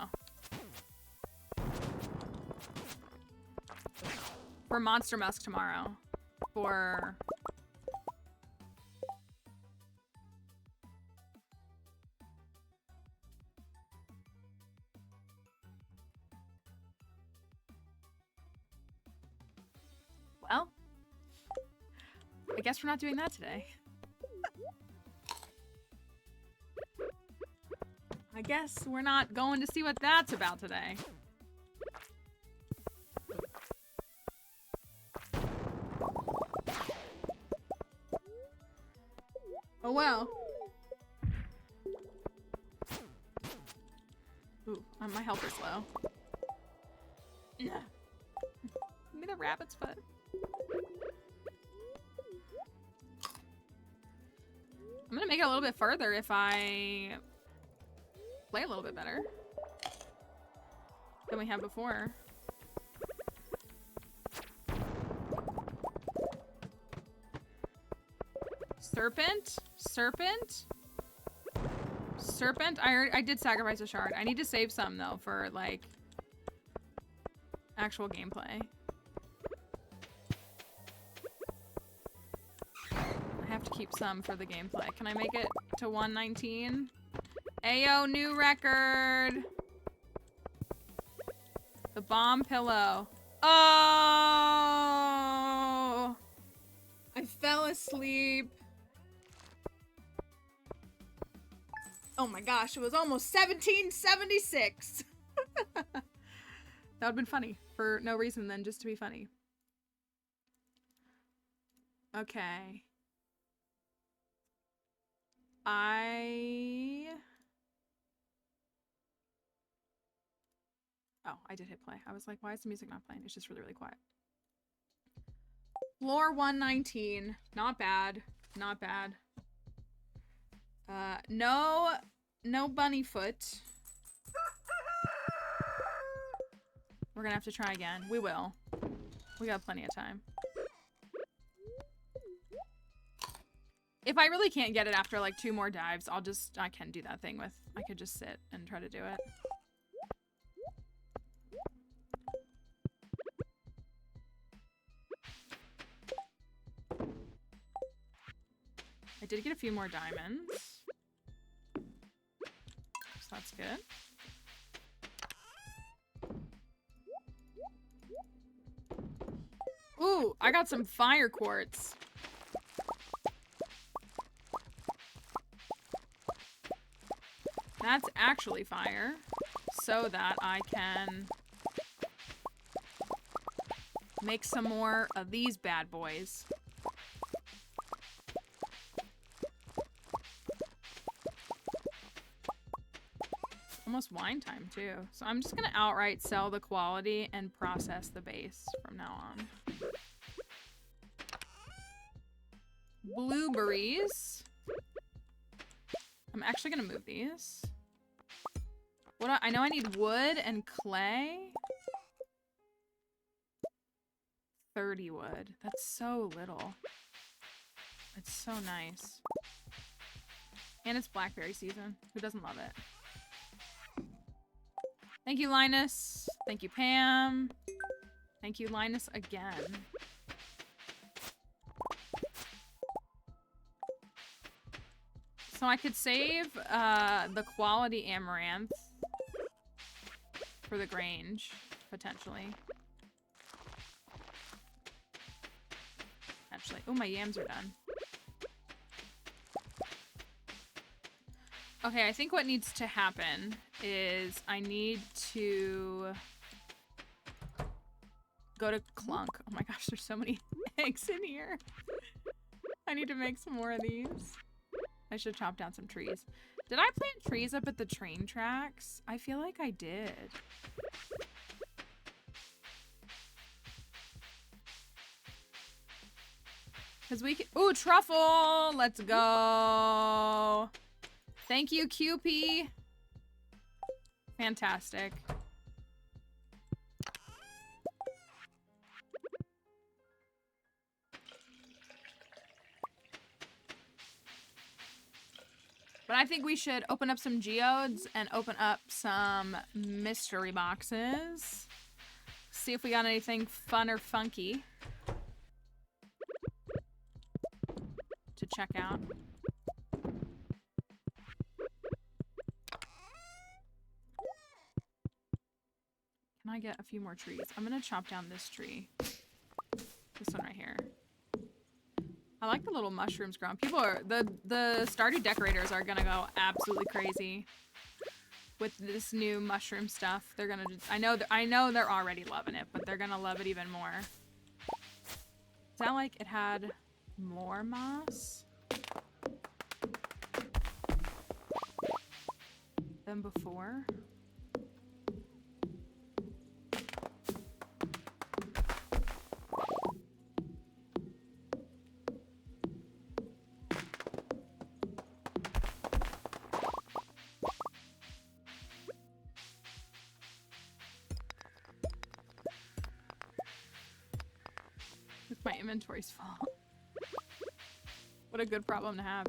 For Monster Musk tomorrow. For... Well, I guess we're not doing that today. I guess we're not going to see what that's about today. Oh well. Ooh, my health is low. Give me the rabbit's foot. I'm gonna make it a little bit further if I play a little bit better than we have before. Serpent? Serpent? Serpent? I did sacrifice a shard. I need to save some though for like actual gameplay. I have to keep some for the gameplay. Can I make it to 119? Ayo, new record. The bomb pillow. Oh! I fell asleep. Oh my gosh, it was almost 1776. That would've been funny for no reason than just to be funny. Okay. Oh, I did hit play. I was like, why is the music not playing? It's just really, really quiet. Floor 119. Not bad. Not bad. No bunny foot. We're gonna have to try again. We will. We got plenty of time. If I really can't get it after like 2 more dives, I can do that thing with, I could just sit and try to do it. I did get a few more diamonds. So that's good. Ooh, I got some fire quartz. That's actually fire, so that I can make some more of these bad boys. Almost wine time too. So I'm just gonna outright sell the quality and process the base from now on. Blueberries. I'm actually gonna move these. I know I need wood and clay. 30 wood. That's so little. It's so nice. And it's blackberry season. Who doesn't love it? Thank you, Linus. Thank you, Pam. Thank you, Linus, again. So I could save the quality amaranth for the Grange, potentially. Actually, oh, my yams are done. Okay, I think what needs to happen is I need to go to Clunk. Oh my gosh, there's so many eggs in here. I need to make some more of these. I should chop down some trees. Did I plant trees up at the train tracks? I feel like I did. Because we can— ooh, truffle! Let's go! Thank you, QP. Fantastic. But I think we should open up some geodes and open up some mystery boxes. See if we got anything fun or funky to check out. Can I get a few more trees? I'm gonna chop down this tree. This one right here. I like the little mushrooms growing. People are— the Stardew decorators are gonna go absolutely crazy with this new mushroom stuff. They're gonna just— I know they're already loving it, but they're gonna love it even more. Is that like it had more moss than before? My inventory's full. What a good problem to have.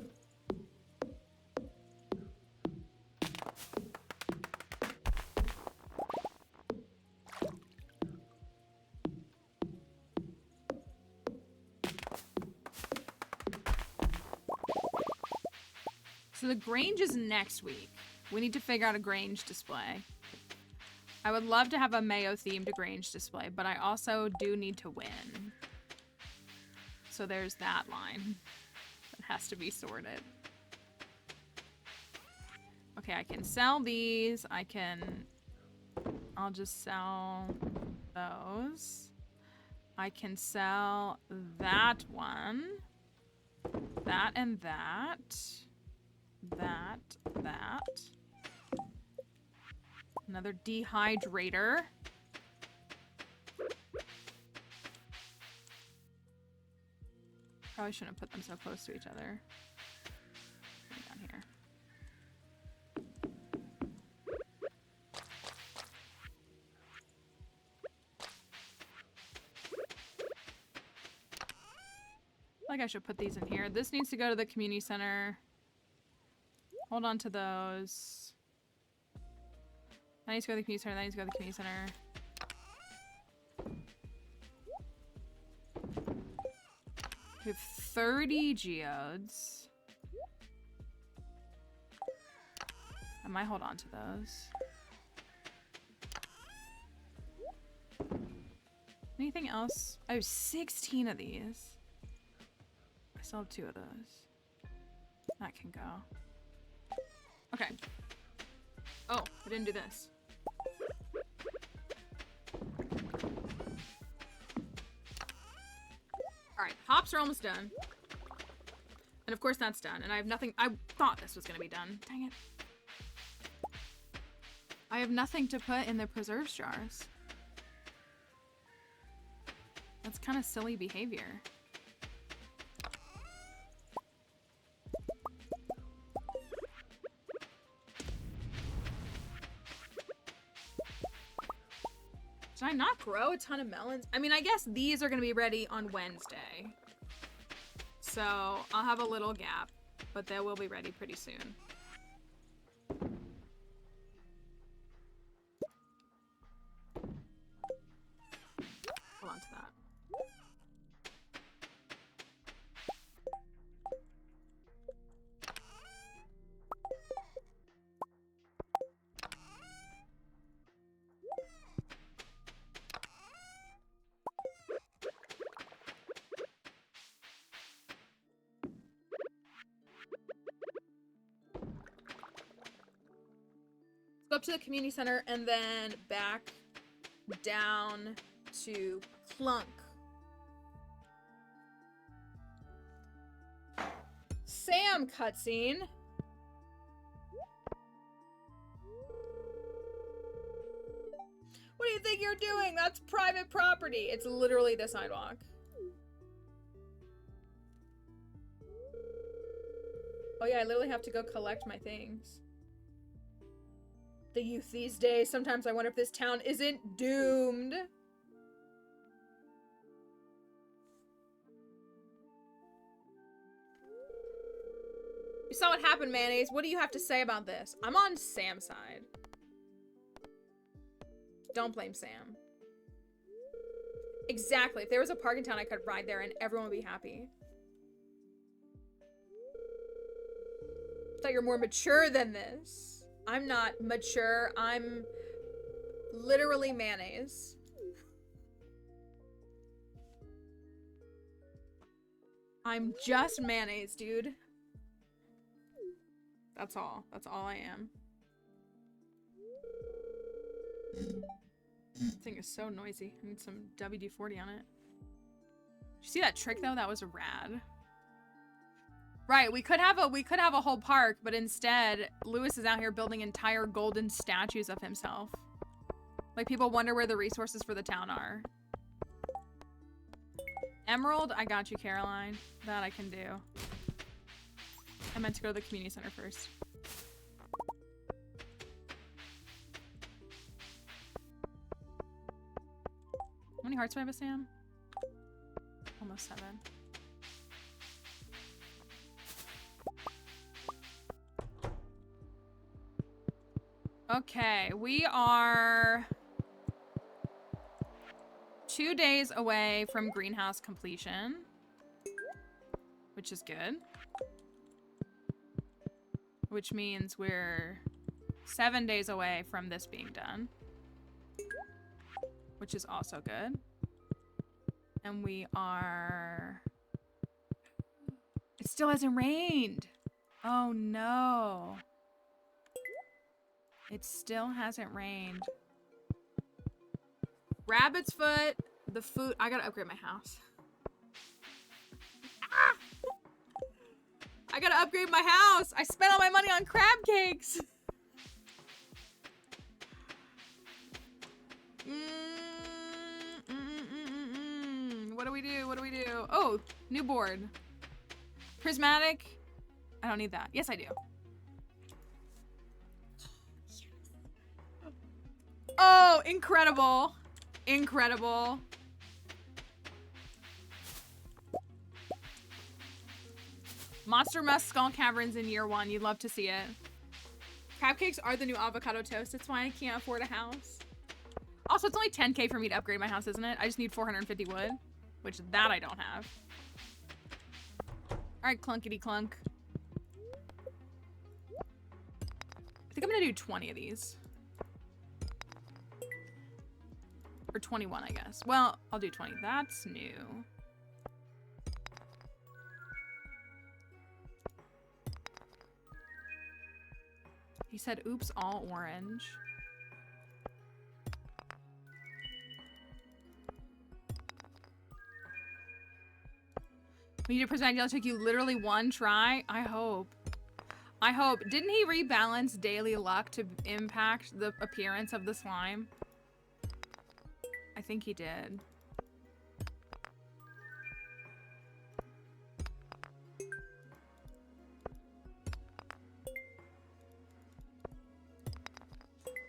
So the Grange is next week. We need to figure out a Grange display. I would love to have a Mayo-themed Grange display, but I also do need to win. So there's that line that has to be sorted. Okay, I can sell these. I'll just sell those. I can sell that one. That and that. That. Another dehydrator. Probably shouldn't put them so close to each other. Down here. I think I should put these in here. This needs to go to the community center. Hold on to those. That needs to go to the community center. That needs to go to the community center. We have 30 geodes. I might hold on to those. Anything else? I have 16 of these. I still have 2 of those. That can go. Okay. Oh, I didn't do this. Alright, hops are almost done. And of course that's done. And I have nothing. I thought this was going to be done. Dang it. I have nothing to put in the preserves jars. That's kind of silly behavior. Did I not grow a ton of melons? I mean, I guess these are going to be ready on Wednesday. So I'll have a little gap, but they will be ready pretty soon. Hold on to that. Go up to the community center and then back down to Clunk. Sam cutscene. What do you think you're doing? That's private property. It's literally the sidewalk. Oh yeah, I literally have to go collect my things. The youth these days, sometimes I wonder if this town isn't doomed. You saw what happened, Mayonnaise. What do you have to say about this? I'm on Sam's side. Don't blame Sam. Exactly. If there was a park in town, I could ride there and everyone would be happy. I thought you're more mature than this. I'm not mature. I'm literally mayonnaise. I'm just mayonnaise, dude. That's all. That's all I am. This thing is so noisy. I need some WD-40 on it. Did you see that trick though? That was rad. Right, we could have a whole park, but instead, Lewis is out here building entire golden statues of himself. Like, people wonder where the resources for the town are. Emerald, I got you, Caroline. That I can do. I meant to go to the community center first. How many hearts do I have, Sam? Almost 7. Okay, we are 2 days away from greenhouse completion, which is good. Which means we're 7 days away from this being done. Which is also good. And we are... It still hasn't rained. Oh no. It still hasn't rained. Rabbit's foot. The food. I gotta upgrade my house. Ah! I gotta upgrade my house. I spent all my money on crab cakes. What do we do? What do we do? Oh, new board. Prismatic. I don't need that. Yes, I do. Oh, incredible. Incredible. Monster Musk Skull Caverns in year 1. You'd love to see it. Crab cakes are the new avocado toast. That's why I can't afford a house. Also, it's only 10K for me to upgrade my house, isn't it? I just need 450 wood, which that I don't have. All right, clunkety clunk. I think I'm gonna do 20 of these. Or 21, I guess. Well, I'll do 20. That's new. He said, oops, all orange. When you did President Yellow, it took you literally 1 try? I hope. I hope. Didn't he rebalance daily luck to impact the appearance of the slime? I think he did.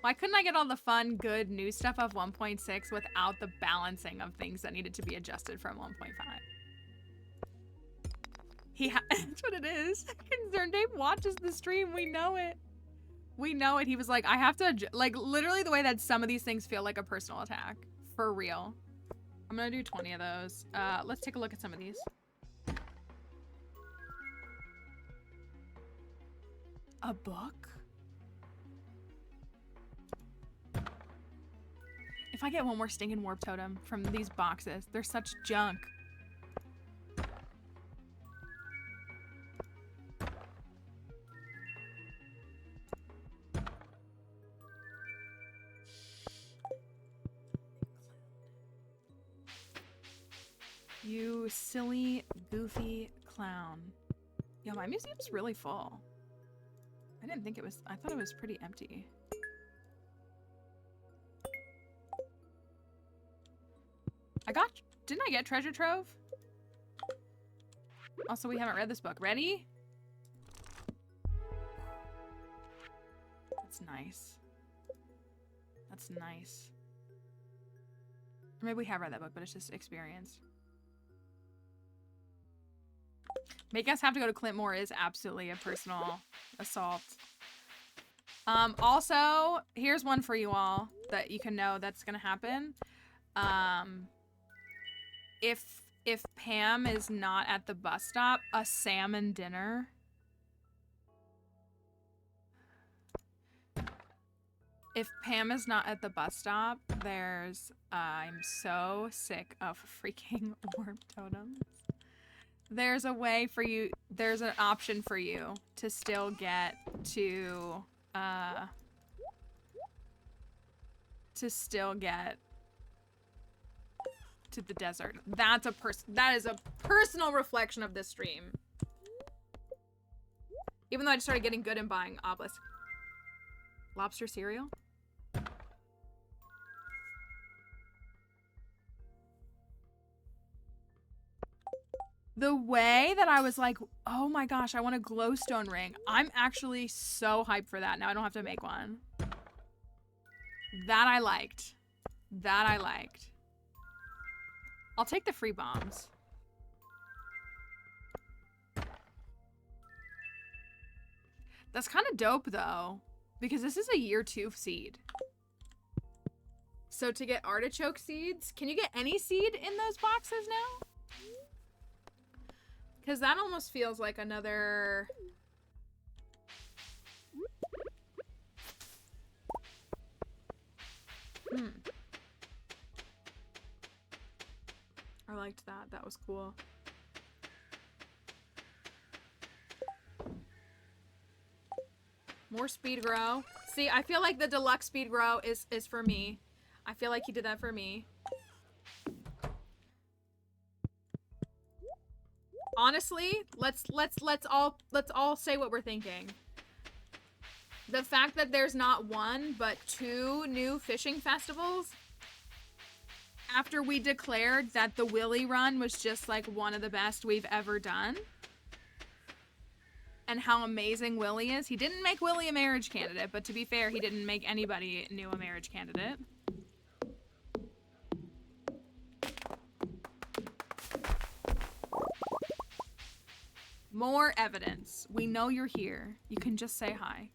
Why couldn't I get all the fun, good, new stuff of 1.6 without the balancing of things that needed to be adjusted from 1.5? That's what it is. Concerned Dave watches the stream. We know it. We know it. He was like, I have to, like, literally the way that some of these things feel like a personal attack. For real. I'm gonna do 20 of those. Let's take a look at some of these. A book? If I get one more stinking warp totem from these boxes, they're such junk. You silly, goofy clown. Yo, my museum's really full. I didn't think it was, I thought it was pretty empty. Didn't I get treasure trove? Also, we haven't read this book. Ready? That's nice. That's nice. Or maybe we have read that book, but it's just experience. Make us have to go to Clintmore is absolutely a personal assault. Also, here's one for you all that you can know that's gonna happen. If Pam is not at the bus stop, a salmon dinner. If Pam is not at the bus stop, there's, I'm so sick of freaking orb totems. There's a way for you, there's an option for you to still get to the desert. That is a personal reflection of this stream. Even though I just started getting good and buying obelisk. Lobster cereal? The way that I was like, oh my gosh, I want a glowstone ring. I'm actually so hyped for that. Now I don't have to make one. That I liked. That I liked. I'll take the free bombs. That's kind of dope though, because this is a year 2 seed. So to get artichoke seeds, can you get any seed in those boxes now? Because that almost feels like another... I liked that. That was cool. More speed grow. See, I feel like the deluxe speed grow is for me. I feel like he did that for me. Honestly, let's all say what we're thinking. The fact that there's not one but 2 new fishing festivals after we declared that the Willy run was just like one of the best we've ever done. And how amazing Willy is. He didn't make Willy a marriage candidate, but to be fair, he didn't make anybody new a marriage candidate. More evidence. We know you're here. You can just say hi.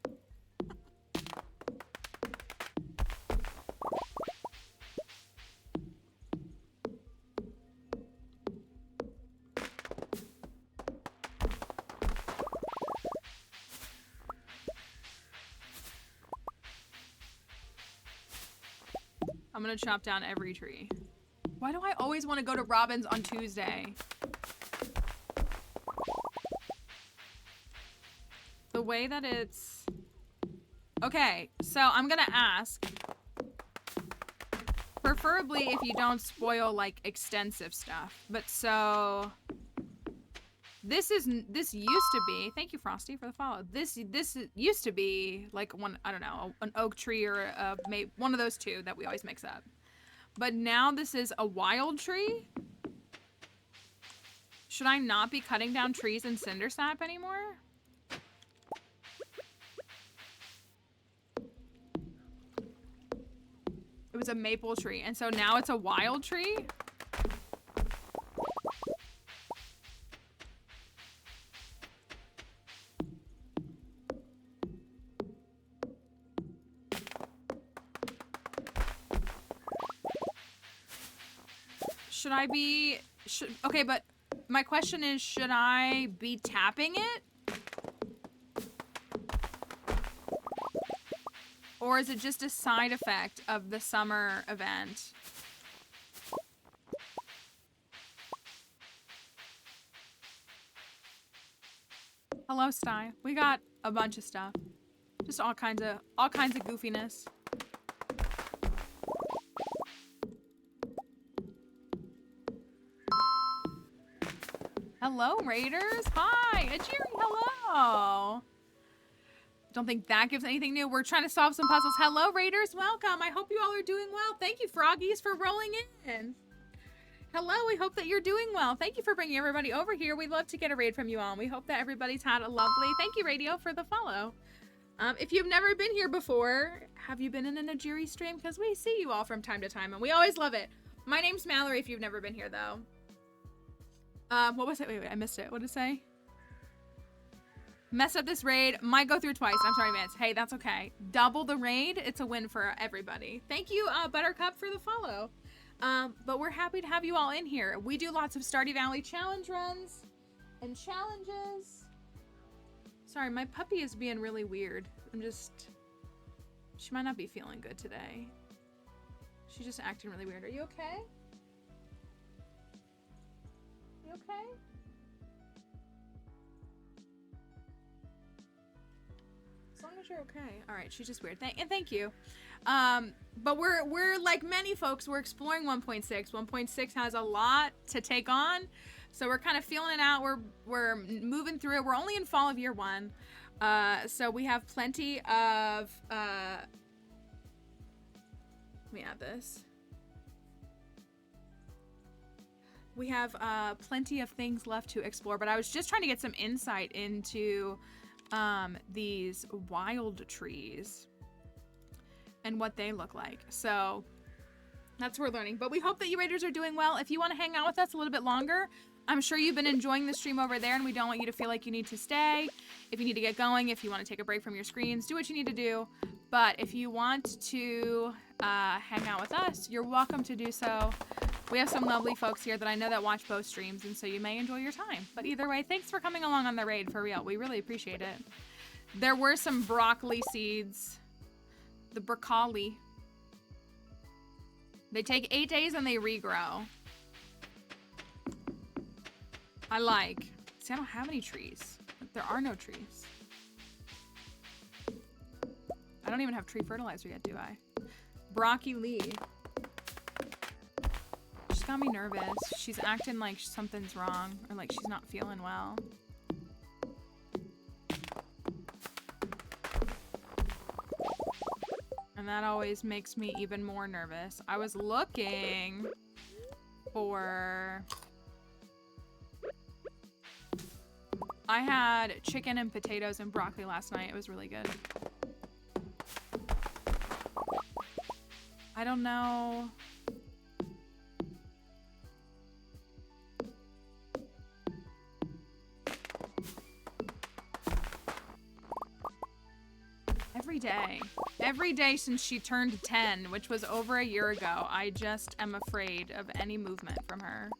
I'm gonna chop down every tree. Why do I always want to go to Robin's on Tuesday? The way that it's... Okay, so I'm gonna ask. Preferably if you don't spoil, like, extensive stuff. But so... This used to be... Thank you, Frosty, for the follow. This used to be, like, one, I don't know, an oak tree or one of those two that we always mix up. But now this is a wild tree? Should I not be cutting down trees in Cindersap anymore? It was a maple tree, and so now it's a wild tree? Should I be... okay, but my question is, should I be tapping it? Or is it just a side effect of the summer event? Hello, Sty. We got a bunch of stuff. Just all kinds of goofiness. Hello, Raiders. Hi, Ajiri. Hello. Don't think that gives anything new. We're trying to solve some puzzles. Hello, Raiders. Welcome. I hope you all are doing well. Thank you, Froggies, for rolling in. Hello. We hope that you're doing well. Thank you for bringing everybody over here. We'd love to get a raid from you all. We hope that everybody's had a lovely... Thank you, Radio, for the follow. If you've never been here before, have you been in an Ajiri stream? Because we see you all from time to time, and we always love it. My name's Mallory, if you've never been here, though. What was it? Wait, I missed it. What did it say? Mess up this raid. Might go through twice. I'm sorry, Vince. Hey, that's okay. Double the raid. It's a win for everybody. Thank you, Buttercup, for the follow. But we're happy to have you all in here. We do lots of Stardew Valley challenge runs and challenges. Sorry, my puppy is being really weird. She might not be feeling good today. She's just acting really weird. Are you okay? You okay? As long as you're okay. All right, she's just weird. Thank you. But we're like many folks, we're exploring 1.6. 1.6 has a lot to take on, so we're kind of feeling it out. We're moving through it. We're only in fall of year 1, so we have plenty of. Let me add this. We have plenty of things left to explore, but I was just trying to get some insight into these wild trees and what they look like. So that's what we're learning. But we hope that you Raiders are doing well. If you want to hang out with us a little bit longer, I'm sure you've been enjoying the stream over there, and we don't want you to feel like you need to stay. If you need to get going, if you want to take a break from your screens, do what you need to do. But if you want to hang out with us, you're welcome to do so. We have some lovely folks here that I know that watch both streams, and so you may enjoy your time. But either way, thanks for coming along on the raid, for real. We really appreciate it. There were some broccoli seeds. The broccoli. They take 8 days and they regrow. I like. See, I don't have any trees. There are no trees. I don't even have tree fertilizer yet, do I? Broccoli. She's got me nervous. She's acting like something's wrong or like she's not feeling well. And that always makes me even more nervous. I was looking for... I had chicken and potatoes and broccoli last night. It was really good. I don't know. Every day since she turned 10, which was over a year ago, I just am afraid of any movement from her.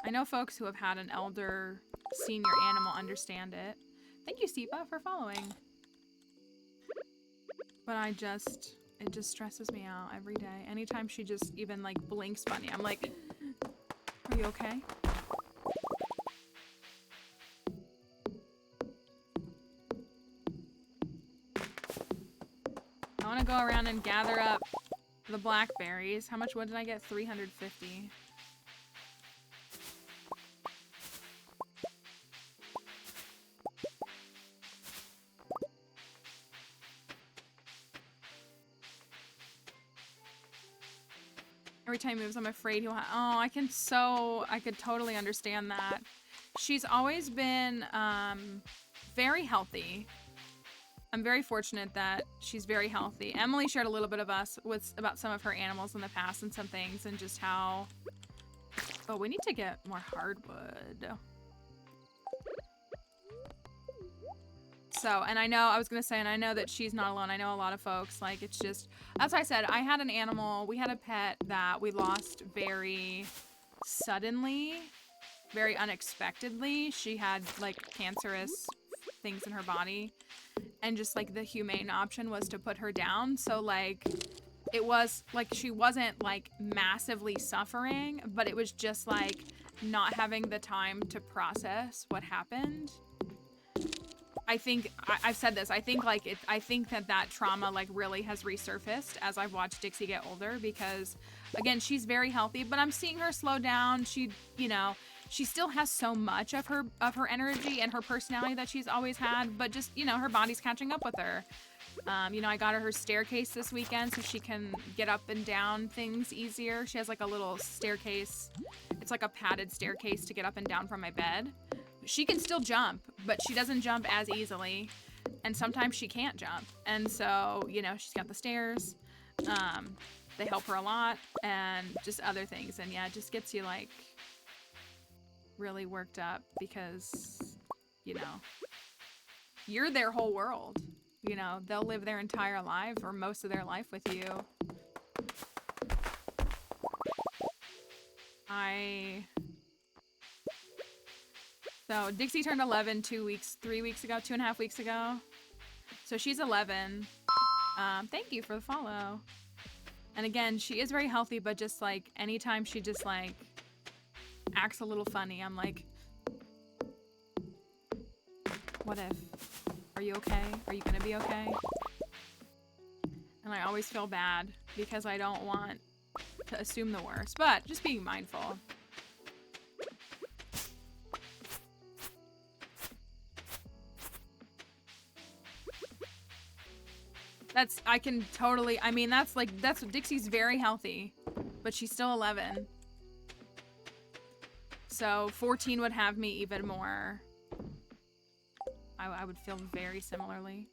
I know folks who have had an elder senior animal understand it. Thank you, Sipa, for following. But it just stresses me out every day. Anytime she just even like blinks funny, I'm like, are you okay? I want to go around and gather up the blackberries. How much wood did I get? 350. Every time he moves, I'm afraid he'll oh, I could totally understand that. She's always been very healthy. I'm very fortunate that she's very healthy. Emily shared a little bit of about some of her animals in the past and some things and just how... Oh, we need to get more hardwood. So, and I know that she's not alone. I know a lot of folks, like, it's just... That's why I said, I had an animal, we had a pet that we lost very suddenly, very unexpectedly. She had, like, cancerous things in her body. And just like the humane option was to put her down. So like it was like she wasn't like massively suffering, but it was just like not having the time to process what happened. I think I've said this. I think that trauma like really has resurfaced as I've watched Dixie get older because again, she's very healthy, but I'm seeing her slow down. She, you know, she still has so much of her energy and her personality that she's always had, but just, you know, her body's catching up with her. You know, I got her staircase this weekend so she can get up and down things easier. She has like a little staircase. It's like a padded staircase to get up and down from my bed. She can still jump, but she doesn't jump as easily. And sometimes she can't jump. And so, you know, she's got the stairs. They help her a lot and just other things. And yeah, it just gets you like really worked up because, you know, you're their whole world. You know, they'll live their entire life or most of their life with you. So Dixie turned 11 3 weeks ago, 2.5 weeks ago. So she's 11. Thank you for the follow. And again, she is very healthy, but just like anytime she just like acts a little funny, I'm like, what if? Are you okay? Are you gonna be okay? And I always feel bad because I don't want to assume the worst, but just being mindful. That's Dixie's very healthy, but she's still 11. So 14 would have me even more. I would feel very similarly.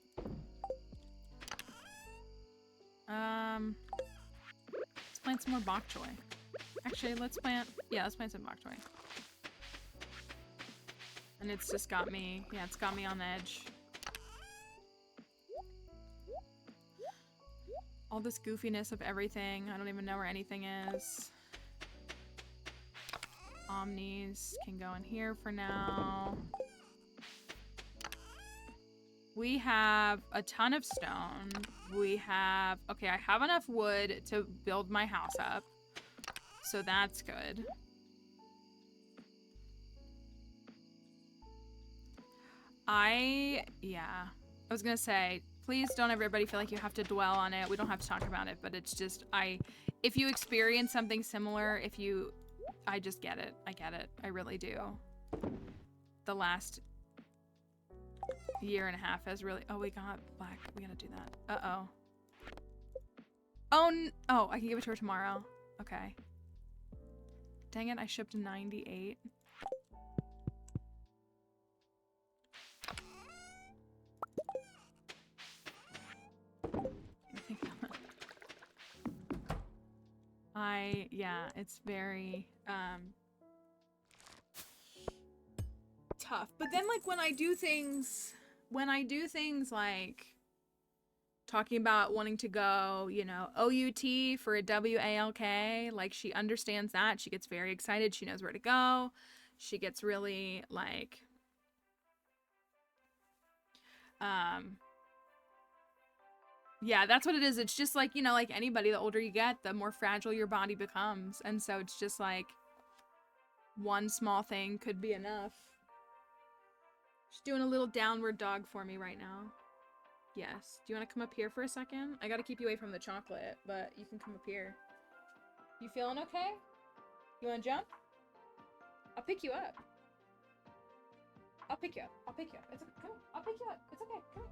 Let's plant some more bok choy. Actually, let's plant some bok choy. And it's just got me, yeah, it's got me on the edge. All this goofiness of everything. I don't even know where anything is. Omnis can go in here for now. We have a ton of stone. Okay, I have enough wood to build my house up. So that's good. Yeah. I was gonna say, please don't everybody feel like you have to dwell on it. We don't have to talk about it, but it's just, if you experience something similar, I just get it. I get it. I really do. The last year and a half has really, oh, we got black. We gotta do that. Uh-oh. Oh, I can give it to her tomorrow. Okay. Dang it, I shipped 98. Yeah, it's very, tough. But then, like, when I do things like talking about wanting to go, you know, OUT for a WALK, like, she understands that. She gets very excited. She knows where to go. She gets really, like, yeah, that's what it is. It's just like, you know, like anybody, the older you get, the more fragile your body becomes. And so it's just like one small thing could be enough. She's doing a little downward dog for me right now. Yes. Do you want to come up here for a second? I got to keep you away from the chocolate, but you can come up here. You feeling okay? You want to jump? I'll pick you up. I'll pick you up. I'll pick you up. It's okay. Come on. I'll pick you up. It's okay. Come on.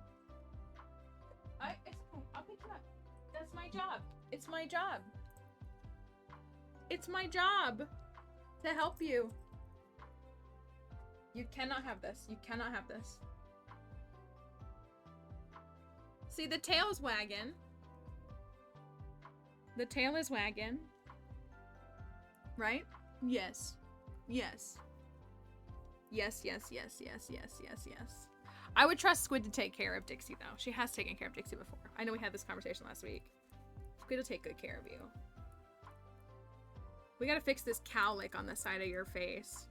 It's okay. I'll pick you up. That's my job. It's my job. It's my job to help you. You cannot have this. You cannot have this. See, the tail's wagging. The tail is wagging. Right? Yes. Yes. Yes, yes, yes, yes, yes, yes, yes. I would trust Squid to take care of Dixie, though. She has taken care of Dixie before. I know we had this conversation last week. Squid will take good care of you. We gotta fix this cowlick on the side of your face.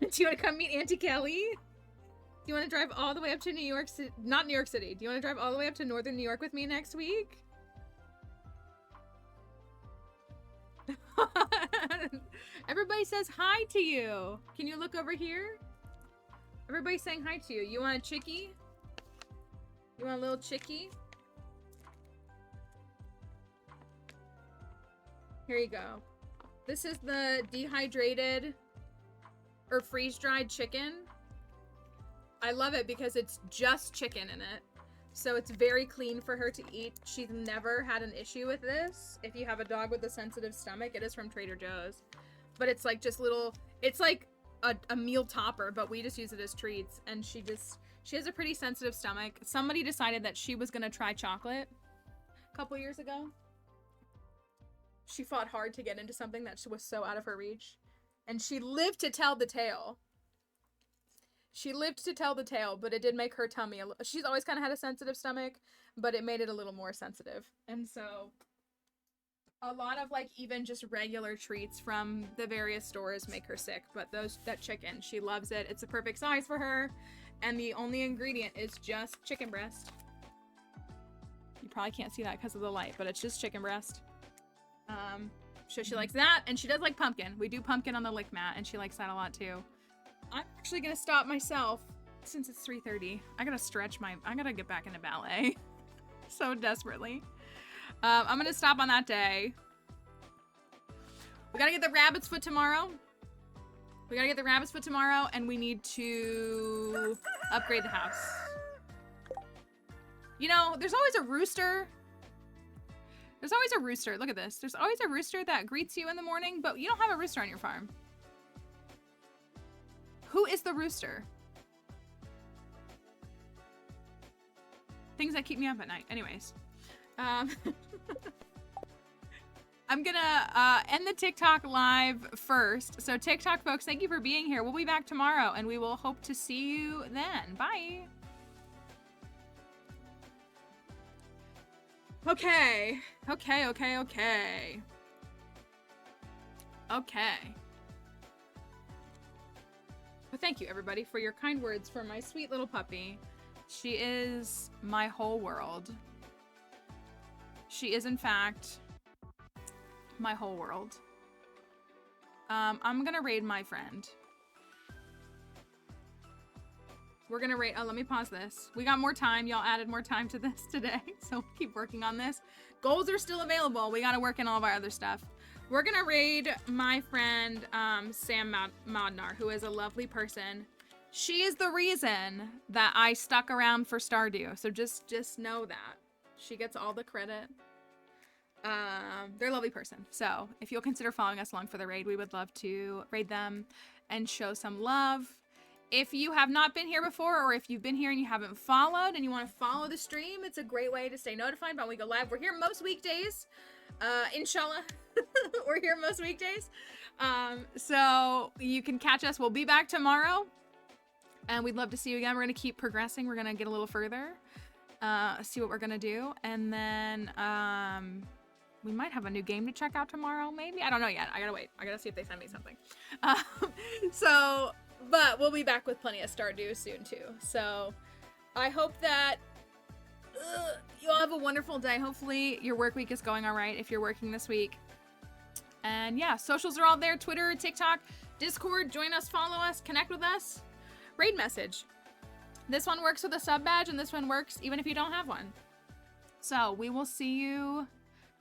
Do you want to come meet Auntie Kelly? Do you want to drive all the way up to New York City? Not New York City. Do you want to drive all the way up to northern New York with me next week? Everybody says hi to you. Can you look over here? Everybody's saying hi to you. You want a chickie? You want a little chickie? Here you go. This is the dehydrated or freeze-dried chicken. I love it because it's just chicken in it. So it's very clean for her to eat. She's never had an issue with this. If you have a dog with a sensitive stomach, it is from Trader Joe's. But it's like just little, it's like a meal topper, but we just use it as treats. And she has a pretty sensitive stomach. Somebody decided that she was gonna try chocolate a couple years ago. She fought hard to get into something that was so out of her reach. And she lived to tell the tale. She lived to tell the tale, but it did make her tummy she's always kind of had a sensitive stomach, but it made it a little more sensitive. And so a lot of like even just regular treats from the various stores make her sick, but that chicken, she loves it. It's a perfect size for her, and the only ingredient is just chicken breast. You probably can't see that because of the light, but it's just chicken breast. So she likes that, and she does like pumpkin. We do pumpkin on the lick mat, and she likes that a lot too. I'm actually gonna stop myself since it's 3:30. I gotta get back into ballet so desperately. I'm gonna stop on that day. We gotta get the rabbit's foot tomorrow. And we need to upgrade the house. You know, there's always a rooster. Look at this. There's always a rooster that greets you in the morning, but you don't have a rooster on your farm. Who is the rooster? Things that keep me up at night. Anyways. I'm gonna end the TikTok live first. So TikTok folks, thank you for being here. We'll be back tomorrow, and we will hope to see you then. Bye. Okay. But thank you, everybody, for your kind words for my sweet little puppy. She is my whole world. She is, in fact, my whole world. I'm gonna raid my friend. We're gonna raid, oh, let me pause this. We got more time. Y'all added more time to this today, so we'll keep working on this. Goals are still available. We gotta work in all of our other stuff. We're gonna raid my friend, Sam Modnar, who is a lovely person. She is the reason that I stuck around for Stardew, so just know that. She gets all the credit. They're a lovely person. So if you'll consider following us along for the raid, we would love to raid them and show some love. If you have not been here before, or if you've been here and you haven't followed and you want to follow the stream, it's a great way to stay notified when we go live. We're here most weekdays. Inshallah, we're here most weekdays. So you can catch us. We'll be back tomorrow. And we'd love to see you again. We're going to keep progressing. We're going to get a little further. See what we're going to do. And then we might have a new game to check out tomorrow, maybe. I don't know yet. I got to wait. I got to see if they send me something. But we'll be back with plenty of Stardew soon, too. So I hope that you all have a wonderful day. Hopefully your work week is going all right if you're working this week. And yeah, socials are all there. Twitter, TikTok, Discord. Join us, follow us, connect with us. Raid message. This one works with a sub badge, and this one works even if you don't have one. So we will see you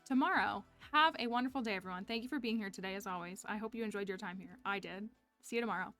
tomorrow. Have a wonderful day, everyone. Thank you for being here today, as always. I hope you enjoyed your time here. I did. See you tomorrow.